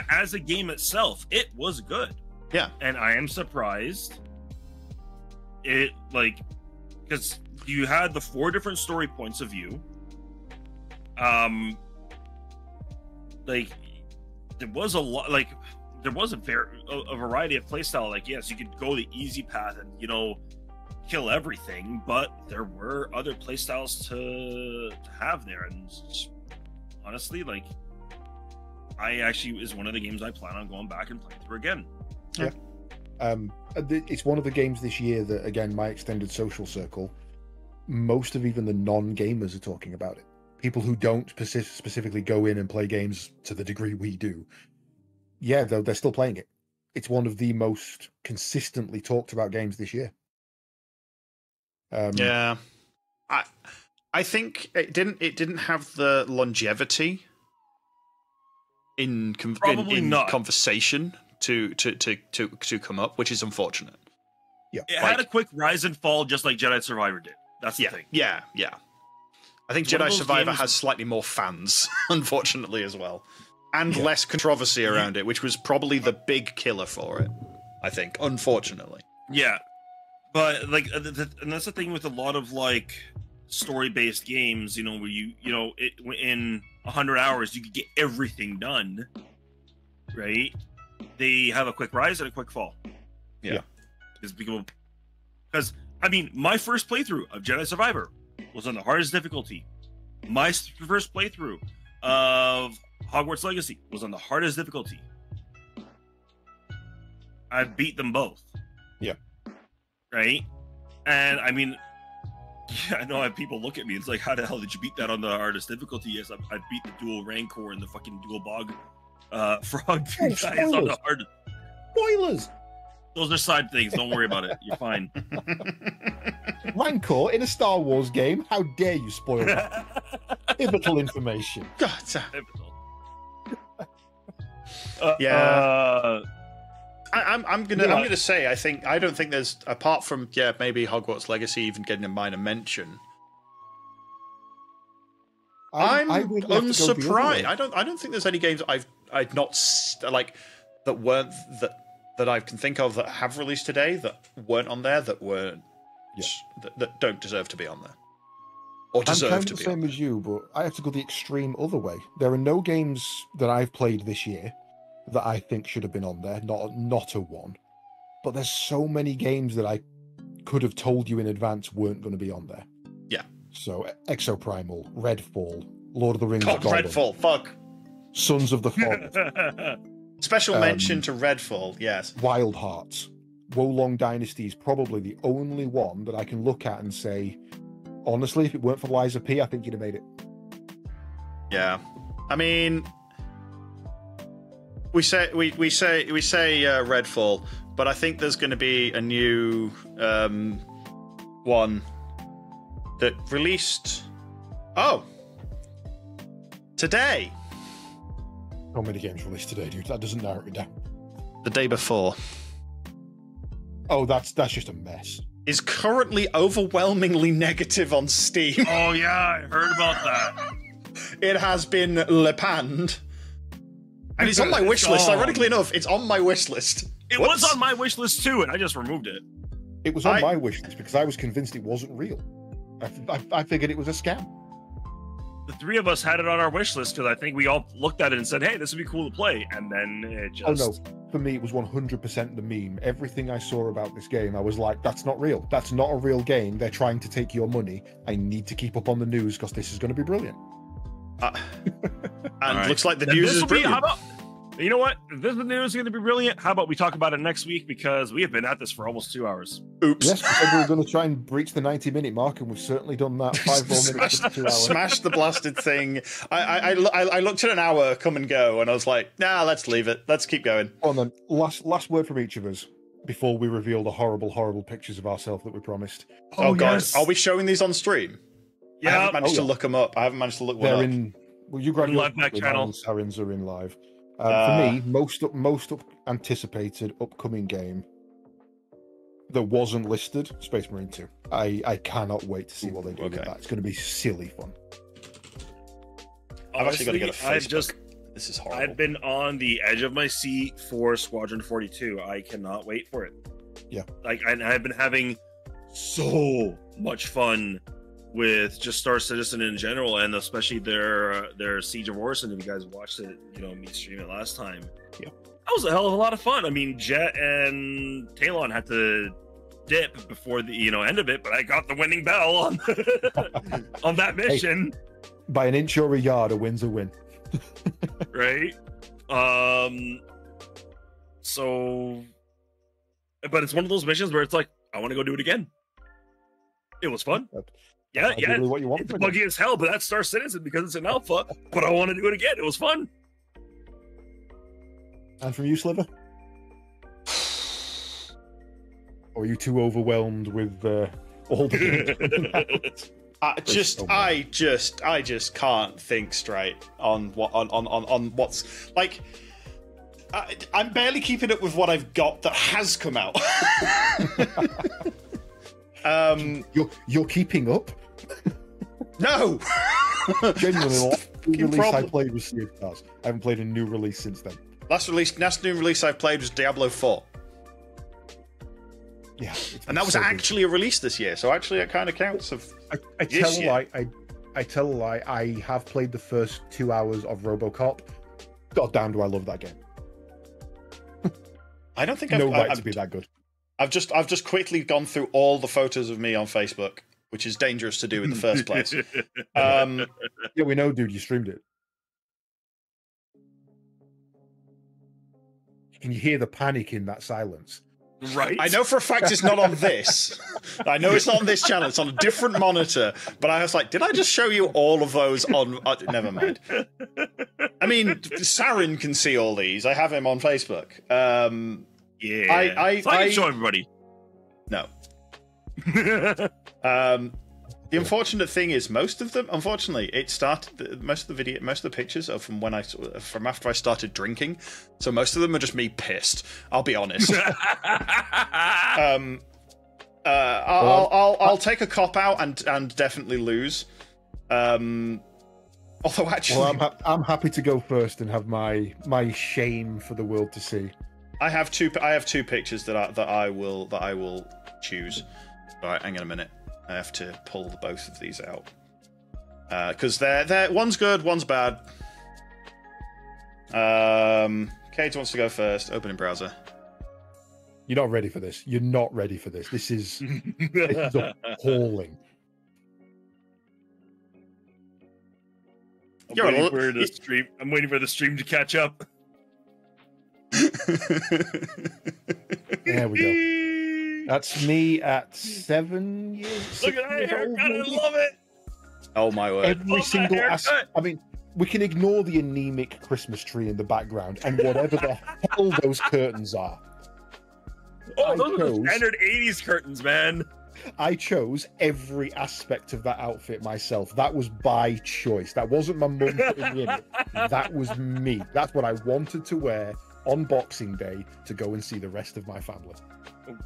B: As a game itself, it was good.
A: Yeah,
B: and I am surprised. It because you had the 4 different story points of view. There was a lot, there was a variety of playstyle. Like, yes, you could go the easy path and kill everything, but there were other playstyles to have there. And honestly, I actually is one of the games I plan on going back and playing through again.
C: Yeah. It's one of the games this year that, again, my extended social circle, most of even the non-gamers are talking about it. People who don't specifically go in and play games to the degree we do, yeah, they're still playing it. It's one of the most consistently talked about games this year.
A: Yeah, I think it didn't have the longevity in conversation to come up, which is unfortunate.
C: Yeah,
B: it had a quick rise and fall, just like Jedi Survivor did. That's the thing.
A: Yeah. I think Jedi Survivor has slightly more fans, unfortunately, as well, and less controversy around it, which was probably the big killer for it. I think, unfortunately.
B: Yeah, but and that's the thing with a lot of story-based games, where in 100 hours you could get everything done, right? They have a quick rise and a quick fall.
A: Yeah.
B: Because I mean, my first playthrough of Jedi Survivor was on the hardest difficulty. My first playthrough of Hogwarts Legacy was on the hardest difficulty. I beat them both.
C: Yeah.
B: Right? And I mean, I know people look at me. It's like, how the hell did you beat that on the hardest difficulty? Yes, I beat the dual Rancor and the fucking dual Bog Frog guys on the hardest.
C: Spoilers!
B: Those are side things. Don't worry about it. You're fine.
C: Rancor in a Star Wars game? How dare you spoil that? Pivotal information.
A: God,
B: Pivotal.
A: I'm gonna say I don't think there's, apart from maybe Hogwarts Legacy even getting a minor mention. I'm unsurprised. I don't think there's any games I've not that weren't that I can think of that have released today that weren't on there, that weren't that don't deserve to be on there, or deserve
C: I'm kind
A: to
C: of
A: be
C: the
A: on
C: same
A: there.
C: as you, but I have to go the extreme other way. There are no games that I've played this year that I think should have been on there, not a one. But there's so many games that I could have told you in advance weren't going to be on there.
A: Yeah.
C: So Exoprimal, Redfall, Lord of the Rings,
A: God,
C: Gollum,
A: Redfall, fuck.
C: Sons of the Forest,
A: Special mention to Redfall, yes.
C: Wild Hearts. Wolong Dynasty is probably the only one that I can look at and say, honestly, if it weren't for Liza P, I think you'd have made it.
A: Yeah, I mean, we say Redfall, but I think there's going to be a new one that released. Oh, today.
C: How many games released today, dude? That doesn't narrow it down.
A: The day before.
C: Oh, that's just a mess.
A: Is currently overwhelmingly negative on Steam.
B: Oh yeah, I heard about that.
A: It has been lepanned. And it's on my wish list. Ironically enough, it's on my wish list.
B: It was on my wish list too, and I just removed it.
C: It was on my wish list because I was convinced it wasn't real. I figured it was a scam.
B: The three of us had it on our wish list because I think we all looked at it and said, hey, this would be cool to play. And then it just...
C: Oh, no. For me, it was 100% the meme. Everything I saw about this game, I was like, that's not real. That's not a real game. They're trying to take your money. I need to keep up on the news because this is going to be brilliant.
A: And looks like the news is brilliant.
B: You know what? If this news is going to be brilliant, how about we talk about it next week? Because we have been at this for almost 2 hours.
A: Oops.
C: Yes, we said we were going to try and breach the 90-minute mark, and we've certainly done that. 5 more minutes to 2 hours.
A: Smash the blasted thing. I looked at an hour come and go, and I was like, nah, let's leave it. Let's keep going.
C: On then, last word from each of us before we reveal the horrible pictures of ourselves that we promised.
A: Oh God, yes. Are we showing these on stream?
B: Yeah.
A: I haven't managed to look them up. I haven't managed to look one
C: They're
A: up.
C: Well, you grab your
B: live back channel.
C: Sarins are in live. For me, most anticipated upcoming game that wasn't listed, Space Marine 2. I cannot wait to see what they do with that. It's going to be silly fun.
A: I've actually got to get a Facebook. This is horrible.
B: I've been on the edge of my seat for Squadron 42. I cannot wait for it.
C: Yeah.
B: I've been having so much fun with just Star Citizen in general, and especially their Siege of Orison. If you guys watched it, me stream it last time.
C: Yeah,
B: that was a hell of a lot of fun. I mean, Jet and Talon had to dip before the end of it, but I got the winning bell on on that mission.
C: Hey, by an inch or a yard, a win's a win.
B: Right. So, but it's one of those missions where it's like, I want to go do it again. It was fun. Yeah.
C: What you want
B: it's buggy as hell, but that's Star Citizen because it's an alpha. But I want to do it again. It was fun.
C: And from you, Sliver? Or are you too overwhelmed with all the games?
A: I just can't think straight on what's like. I'm barely keeping up with what I've got that has come out.
C: You're keeping up.
A: No,
C: genuinely. Last new release I played was Sea of Stars. I haven't played a new release since then.
A: Last new release I played was Diablo 4.
C: Yeah,
A: and that was actually a release this year, so actually it kind of counts.
C: I tell a lie. I tell a lie. I have played the first 2 hours of RoboCop. God damn, do I love that game?
A: I don't think
C: I've to be that good.
A: I've just quickly gone through all the photos of me on Facebook, which is dangerous to do in the first place.
C: Yeah, we know, dude. You streamed it. Can you hear the panic in that silence?
B: Right.
A: I know for a fact it's not on this. I know it's not on this channel. It's on a different monitor. But I was like, did I just show you all of those on... never mind. I mean, Sarin can see all these. I have him on Facebook.
B: Yeah. I can show everybody.
A: No. The unfortunate thing is, most of them, unfortunately, most of the pictures are from after I started drinking. So most of them are just me pissed. I'll be honest. I'll take a cop out and definitely lose. Although actually,
C: I'm happy to go first and have my shame for the world to see.
A: I have two pictures that I will choose. All right, hang on a minute. I have to pull both of these out because they're one's good, one's bad. Caedes wants to go first. Opening browser.
C: You're not ready for this. You're not ready for this. This is appalling.
B: I'm waiting for the stream to catch up.
C: There we go. That's me at 7 years.
B: Look at that haircut! I love it.
A: Oh my word!
C: Every single I mean, we can ignore the anemic Christmas tree in the background and whatever the hell those curtains are.
B: Oh, those are the standard 80s curtains, man.
C: I chose every aspect of that outfit myself. That was by choice. That wasn't my mum putting me in it. That was me. That's what I wanted to wear on Boxing Day to go and see the rest of my family.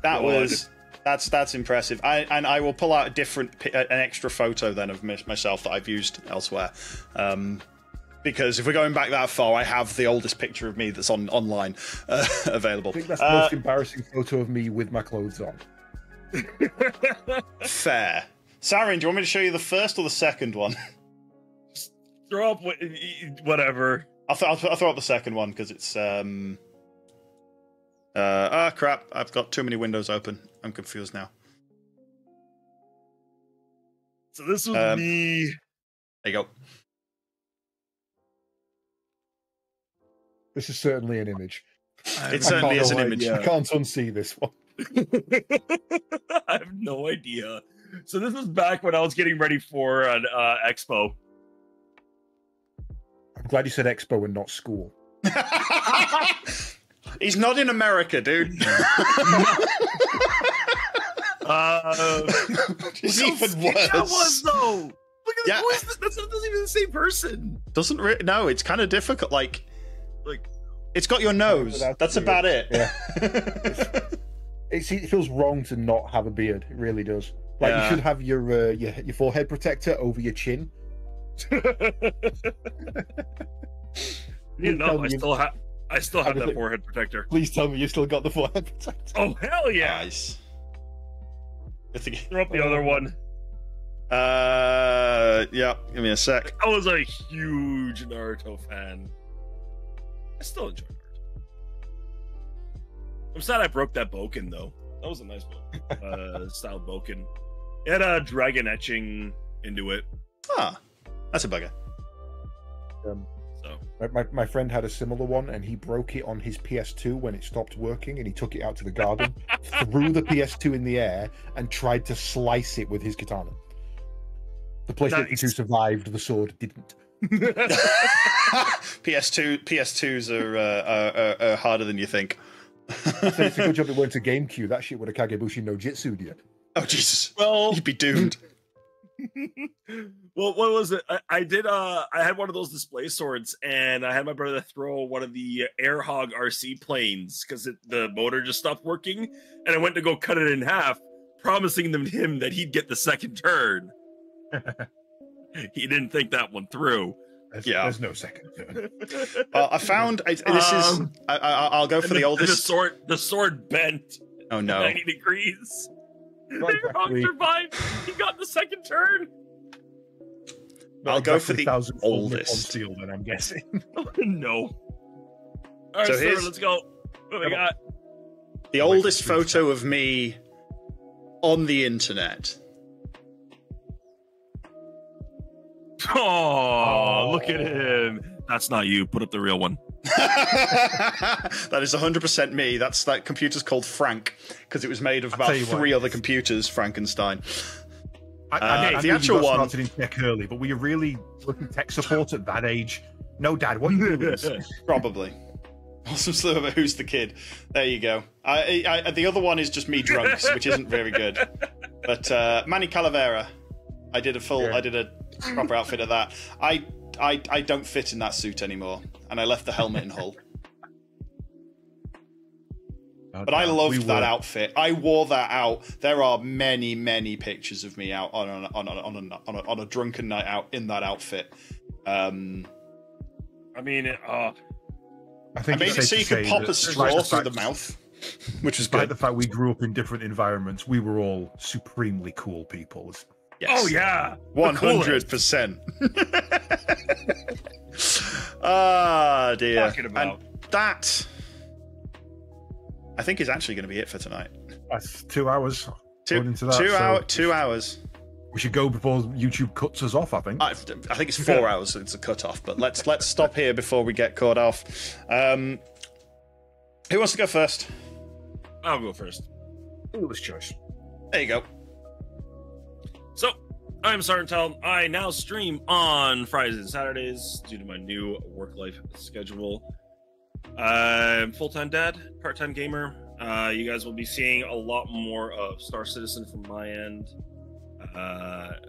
A: That's impressive. I will pull out an extra photo then of myself that I've used elsewhere. Because if we're going back that far, I have the oldest picture of me that's online available.
C: I think that's the most embarrassing photo of me with my clothes on.
A: Fair. Sarin, do you want me to show you the first or the second one?
B: Just throw up whatever.
A: I'll throw up the second one because it's crap! I've got too many windows open. I'm confused now.
B: So this was me.
A: There you go.
C: This is certainly an image.
A: It certainly is an image.
C: I can't unsee this one.
B: I have no idea. So this was back when I was getting ready for an expo.
C: I'm glad you said expo and not school.
A: He's not in America, dude. It's even worse.
B: That was though. Look at the voice. That's not even the same person.
A: Doesn't no? It's kind of difficult. Like it's got your nose. That's about it.
C: Yeah. It feels wrong to not have a beard. It really does. Like you should have your forehead protector over your chin.
B: I still have that forehead protector.
C: Please tell me you still got the forehead protector.
B: Oh hell yeah!
A: Nice.
B: Throw up the other one.
A: Yeah. Give me a sec.
B: I was a huge Naruto fan. I still enjoy Naruto. I'm sad I broke that Boken though. That was a nice book. Style Boken. It had a dragon etching into it.
A: Ah, that's a bugger.
C: My friend had a similar one, and he broke it on his PS2 when it stopped working, and he took it out to the garden, threw the PS2 in the air, and tried to slice it with his katana. The PlayStation 2 survived, the sword didn't.
A: PS2s are harder than you think.
C: So it's a good job it weren't a GameCube. That shit would have Kagebushi no Jitsu'd you.
A: Oh Jesus!
B: Well,
A: you'd be doomed.
B: Well, what was it? I had one of those display swords, and I had my brother throw one of the Airhog RC planes because the motor just stopped working, and I went to go cut it in half, promising him that he'd get the second turn. He didn't think that one through.
C: There's no second turn.
A: Well, I found I'll go for the oldest.
B: The sword bent.
A: Oh no!
B: 90 degrees. Airhog survived. He got the second turn.
A: I'll go for the oldest.
C: Steel, then I'm guessing.
B: No. All right, so let's go. What we got?
A: The oldest photo of me on the internet.
B: Oh, look at him. That's not you. Put up the real one.
A: That is 100% me. That computer's called Frank because it was made of about 3 other computers. Frankenstein.
D: I
A: the actual one
D: started in tech early, but were you really looking tech support at that age? No, Dad. What are you doing?
A: Probably. Awesome Sliver, who's the kid? There you go. The other one is just me drunks, which isn't very good. But Manny Calavera, I did a proper outfit of that. I don't fit in that suit anymore, and I left the helmet in Hull. But I loved that outfit. I wore that out. There are many, many pictures of me out on a drunken night out in that outfit.
B: I mean,
D: I
A: made it so you could pop a straw through the mouth, which was good.
D: Despite the fact we grew up in different environments, we were all supremely cool people.
A: Yes.
B: Oh yeah,
A: 100%. Ah dear. And that, I think, is actually going to be it for tonight.
D: That's 2 hours.
A: 2 hours.
D: We should go before YouTube cuts us off, I think.
A: I think it's 4 hours. It's a cut-off, but let's stop here before we get cut off. Who wants to go first?
B: I'll go first.
D: Foolish choice.
A: There you go.
B: So, I'm SarinTal. I now stream on Fridays and Saturdays due to my new work-life schedule. I'm full-time dad, part-time gamer. You guys will be seeing a lot more of Star Citizen from my end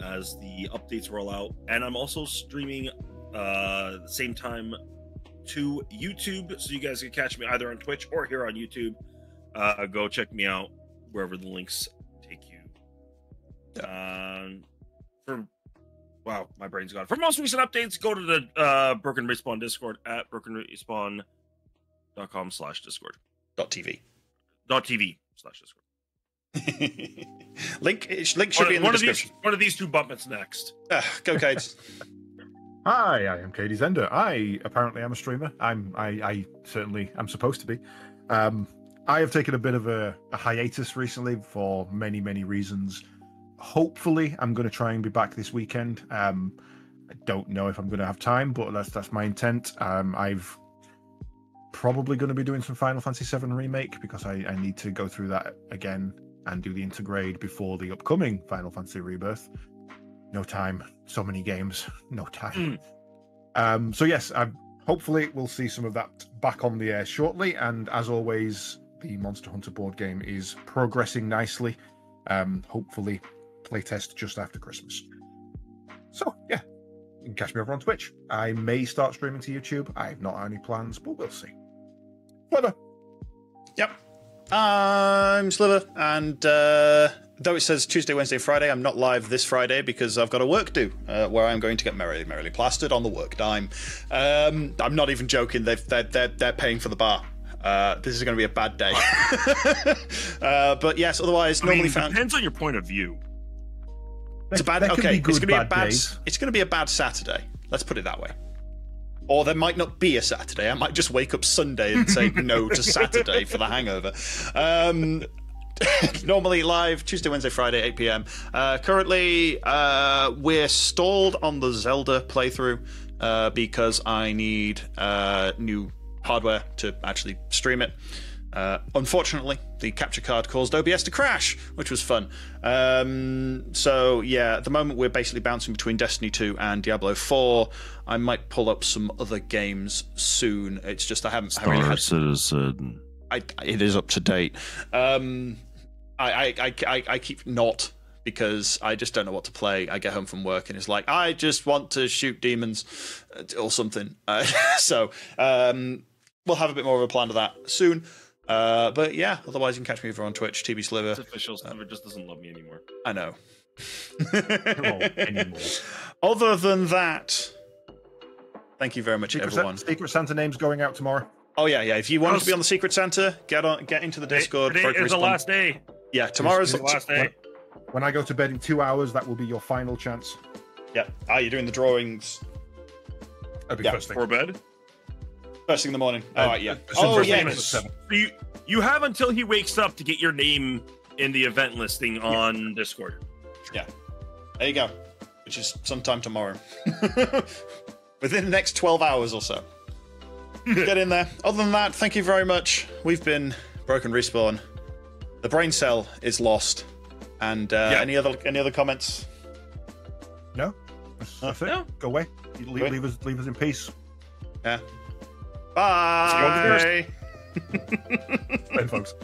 B: as the updates roll out. And I'm also streaming the same time to YouTube, so you guys can catch me either on Twitch or here on YouTube. Go check me out wherever the links take you. Wow, my brain's gone. For most recent updates, go to the Broken Respawn Discord at brokenrespawn.com/Discord.
A: .tv.
B: .tv/Discord.
A: Link should be in the description.
B: One of these two bumpets next.
A: Go, Caedes.
D: Hi, I am CaedesEnder. I apparently am a streamer. I certainly am supposed to be. I have taken a bit of a hiatus recently for many reasons. Hopefully, I'm going to try and be back this weekend. I don't know if I'm going to have time, but that's my intent. I've probably going to be doing some Final Fantasy VII Remake because I need to go through that again and do the intergrade before the upcoming Final Fantasy Rebirth. No time. So many games. No time. So yes, hopefully we'll see some of that back on the air shortly. And as always, the Monster Hunter board game is progressing nicely. Hopefully playtest just after Christmas. So yeah, you can catch me over on Twitch. I may start streaming to YouTube. I've not had any plans, but we'll see. Sliver.
A: Yep. I'm Sliver, and though it says Tuesday, Wednesday, Friday, I'm not live this Friday because I've got a work due, where I'm going to get merrily plastered on the work dime. I'm not even joking. They're paying for the bar. This is going to be a bad day. But yes, otherwise, normally found.
B: Depends on your point of view.
A: It's a bad. Okay, it's going to be a bad. It's going to be a bad Saturday. Let's put it that way. Or there might not be a Saturday. I might just wake up Sunday and say no to Saturday for the hangover. Normally live Tuesday, Wednesday, Friday, 8 p.m. Currently, we're stalled on the Zelda playthrough because I need new hardware to actually stream it. Unfortunately, the capture card caused OBS to crash, which was fun. So yeah, at the moment we're basically bouncing between Destiny 2 and Diablo 4. I might pull up some other games soon. It's just I haven't really had.
B: Citizen.
A: It is up to date. I keep not because I just don't know what to play. I get home from work and it's like I just want to shoot demons or something. So we'll have a bit more of a plan to that soon. But yeah, otherwise you can catch me over on Twitch, TBSliver.
B: It's official. Sliver just doesn't love me anymore.
A: I know.
D: Anymore.
A: Other than that, thank you very much, everyone.
D: Secret Santa name's going out tomorrow.
A: Oh yeah. If you want to be on the Secret Santa, get into the Discord.
B: Today is the last day.
A: Yeah, tomorrow's
B: the last day.
D: When I go to bed in 2 hours, that will be your final chance.
A: Yeah. You're doing the drawings.
D: That'd be first thing.
B: For bed.
A: First thing in the morning. All right, yeah.
B: So you have until he wakes up to get your name in the event listing on Discord.
A: Yeah. There you go. Which is sometime tomorrow. Within the next 12 hours or so. Get in there. Other than that, thank you very much. We've been Broken Respawn. The brain cell is lost. And any other comments?
D: No. That's it. No. Go away. Leave us in peace.
A: Yeah. Bye.
D: Bye, folks.